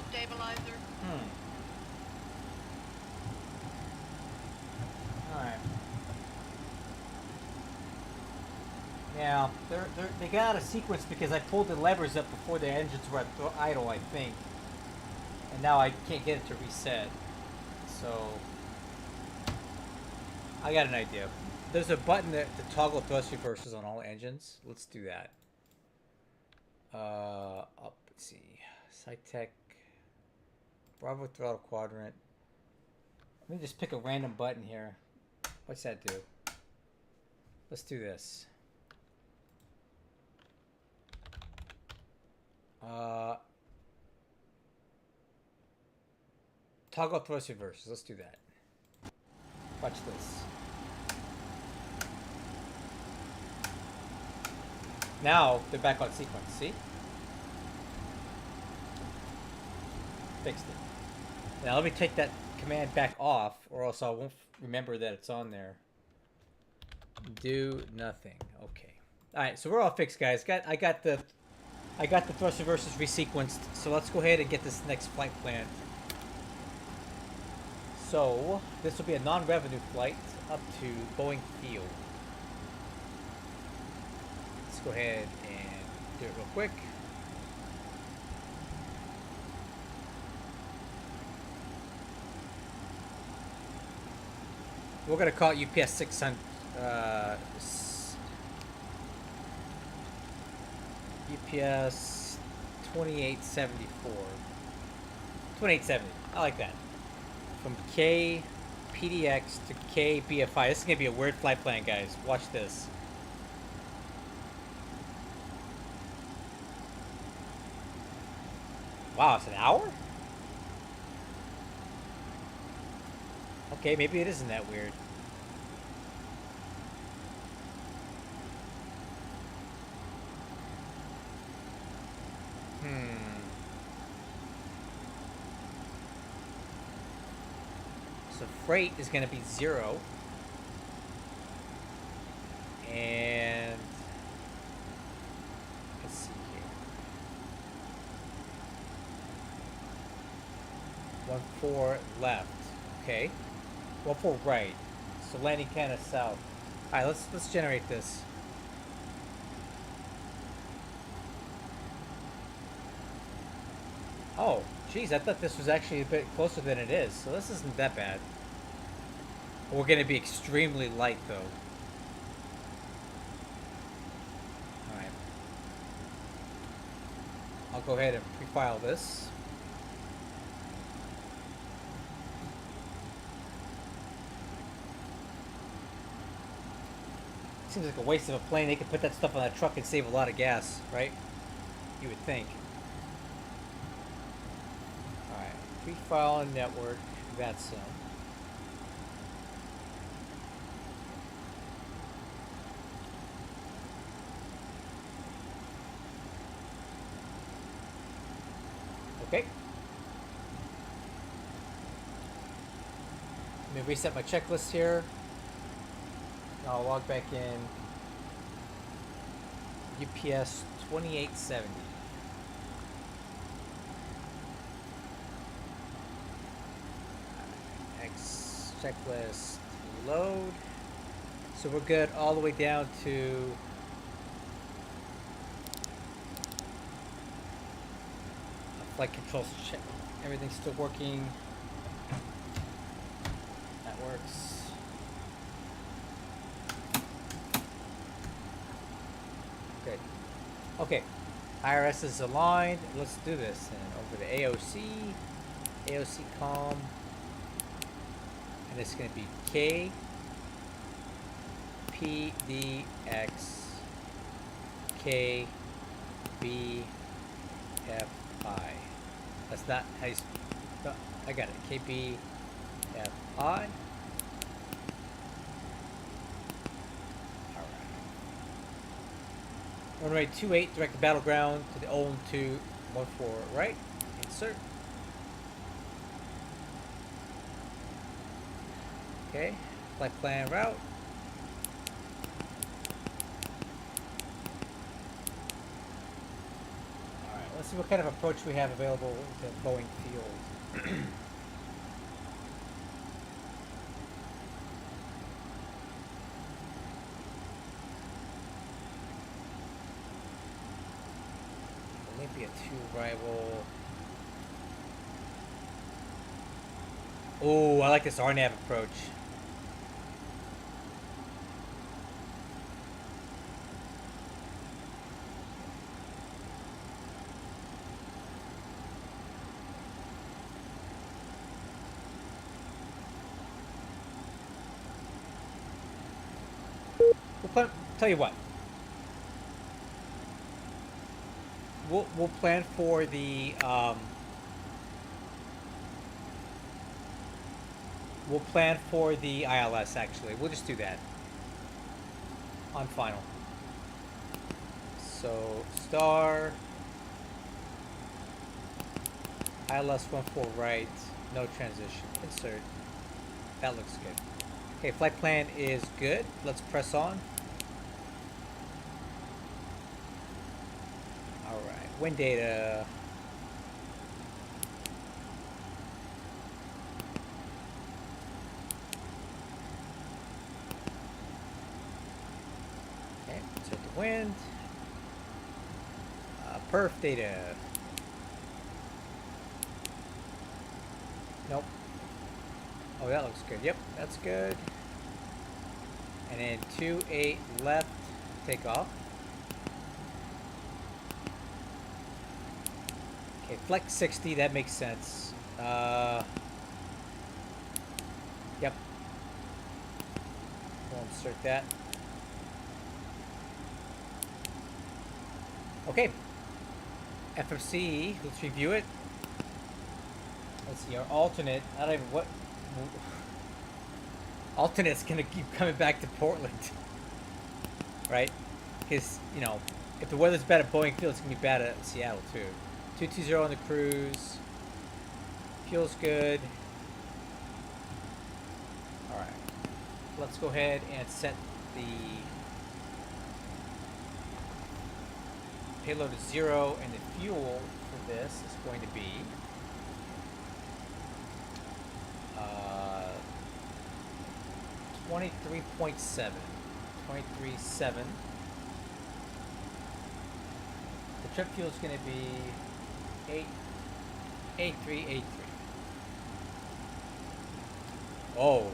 Stabilizer. Alright. Yeah, they got out of sequence because I pulled the levers up before the engines were at idle, I think. And now I can't get it to reset. So I got an idea. There's a button to toggle thrust reversers on all engines. Let's do that. Let's see. SciTech. Bravo throttle quadrant. Let me just pick a random button here. What's that do? Let's do this. Toggle thrust reversers. Let's do that. Watch this. Now they're back on sequence. See? Fixed it. Now let me take that command back off, or else I won't remember that it's on there. Do nothing. Okay. All right. So we're all fixed, guys. I got the thrust reversers resequenced. So let's go ahead and get this next flight planned. So this will be a non-revenue flight up to Boeing Field. Let's go ahead and do it real quick. We're gonna call it UPS 600. UPS 2874. 2870. I like that. From K PDX to K BFI. This is gonna be a weird flight plan, guys. Watch this. Wow, it's an hour? Okay, maybe it isn't that weird. So freight is going to be 0. And let's see here. 14 left. Okay. 14 right. So landing kind of south. All right, let's generate this. Oh, geez, I thought this was actually a bit closer than it is. So this isn't that bad. We're going to be extremely light, though. All right. I'll go ahead and pre-file this. Seems like a waste of a plane. They could put that stuff on that truck and save a lot of gas, right? You would think. Alright, pre-file and network. That's Okay. Let me reset my checklist here. I'll log back in. UPS 2870. Next checklist load. So we're good all the way down to flight controls check. Everything's still working. That works. Good. Okay. IRS is aligned. Let's do this. And over to AOC. AOC comm. And it's going to be K PDX K BFI. That's not how you no, I got it. KBFI. Alright. Runway 28, direct the battleground to the ONT 14 right. Insert. Okay. Flight plan route. Alright, let's see what kind of approach we have available to Boeing Field. Olympia 2 rival. Oh, I like this RNAV approach. Tell you what. We'll plan for the we'll plan for the ILS actually. We'll just do that on final. So star ILS 14 right, no transition. Insert. That looks good. Okay, flight plan is good. Let's press on. Alright, wind data. Okay, insert the wind. Perf data. Nope. Oh, that looks good. Yep, that's good. And then 28 left, take off. Okay, flex 60, that makes sense. Yep. We'll insert that. Okay. FFC, let's review it. Let's see, our alternate, I don't even, what, alternate's gonna keep coming back to Portland. Right? Because, you know, if the weather's bad at Boeing Field, it's gonna be bad at Seattle too. 220 on the cruise. Fuel's good. Alright. Let's go ahead and set the payload to 0, and the fuel for this is going to be 23.7. 23.7. The trip fuel is going to be 8383. Oh.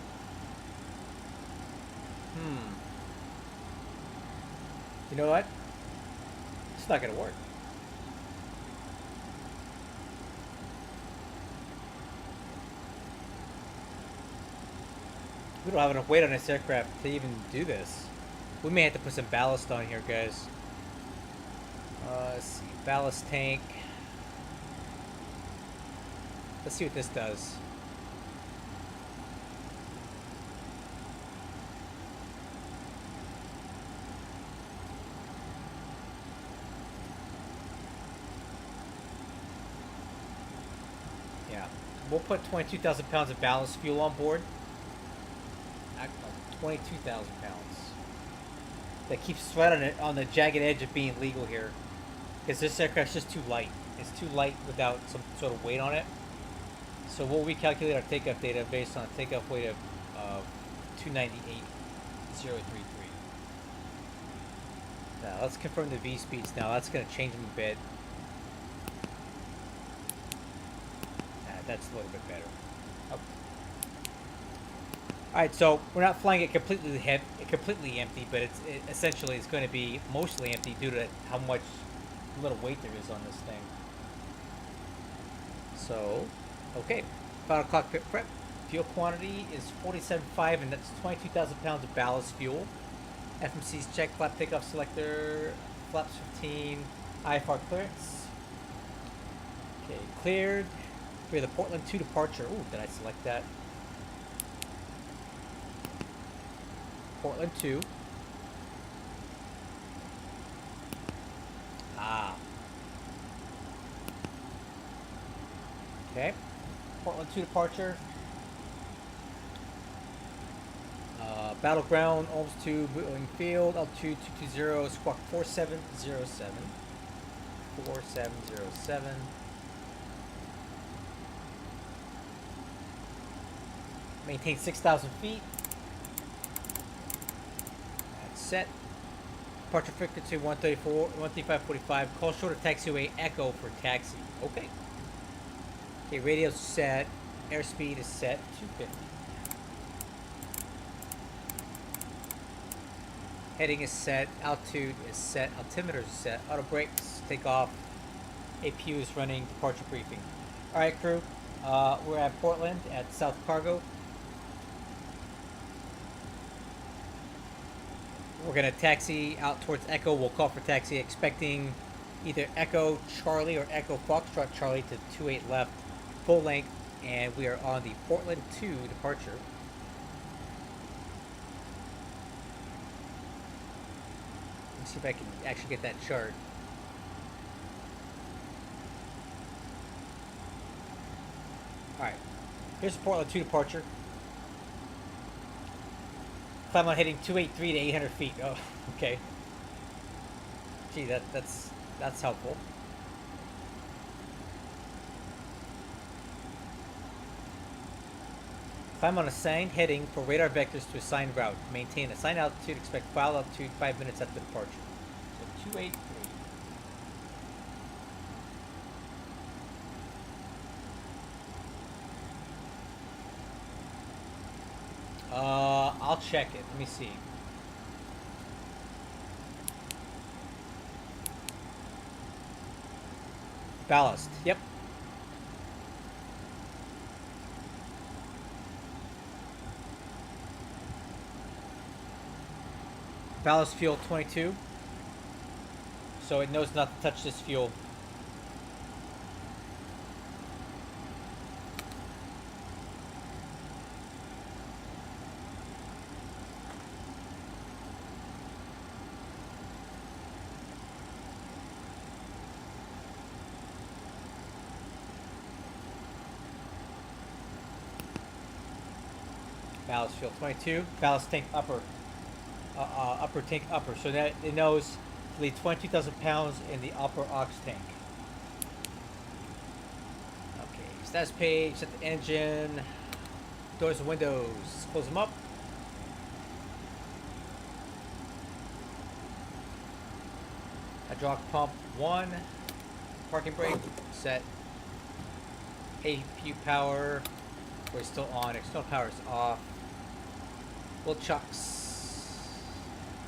You know what? It's not going to work. We don't have enough weight on this aircraft to even do this. We may have to put some ballast on here, guys. Let's see. Ballast tank. Let's see what this does. Yeah. We'll put 22,000 pounds of ballast fuel on board. 22,000 pounds. That keeps us right on the jagged edge of being legal here. Because this aircraft's just too light. It's too light without some sort of weight on it. So we'll recalculate our takeoff data based on a takeoff weight of 298,033. Now let's confirm the V speeds now. That's going to change them a bit. That's a little bit better. Okay. Alright, so we're not flying it completely empty, but essentially it's going to be mostly empty due to how much little weight there is on this thing. So, okay. Final cockpit prep. Fuel quantity is 47.5, and that's 22,000 pounds of ballast fuel. FMC's check, flap takeoff selector, flaps 15, IFR clearance. Okay, cleared. We have the Portland 2 departure. Ooh, did I select that? Portland 2. Ah. Okay. Portland 2 departure. Battleground, Olms 2, Boeing Field, altitude 220, squawk 4707. 4707. Maintain 6,000 feet. That's set. Departure frequency 135.45. Call shorter taxiway echo for taxi. Okay. Okay, radio's set. Airspeed is set. 250. Heading is set. Altitude is set. Altimeter is set. Auto brakes. Take off. APU is running. Departure briefing. Alright, crew. We're at Portland at South Cargo. We're going to taxi out towards Echo. We'll call for taxi expecting either Echo Charlie or Echo Foxtrot Charlie to 28 left, full length, and we are on the Portland 2 departure. Let me see if I can actually get that chart. Alright, here's the Portland 2 departure. Climb on heading 283 to 800 feet. Oh, okay. Gee, that's helpful. Climb on assigned heading for radar vectors to assigned route. Maintain assigned altitude. Expect final altitude 5 minutes after departure. So 283. I'll check it. Let me see. Ballast. Yep. Ballast fuel 22. So it knows not to touch this fuel. Ballast fuel 22. Ballast tank upper. Upper tank upper. So that it knows to leave 22,000 pounds in the upper aux tank. Okay, status page, set the engine, doors and windows, close them up. Hydraulic pump 1, parking brake set, APU power, we're still on, external power is off. Wheel chucks,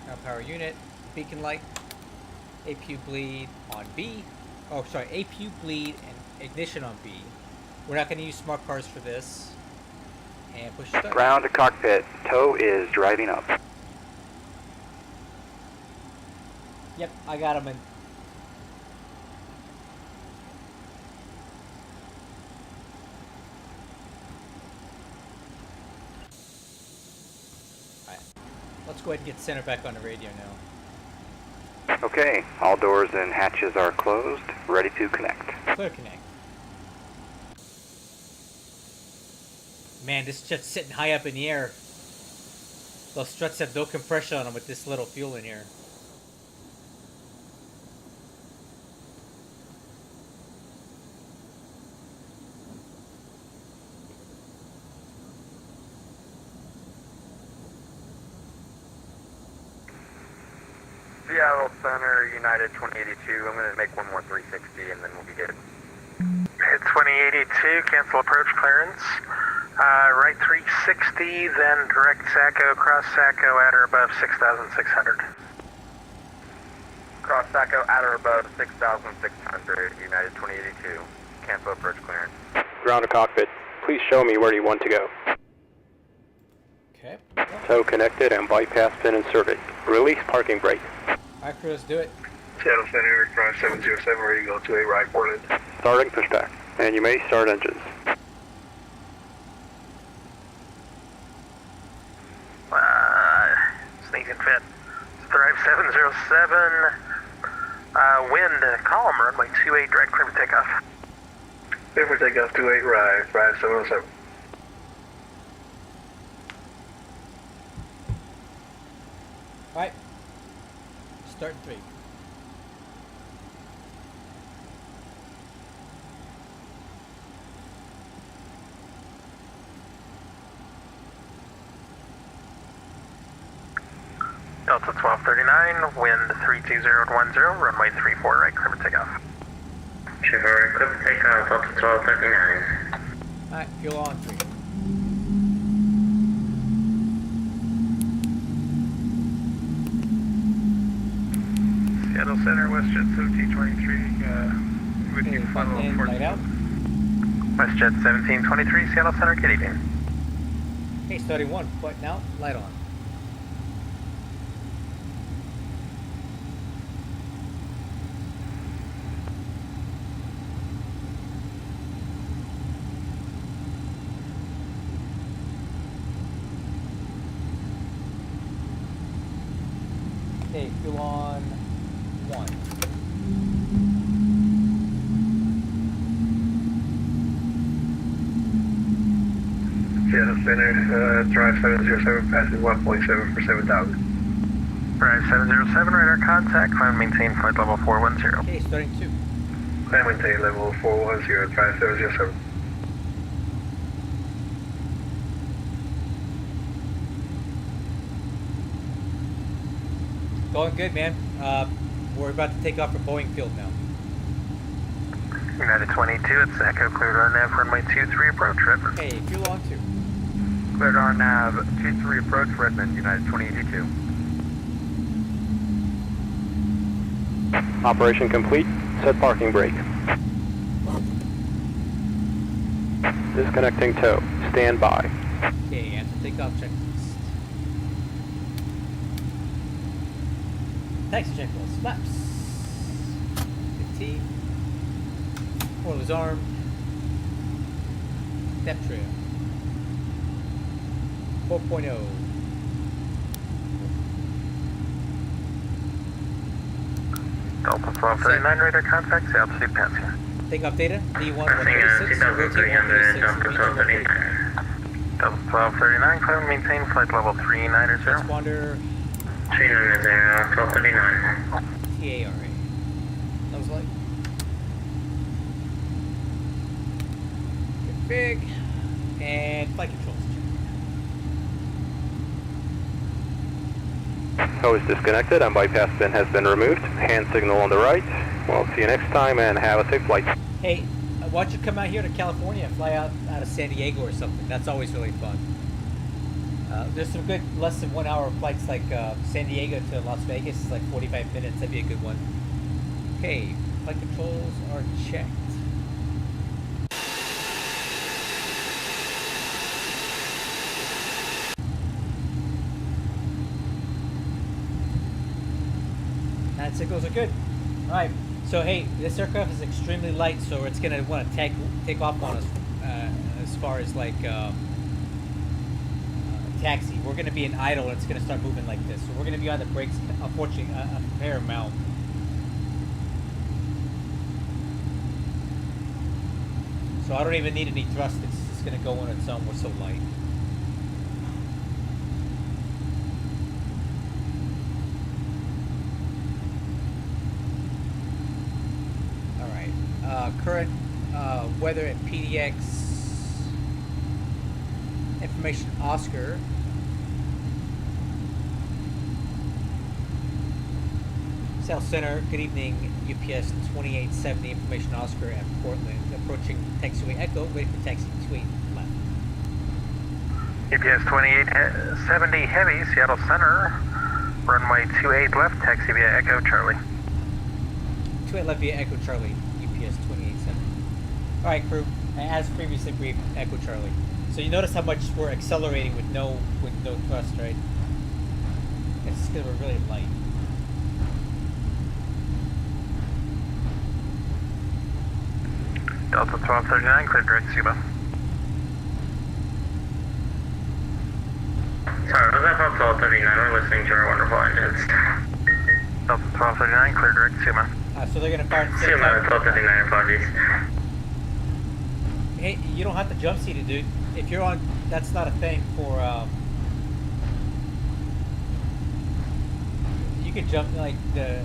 ground power unit, beacon light, APU bleed on B. Oh, sorry, APU bleed and ignition on B. We're not going to use smart cars for this. And push start. Ground to cockpit. Tow is driving up. Yep, I got him in. Let's go ahead and get center back on the radio now. Okay, all doors and hatches are closed, ready to connect. Clear connect. Man, this jet's sitting high up in the air. Those struts have no compression on them with this little fuel in here. Seattle Center, United 2082. I'm going to make one more 360 and then we'll be good. Hit 2082, cancel approach clearance. Right 360, then direct Sacco, cross Sacco at or above 6,600. Cross Sacco at or above 6,600, United 2082. Cancel approach clearance. Ground to cockpit. Please show me where you want to go. Okay. Tow connected and bypass pin inserted. Release parking brake. Alright, crew, let's do it. Seattle Center, drive 707, ready to go to a right Portland. Starting pushback. And you may start engines. Sneaking fit. Drive 707, wind, column, runway 28, direct clear for takeoff. Clear for takeoff 28 right, drive 707. Alright. Start in 3. Delta 1239, wind 32010, runway 34 right, clear for takeoff. Sure, clear for takeoff, Delta 1239. Alright, fuel on 3. Seattle Center, WestJet 1723, with you, flight level 14. Light out. WestJet 1723, Seattle Center, good evening. Hey, starting 1, button out, light on. Okay, fuel on 1. Seattle Center, drive 707, passing 1.7 for 7,000. Drive 707, radar contact, climb maintain flight level 410. Okay, starting 2. Climb maintain level 410, drive 707. Going good, man. We're about to take off from Boeing Field now. United 22, it's Echo, cleared on nav, runway 23, approach, Redmond. Hey, fuel on 2. Cleared on nav, 23 approach, Redmond, United 2082. Operation complete. Set parking brake. Disconnecting tow. Stand by. Okay, answer takeoff checklist. Taxi checklist. Flaps. 15. Spoilers armed. Depth trail. 4.0. Delta 1239, radar contact, say altitude passing. Takeoff data. D1 Passing 136. 2,300, Delta 1239. Delta 1239, climb and maintain flight level 390. Transponder. 390, 1239. TARA. Nose light. Get big. And flight controls. Tow is disconnected and bypass pin has been removed. Hand signal on the right. We'll see you next time and have a safe flight. Hey, why don't you come out here to California and fly out of San Diego or something? That's always really fun. There's some good less than 1 hour flights like San Diego to Las Vegas is like 45 minutes. That'd be a good one. Okay, flight controls are checked. And signals are good. All right. So hey, this aircraft is extremely light, so it's gonna want to take off on us as far as like taxi. We're gonna be in idle, and it's gonna start moving like this. So we're gonna be on the brakes, unfortunately, a fair amount. So I don't even need any thrust. It's just gonna go on its own. We're so light. All right. Current weather at PDX. Information Oscar. South Center, good evening, UPS 2870, Information Oscar at Portland, approaching taxiway Echo, waiting for taxi 28 left. UPS 2870 Heavy, Seattle Center, runway 28 left, taxi via Echo Charlie. 28 left via Echo Charlie, UPS 2870. Alright crew, as previously briefed, Echo Charlie. So you notice how much we're accelerating with no thrust, right? It's just because we're really light. Delta 1239, clear direct SUBA. Sorry, was that Delta 1239? We're listening to our wonderful engines. Delta 1239, clear direct SUBA. So they're gonna fire at the same SUBA, time. 1239, apologies. Hey, you don't have to jump seat it, dude. If you're on, that's not a thing for, you could jump, like, the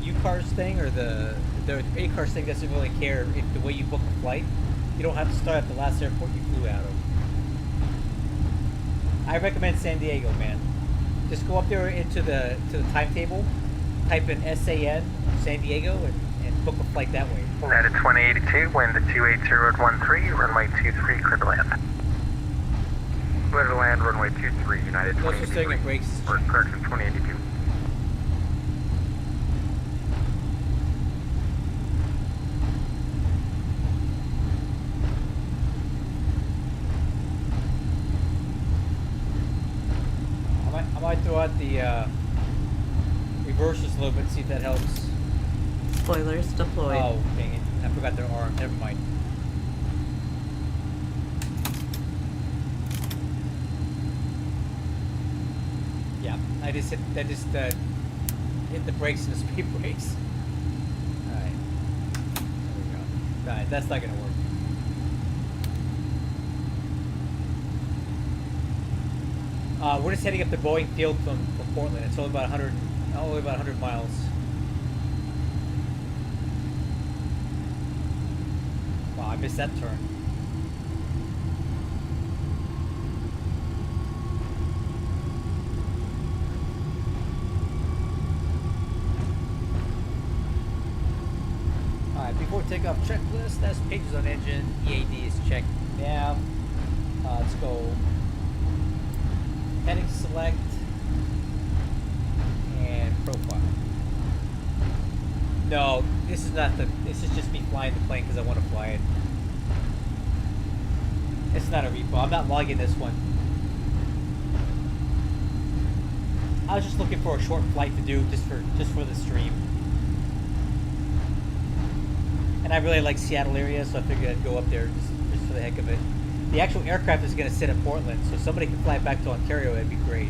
U-Cars thing, or the A-Cars thing doesn't really care if the way you book a flight. You don't have to start at the last airport you flew out of. I recommend San Diego, man. Just go up there into the timetable, type in SAN, San Diego, and book a flight that way. United 2082, wind 280.13, runway 23, clear to land. Clear to land, runway 23, United 2082. Also saying it brakes. Or correction, 2082. I might throw out the reverses a little bit, see if that helps. Spoilers deployed. Oh, dang it. I forgot their arm. Never mind. Yeah, I just hit the brakes and the speed brakes. Alright. There we go. Alright, that's not gonna work. We're just heading up to Boeing Field from Portland. It's only about 100 miles. Wow, I missed that turn. Alright, before takeoff checklist, that's pages on engine, EAD is checked nav. Let's go. Heading select and profile. No, this is just me flying the plane because I want to fly it. It's not a repo. I'm not logging this one. I was just looking for a short flight to do just for the stream. And I really like Seattle area, so I figured I'd go up there just for the heck of it. The actual aircraft is going to sit at Portland, so if somebody can fly back to Ontario, that'd be great.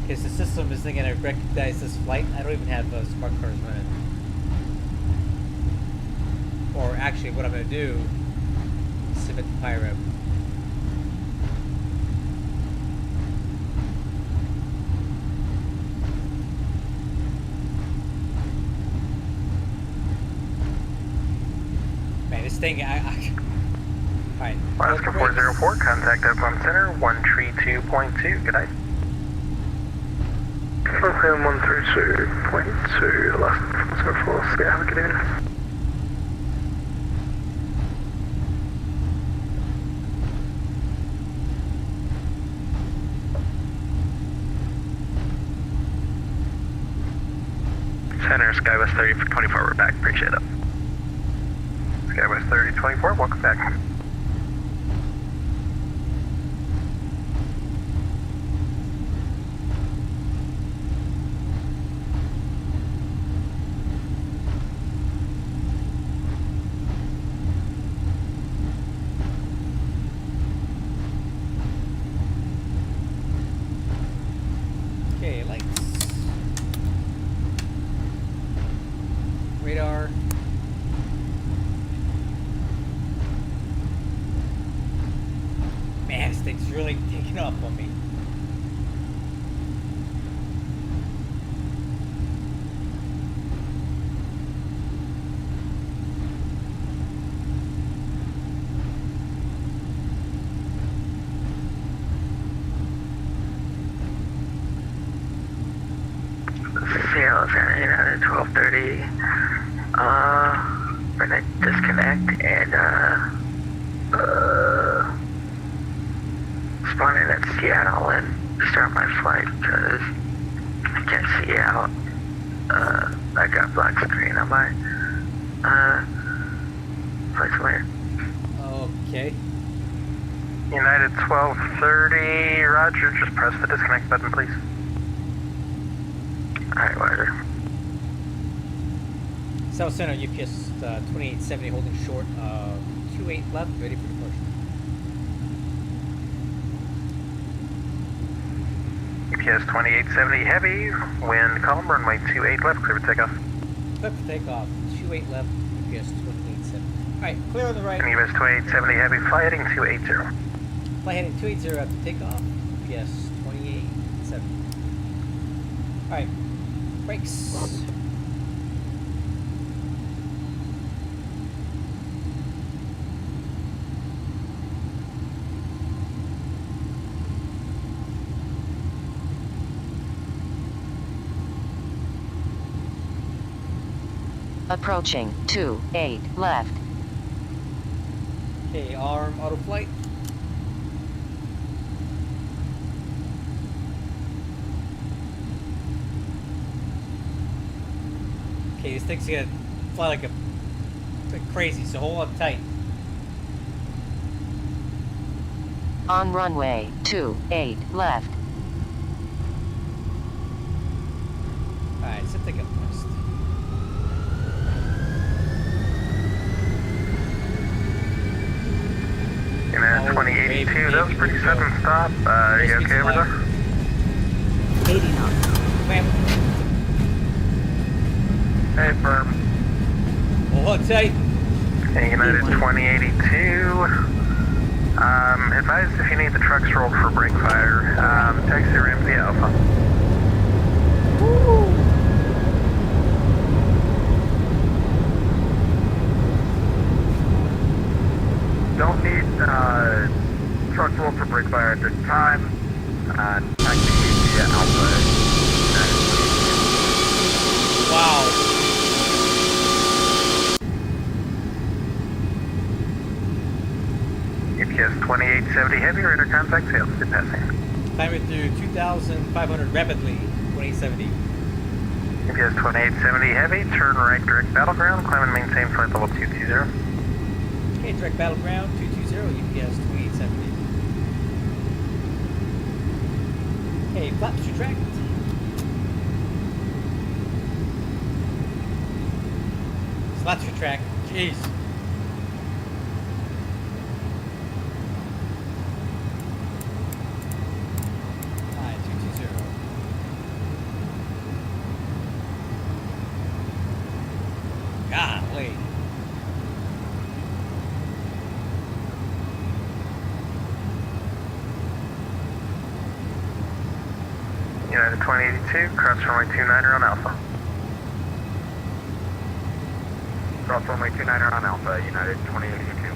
Because the system isn't going to recognize this flight. I don't even have smart cars running. Or actually, what I'm going to do is submit the PIREP. Man, this thing, Alright. Alaska 404, contact Oakland Center, 132.2, good night. Oakland 132.2, Alaska 404, have a good evening. Center, Skywest 3024, we're back, appreciate it. Skywest 3024, welcome back. Okay, lights. Radar. really taking off on me. Sales at 12:30. We're gonna disconnect and spawn in at Seattle and start my flight because I can't see out. I got black screen on my flight simulator. Okay. United 1230, roger, just press the disconnect button, please. Alright, roger. South Center, UPS 2870 holding short, 28 left, ready for departure. UPS 2870 heavy, wind calm, runway 28 left, clear for takeoff. Clear for takeoff, 28 left, UPS 2870. Alright, clear on the right. And UPS 2870 heavy, fly heading 280. Fly heading 280 after takeoff, UPS 2870. Alright, brakes. Approaching 28 left. Okay, arm auto flight. Okay, this thing's gonna fly like crazy, so hold on tight. On runway 28 left. Alright, set thing up first. United 2082, that was pretty sudden stop. You okay over there? 80 knots. Hey, firm. Hold on tight. Hey, United 2082. Advise if you need the trucks rolled for brake fire. Taxi Ramsey Alpha. Don't need trucks rolled for brake fire at this time. Taxi Alpha. Wow. UPS 2870 heavy, radar contact, sails to passing. Climbing through 2,500 rapidly, 2870. UPS 2870 heavy, turn right direct battleground, climb and maintain flight level 220. Okay, direct battleground, 220, UPS 2870. Okay, flaps retract. Flaps retract, jeez. Golly. United 2082, cross runway 29er on Alpha. Cross runway 29er on Alpha, United 2082.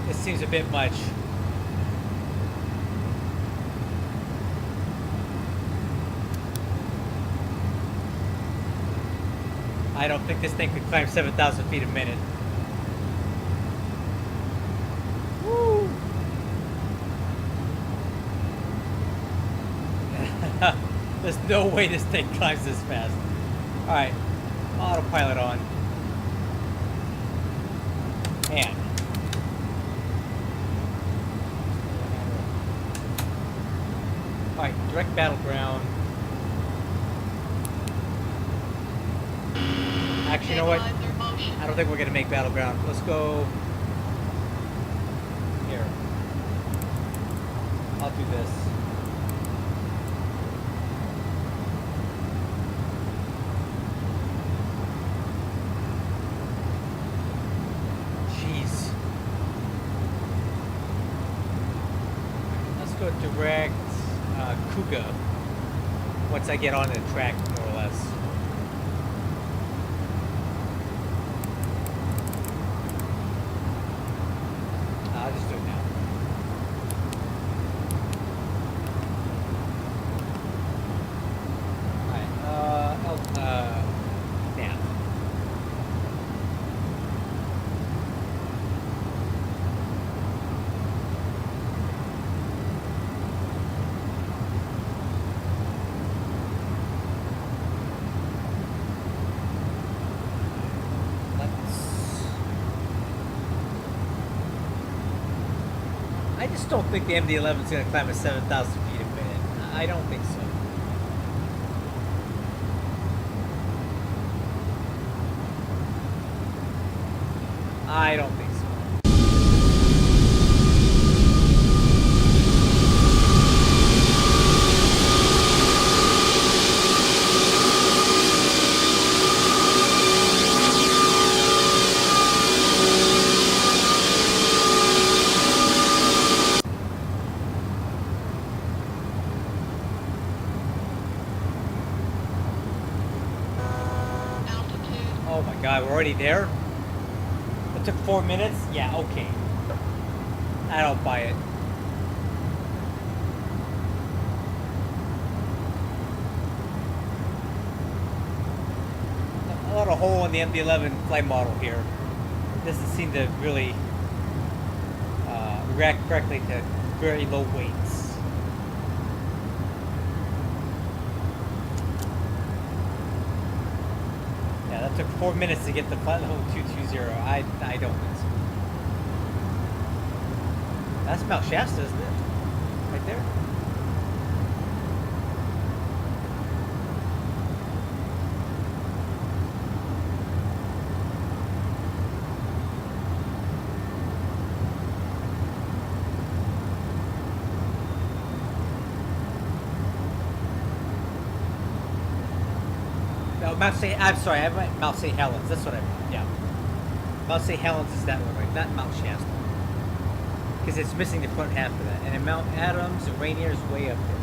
This seems a bit much. I don't think this thing could climb 7,000 feet a minute. Woo! There's no way this thing climbs this fast. Alright, autopilot on. Man. Alright, direct battleground. Actually, you know what? I don't think we're gonna make battleground. Let's go here. I'll do this. Kuga once I get on the track, more or less. I'll just do it now. Now. I just don't think the MD-11 is going to climb at 7,000 feet a minute. I don't think so. I don't think so. Oh my god, we're already there? It took 4 minutes? Yeah, okay. I don't buy it. A lot of hole in the MD-11 flight model here. Doesn't seem to really react correctly to very low weights. Yeah, that took 4 minutes to get the flight level 220. I don't think so. That's Mount Shasta, isn't it? Right there. No, I'm sorry, I meant Mount St. Helens. That's what I meant, yeah. Mount St. Helens is that one, right? Not Mount Shasta. Because it's missing the front half of that. And then Mount Adams and Rainier is way up there.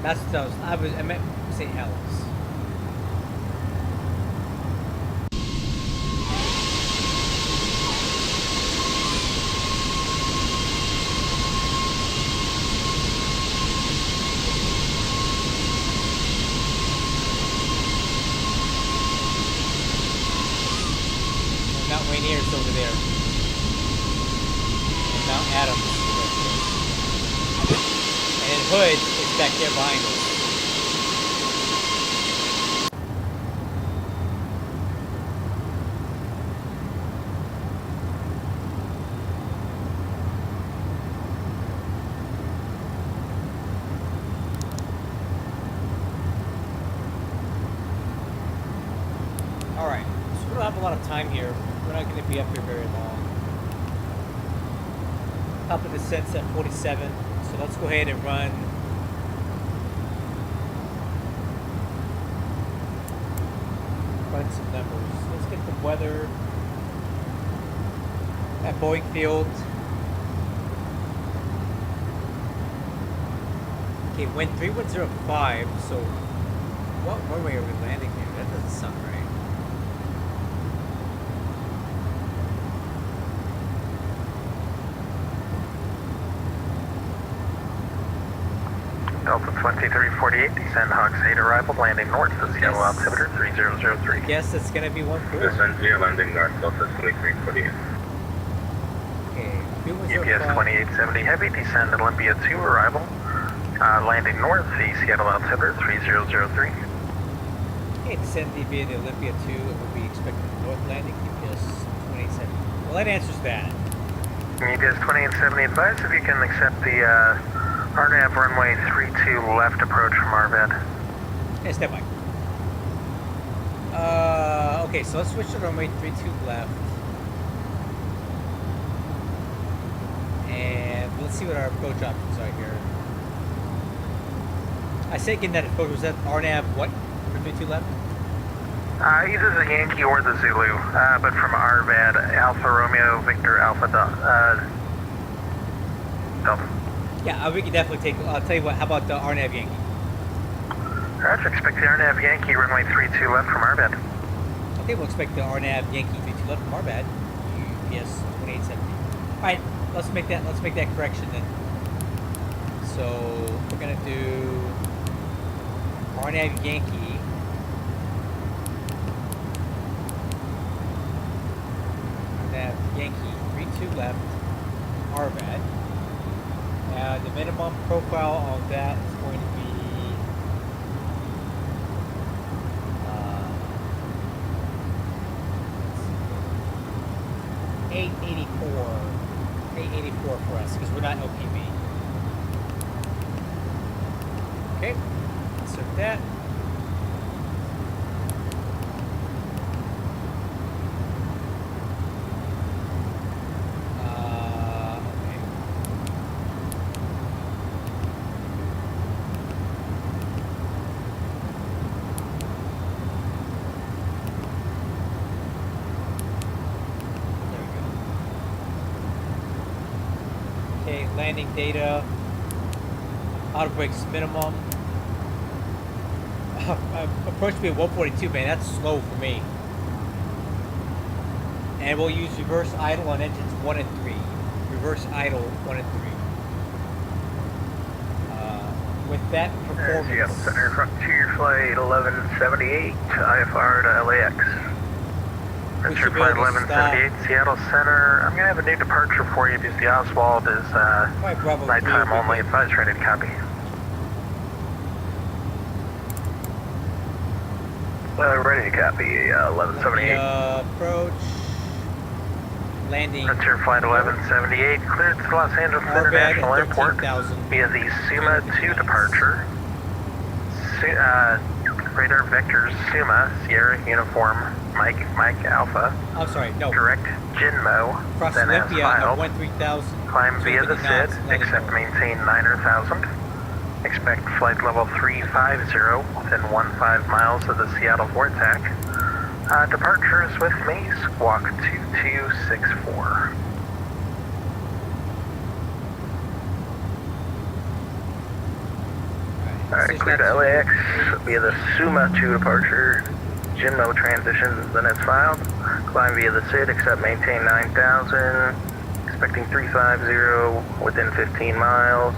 That's what I meant St. Helens. Mount Rainier is over there. And Mount Adams is right there. And then Hood is back there behind us. Alright, so we don't have a lot of time here. We're not going to be up here very long. Top of descent's at 47, so let's go ahead and run. Run some numbers. Let's get the weather at Boeing Field. Okay, wind 3105, so what runway are we landing here? That doesn't sound right. Delta 2348, descend Hawks 8 arrival, landing north to Seattle altimeter 3003. Yes, it's gonna be 1-4. Descend via landing north, Delta 2348. Okay, UPS 2870 heavy, descend Olympia 2 arrival, landing north to Seattle altimeter 3003. Okay, descend via the Olympia 2, and we'll be expecting north landing, UPS 2870. Well, that answers that. UPS 2870 advise if you can accept the RNAV runway 32 left approach from RVAD. Hey, step by. Okay, so let's switch to runway 32 left. And let's see what our approach options are here. I say again that approach, was that RNAV what? For 32 left? Either the Yankee or the Zulu, but from RVAD, Alpha Romeo, Victor Alpha Delta. Yeah, we can definitely take. I'll tell you what. How about the RNAV Yankee? Roger, expect the RNAV Yankee runway 32 left from our bed. Okay, we'll expect the RNAV Yankee 32 left from our bad. UPS 2870. All right, let's make that correction then. So we're gonna do RNAV Yankee. RNAV Yankee 32 left. RVAD. The minimum profile on that is going to be 884 for us because we're not LPV. Okay, insert that. Landing data, auto brakes minimum. Approach me at 142, man. That's slow for me. And we'll use reverse idle on engines 1 and 3. Reverse idle 1 and 3. With that performance. Seattle Center, frontier flight 1178, IFR to LAX. Frontier flight 1178, Seattle Center. I'm going to have a new departure for you because the Oswald is nighttime only. Advise ready to copy. Ready to copy, 1178. Approach. Landing. Frontier flight 1178, cleared to Los Angeles International Airport via the SUMA 2 departure. Radar vectors SUMA, Sierra Uniform, Mike Alpha. I'm sorry, no. Direct Jinmo, Cross then as Olympia filed. 13000. Climb via the SID, except maintain 9,000. Expect flight level 350 within 15 miles of the Seattle Vortex. Departure is with me, squawk 2264. Alright, clear to LAX via the SUMA 2 departure. Jinmo transition, then as filed. Climb via the SID, except maintain 9,000. Expecting 350 within 15 miles.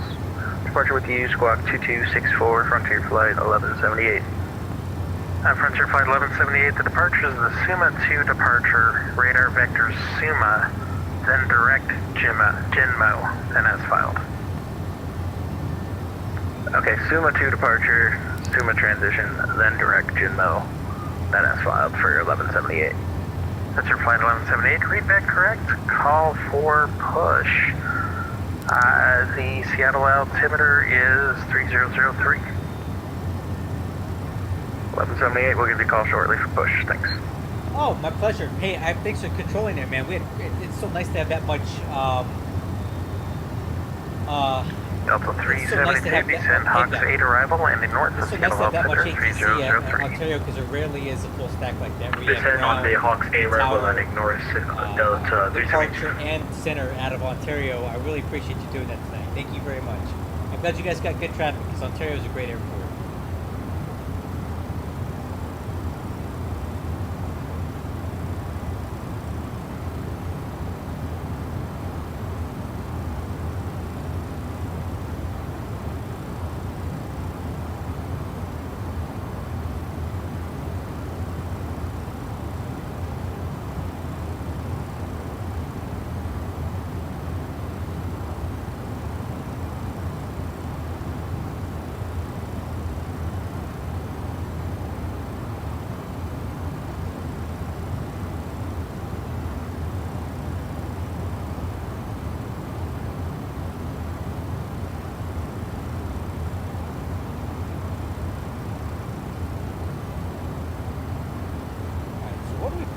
Departure with you, squawk 2264, Frontier Flight 1178. Frontier Flight 1178, the departure is the SUMA 2 departure. Radar vectors SUMA, then direct Jinmo, then as filed. Okay, SUMA 2 departure, SUMA transition, then direct Jinmo, then as filed for your 1178. That's your flight 1178. Read back correct. Call for push. The Seattle altimeter is 3003. 1178, we'll give you a call shortly for push. Thanks. Oh, my pleasure. Hey, thanks for controlling it, man. It's so nice to have that much. Delta 372, descend Hawks 8 arrival, landing north of Seattle altimeter 3003. Ontario, because there rarely is a full stack like that. Descend on the Hawks 8 arrival, landing north Delta 372. Departure and center out of Ontario. I really appreciate you doing that tonight. Thank you very much. I'm glad you guys got good traffic because Ontario is a great airport.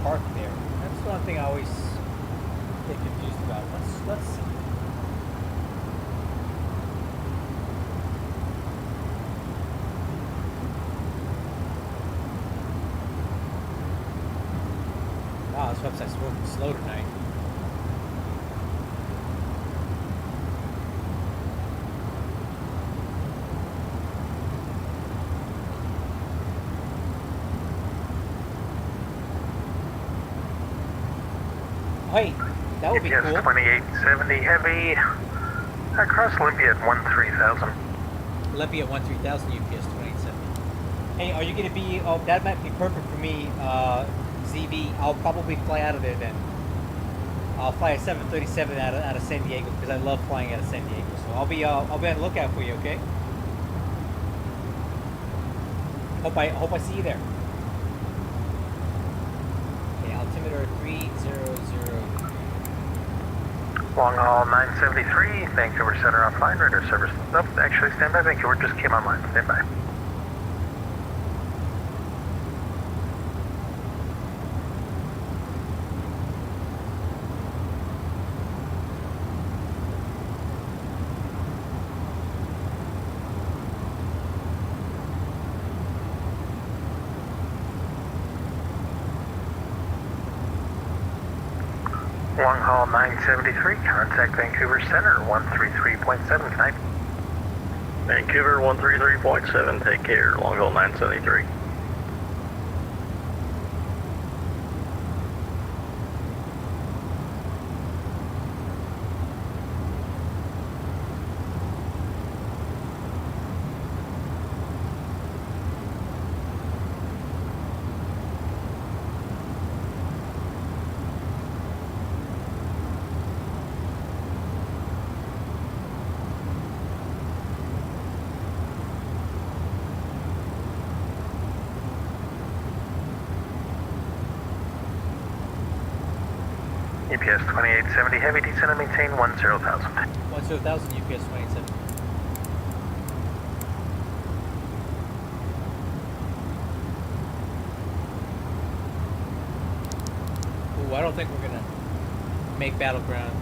Park there. That's the one thing I always get confused about. Let's see. Wow, this website's working slow tonight. Hey, that would be UPS cool. 2870 heavy. Across Olympia at 13,000. Olympia at 13,000, UPS 2870. Hey, are you going to be... Oh, that might be perfect for me, ZV. I'll probably fly out of there then. I'll fly a 737 out of San Diego because I love flying out of San Diego. So I'll be on the lookout for you, okay? Hope I see you there. Okay, altimeter 300. Long haul 973, Vancouver Center offline, radar service. Nope, actually stand by, Vancouver just came online, stand by. Long haul 973, contact Vancouver Center 133.7 tonight. Vancouver 133.7, take care. Long haul 973. UPS 2870 heavy, descend and maintain 10,000. 10,000, UPS 2870. Ooh, I don't think we're gonna make battleground.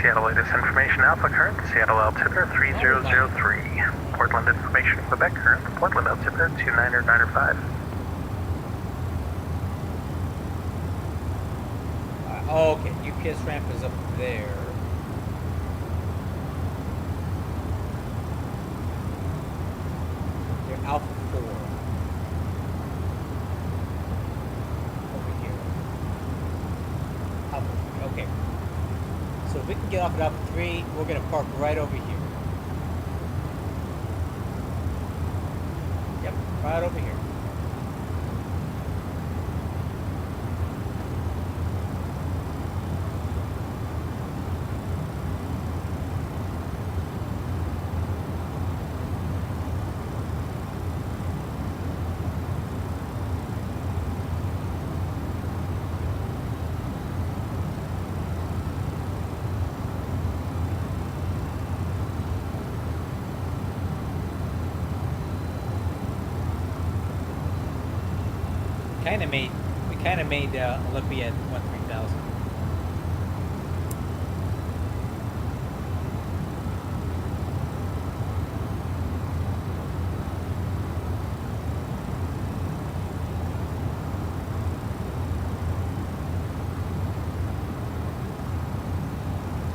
Seattle latest information Alpha current, Seattle altimeter 3003. Portland information Quebec current, Portland altimeter 29905. Oh, okay, UPS ramp is up there. They're Alpha 4. Over here. Alpha 3, okay. So if we can get off at Alpha 3, we're going to park right over here. Yep, right over here. We kind of made Olympia at 13,000.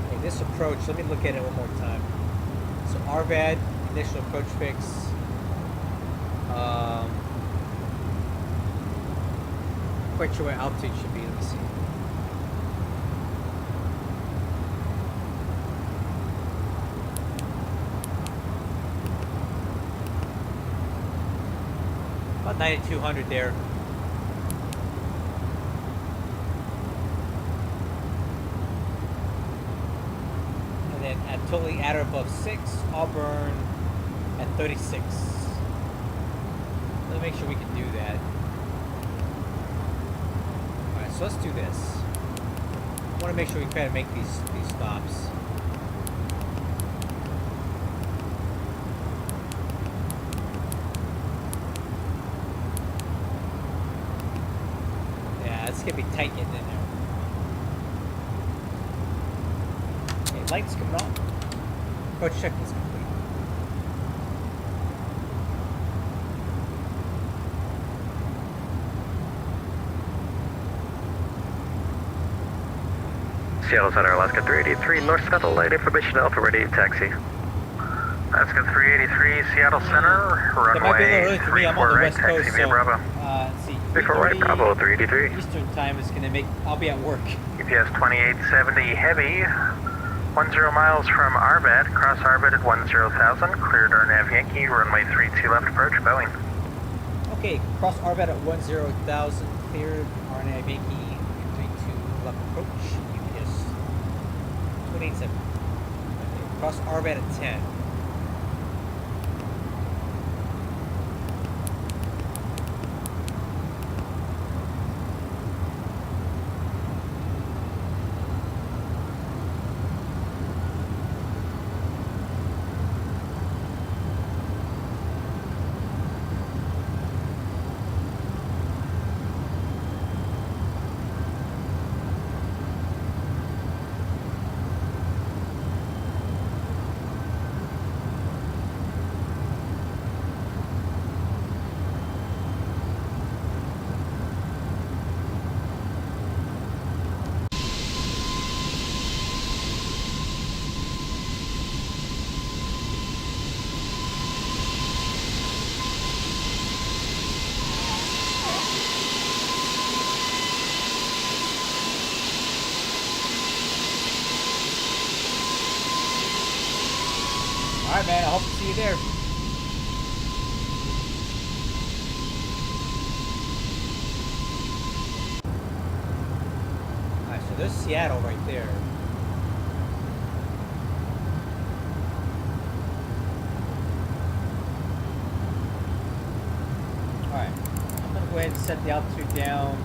Okay, this approach, let me look at it one more time. So RVAD, initial approach fix. Quite sure where altitude should be. Let me see. About 9,200 there. And then at totally at or above 6, Auburn at 36. Let's make sure we can do that. So let's do this. I want to make sure we try to make these stops. Yeah, it's gonna be tight getting in there. Okay, lights coming on. Approach checklist complete. Seattle Center, Alaska 383, north south, light information, Alpha ready, taxi. Alaska 383, Seattle Center, That might be a little runway early for me. I'm on the 34 right, west coast, taxi so via Bravo. let's see, 34 right, Bravo 383. Eastern time is gonna make. I'll be at work. GPS 2870 heavy, 10 miles from Arbat, cross Arbat at 10,000, cleared our nav Yankee, runway 32 left approach, Boeing. Okay, cross Arbat at 10,000, cleared RNAV Yankee, 32 left approach, UPS 2870. Okay, cross Arbat at 10. Alright, man, I hope to see you there. Alright, so there's Seattle right there. Alright, I'm gonna go ahead and set the altitude down.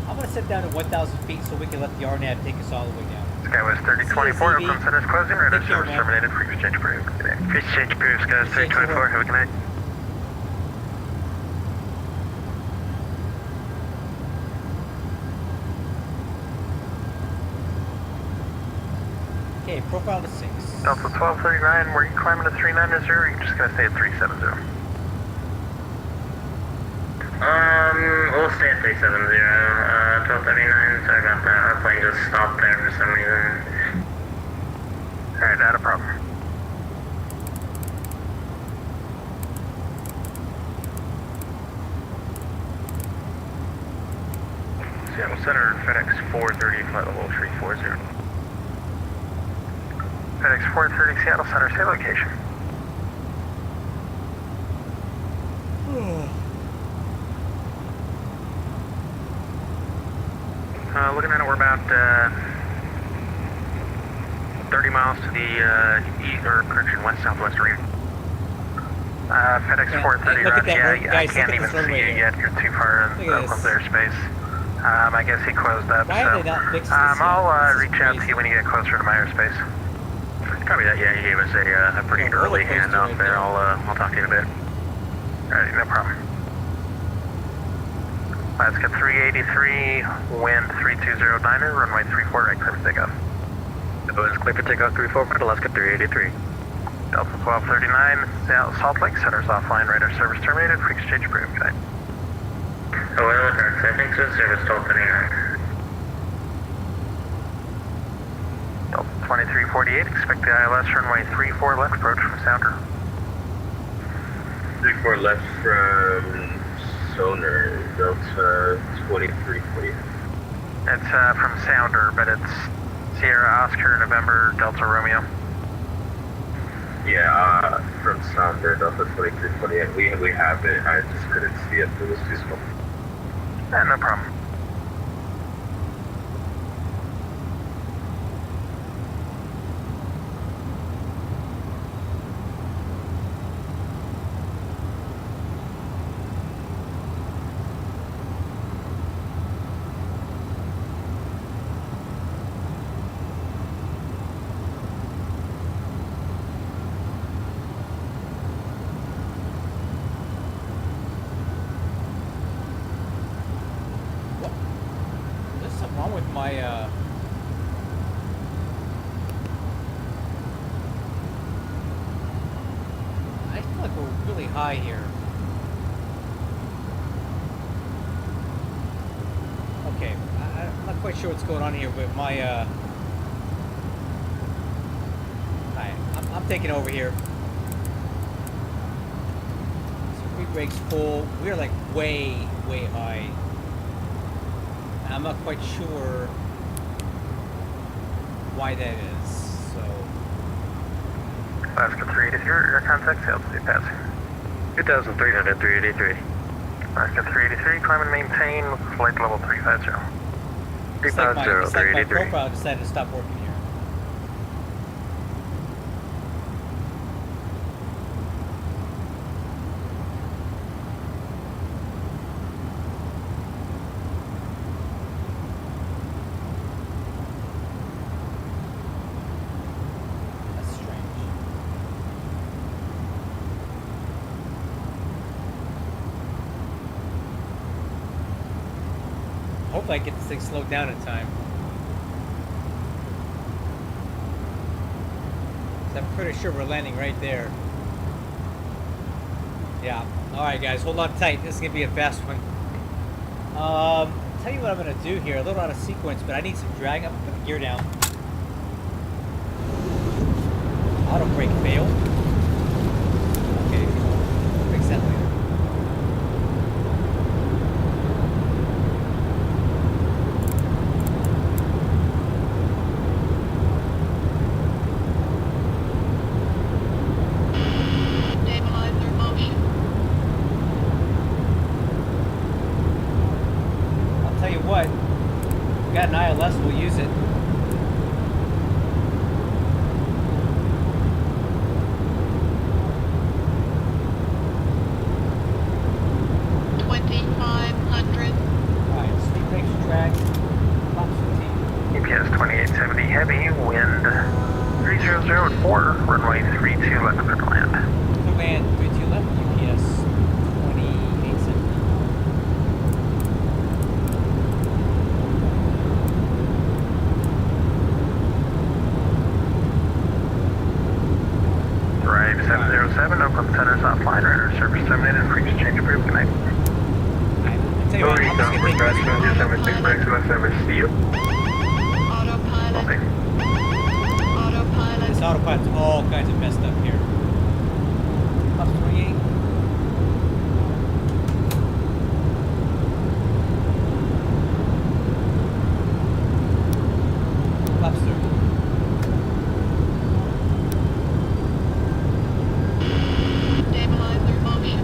I'm gonna set down to 1,000 feet so we can let the RNAV take us all the way down. Skywest 3024, open centers closing, radar Take care, service man. terminated, free exchange approved. Free exchange approved, Skywest 3024, have a good night. Okay, profile to 6. Delta 1239, were you climbing to 390 or are you just gonna stay at 370? We'll stay at 370, 1239, sorry about that, our plane just stopped there for some reason. Alright, not a problem. Seattle Center, FedEx 430, flight level 340. FedEx 430, Seattle Center, say location. Looking at it, we're about 30 miles to the east, or correction, west-southwest region. FedEx 430, look at that, yeah, I guys, can't look at even this see runway you here. yet. You're too far in Look at Oakland's this. airspace. I guess he closed up, Why so have they not fixed this yet? I'll This is reach out to crazy. you when you get closer to my airspace. Copy that, yeah, he gave us a pretty Oh, early roller coaster handoff right there, there. I'll talk to you in a bit. Alright, no problem. Alaska 383, wind 3209er, runway 34 right, clear for takeoff. Boeing's clear for takeoff 34 right, Alaska 383. Delta 1239, Salt Lake Center's offline, radar service terminated, free exchange approved. Good night. Oh, well, I think so, service 1239. Delta 2348, expect the ILS runway 34 left approach from Sounder. 34 left from Sonar, Delta 2348. It's from Sounder, but it's Sierra Oscar November Delta Romeo. Yeah, from Sounder, Delta 2348. We have it, I just couldn't see it, it was too small. No problem. There's something wrong with my, I feel like we're really high here. Okay, I'm not quite sure what's going on here with my, Alright, I'm taking over here. So pre-brake's full. We're like way high. And I'm not quite sure why that is, so... Alaska 383, air contact, altitude passing. 2,300, 383. Alaska 383, climb and maintain, flight level 350. It's like my profile decided to stop working here. That's strange. Hopefully I get this thing slowed down in time. I'm pretty sure we're landing right there. Yeah. Alright guys, hold on tight. This is going to be a fast one. Tell you what I'm going to do here. A little out of sequence, but I need some drag. I'm going to put the gear down. Auto brake failed. Okay. We'll fix that later. Stabilizer motion. I'll tell you what. We got an ILS, we'll use it. Alright, speed brakes, drag, lots of T. UPS 2870 heavy, wind 300 at 4, runway 32 left for land. Clear land 32 left, UPS 2870. Drive 707, Oakland Center's offline, radar service terminated, frequency change approved, good night. I'll tell you what, I'm just going to take this. Autopilot. Autopilot. This autopilot's all kinds of messed up here. Plus 28. Plus 30. Stabilizer motion.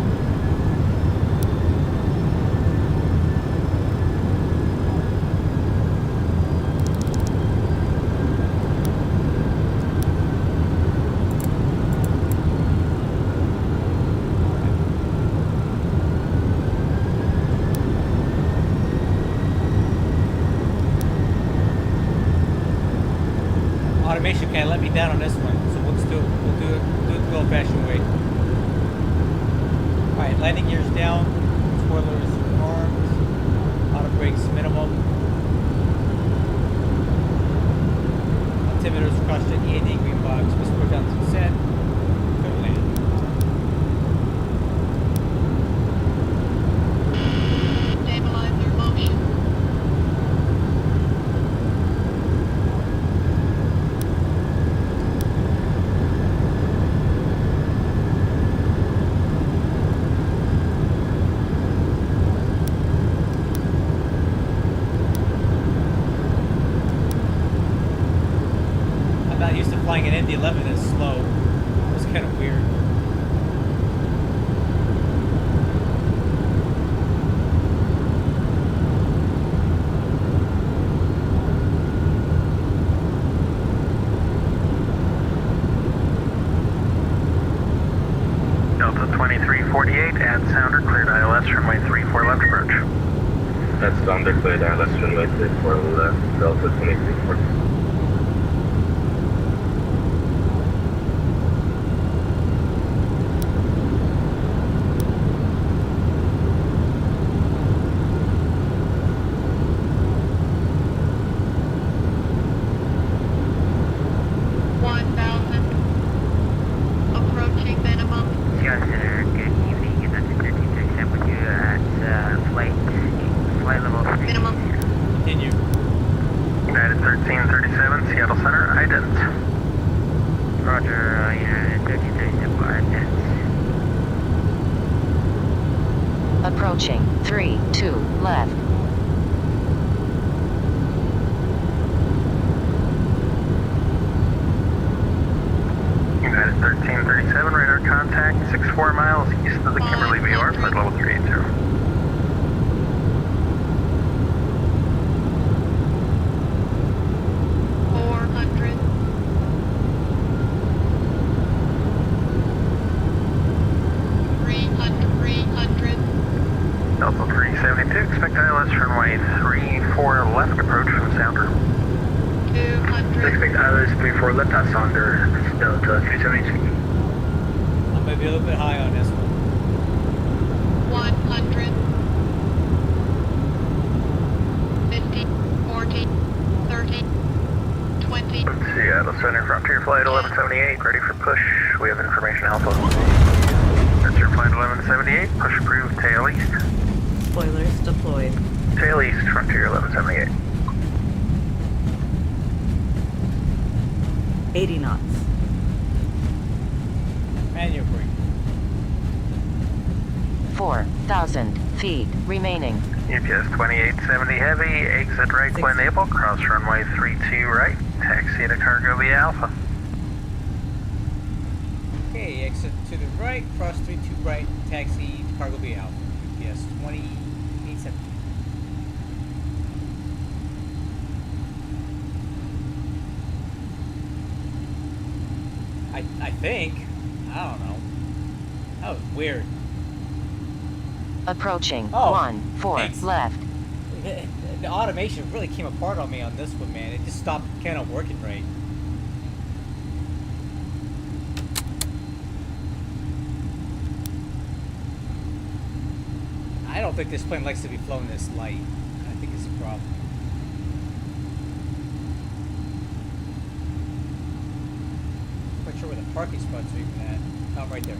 Automation can't let me down on this one, so we'll do it the old-fashioned way. All right, landing gears down, spoilers armed, auto brakes minimum, altimeters crushed at EAD green box, whisper down to set, clear land. Stabilizer motion. I'm not used to flying an MD-11 this slow. It was kind of weird. Delta 2348, add sounder, cleared ILS, runway 34 left approach. That's sounder, cleared ILS, runway 34 left, Delta 2340. Approaching minimum. Yes, sir. Good evening. United 1337 with you at flight level 3. Minimum. Continue. 3, 2, left. United 1337, radar contact 64 miles east of the Kimberly VR, flight level 380. 400. Delta 372, expect ILS runway 34 left, approach from sounder. 200. Expect ILS 34 left at sounder, Delta 372. I'm gonna be a little bit high on this one. 100. 50. 40. 30. 20. Seattle Center, Frontier Flight 1178, ready for push. We have information Alpha. That's your Flight 1178, push approved, tail east. Spoilers deployed. Tail east, Frontier 1178. 80 knots. Manual brake. 4,000 feet remaining. UPS 2870 heavy, exit right when able, cross runway 32 right, taxi to cargo via Alpha. Okay, exit to the right, cross 32 right, taxi to cargo via Alpha. UPS 2870. I think. I don't know. That was weird. Approaching. Oh, 14 thanks. left. The automation really came apart on me on this one, man. It just stopped kind of working right. I don't think this plane likes to be flown this light. I think it's a problem. Not quite sure where the parking spots are even at. Oh, right there.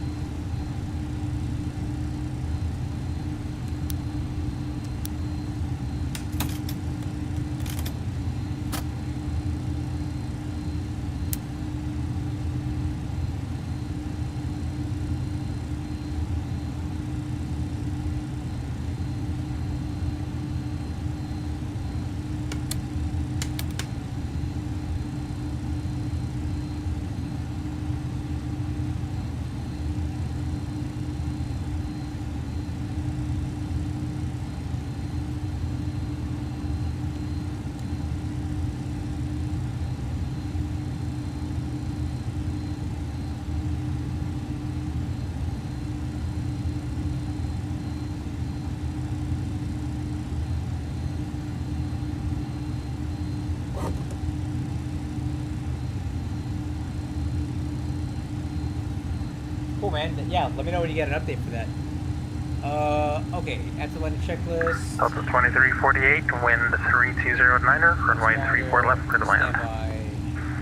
Cool, man. Yeah, let me know when you get an update for that. Okay, after landing checklist. Delta 2348, wind 3209er, runway 34 left for the land. Standby.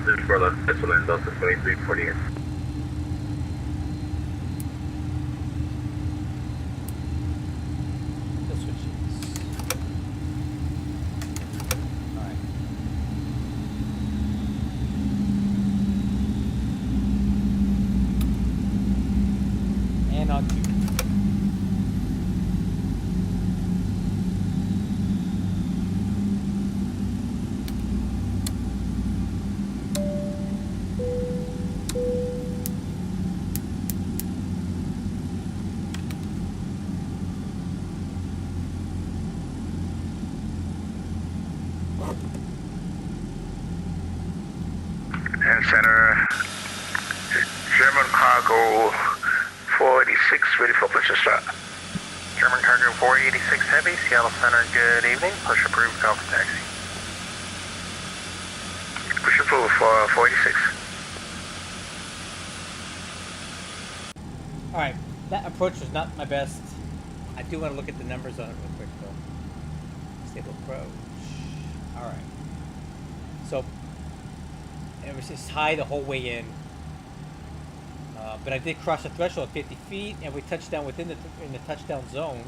34 left, that's land, Delta 2348. Kill switches. Alright. And on 2. And center, German cargo 486, ready for push to start. German cargo 486 heavy, Seattle Center, good evening. Push approved, Alpha taxi. Push approved for 486. Alright, that approach was not my best. I do want to look at the numbers on it real quick though. Stable approach. Alright. So, it was just high the whole way in. But I did cross the threshold at 50 feet, and we touched down within in the touchdown zone.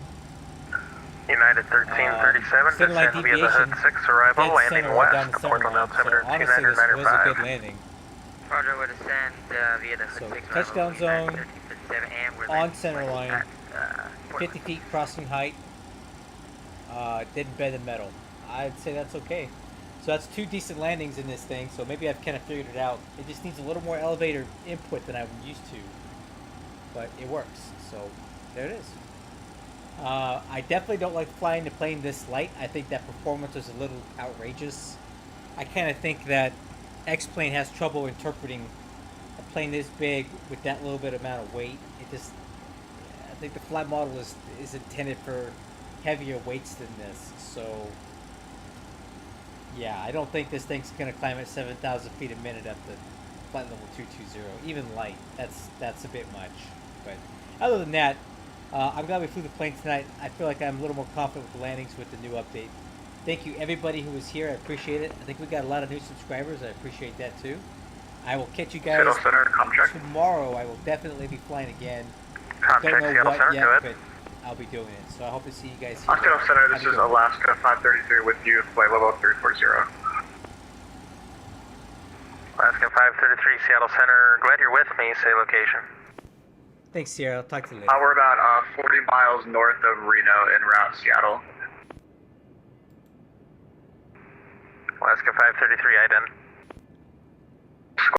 United 1337, Centerline descend via the Hood deviation, 6 arrival, dead landing center right down west, the center appointment line. altimeter So honestly, this was a good 2995. landing. Roger, we'll descend via the So, Hood 6 touchdown zone, 1357, and we're on center line, 50 feet crossing height, didn't bend the metal. I'd say that's okay. So that's 2 decent landings in this thing, so maybe I've kind of figured it out. It just needs a little more elevator input than I'm used to, but it works. So there it is. I definitely don't like flying the plane this light. I think that performance is a little outrageous. I kind of think that X-Plane has trouble interpreting a plane this big with that little bit amount of weight. It just, I think the flight model is intended for heavier weights than this. So yeah, I don't think this thing's gonna climb at 7,000 feet a minute up to flight level 220. Even light, that's a bit much. But other than that, I'm glad we flew the plane tonight. I feel like I'm a little more confident with the landings with the new update. Thank you everybody who was here. I appreciate it. I think we got a lot of new subscribers. I appreciate that too. I will catch you guys tomorrow. I will definitely be flying again. Don't know what yet, but I'll be doing it. So I hope to see you guys here. Seattle Center, this is Alaska 533 with you, flight level 340. Alaska 533, Seattle Center. Glad you're with me. Say location. Thanks, Sierra. I'll talk to you later. We're about 40 miles north of Reno en route Seattle. Alaska 533, ident.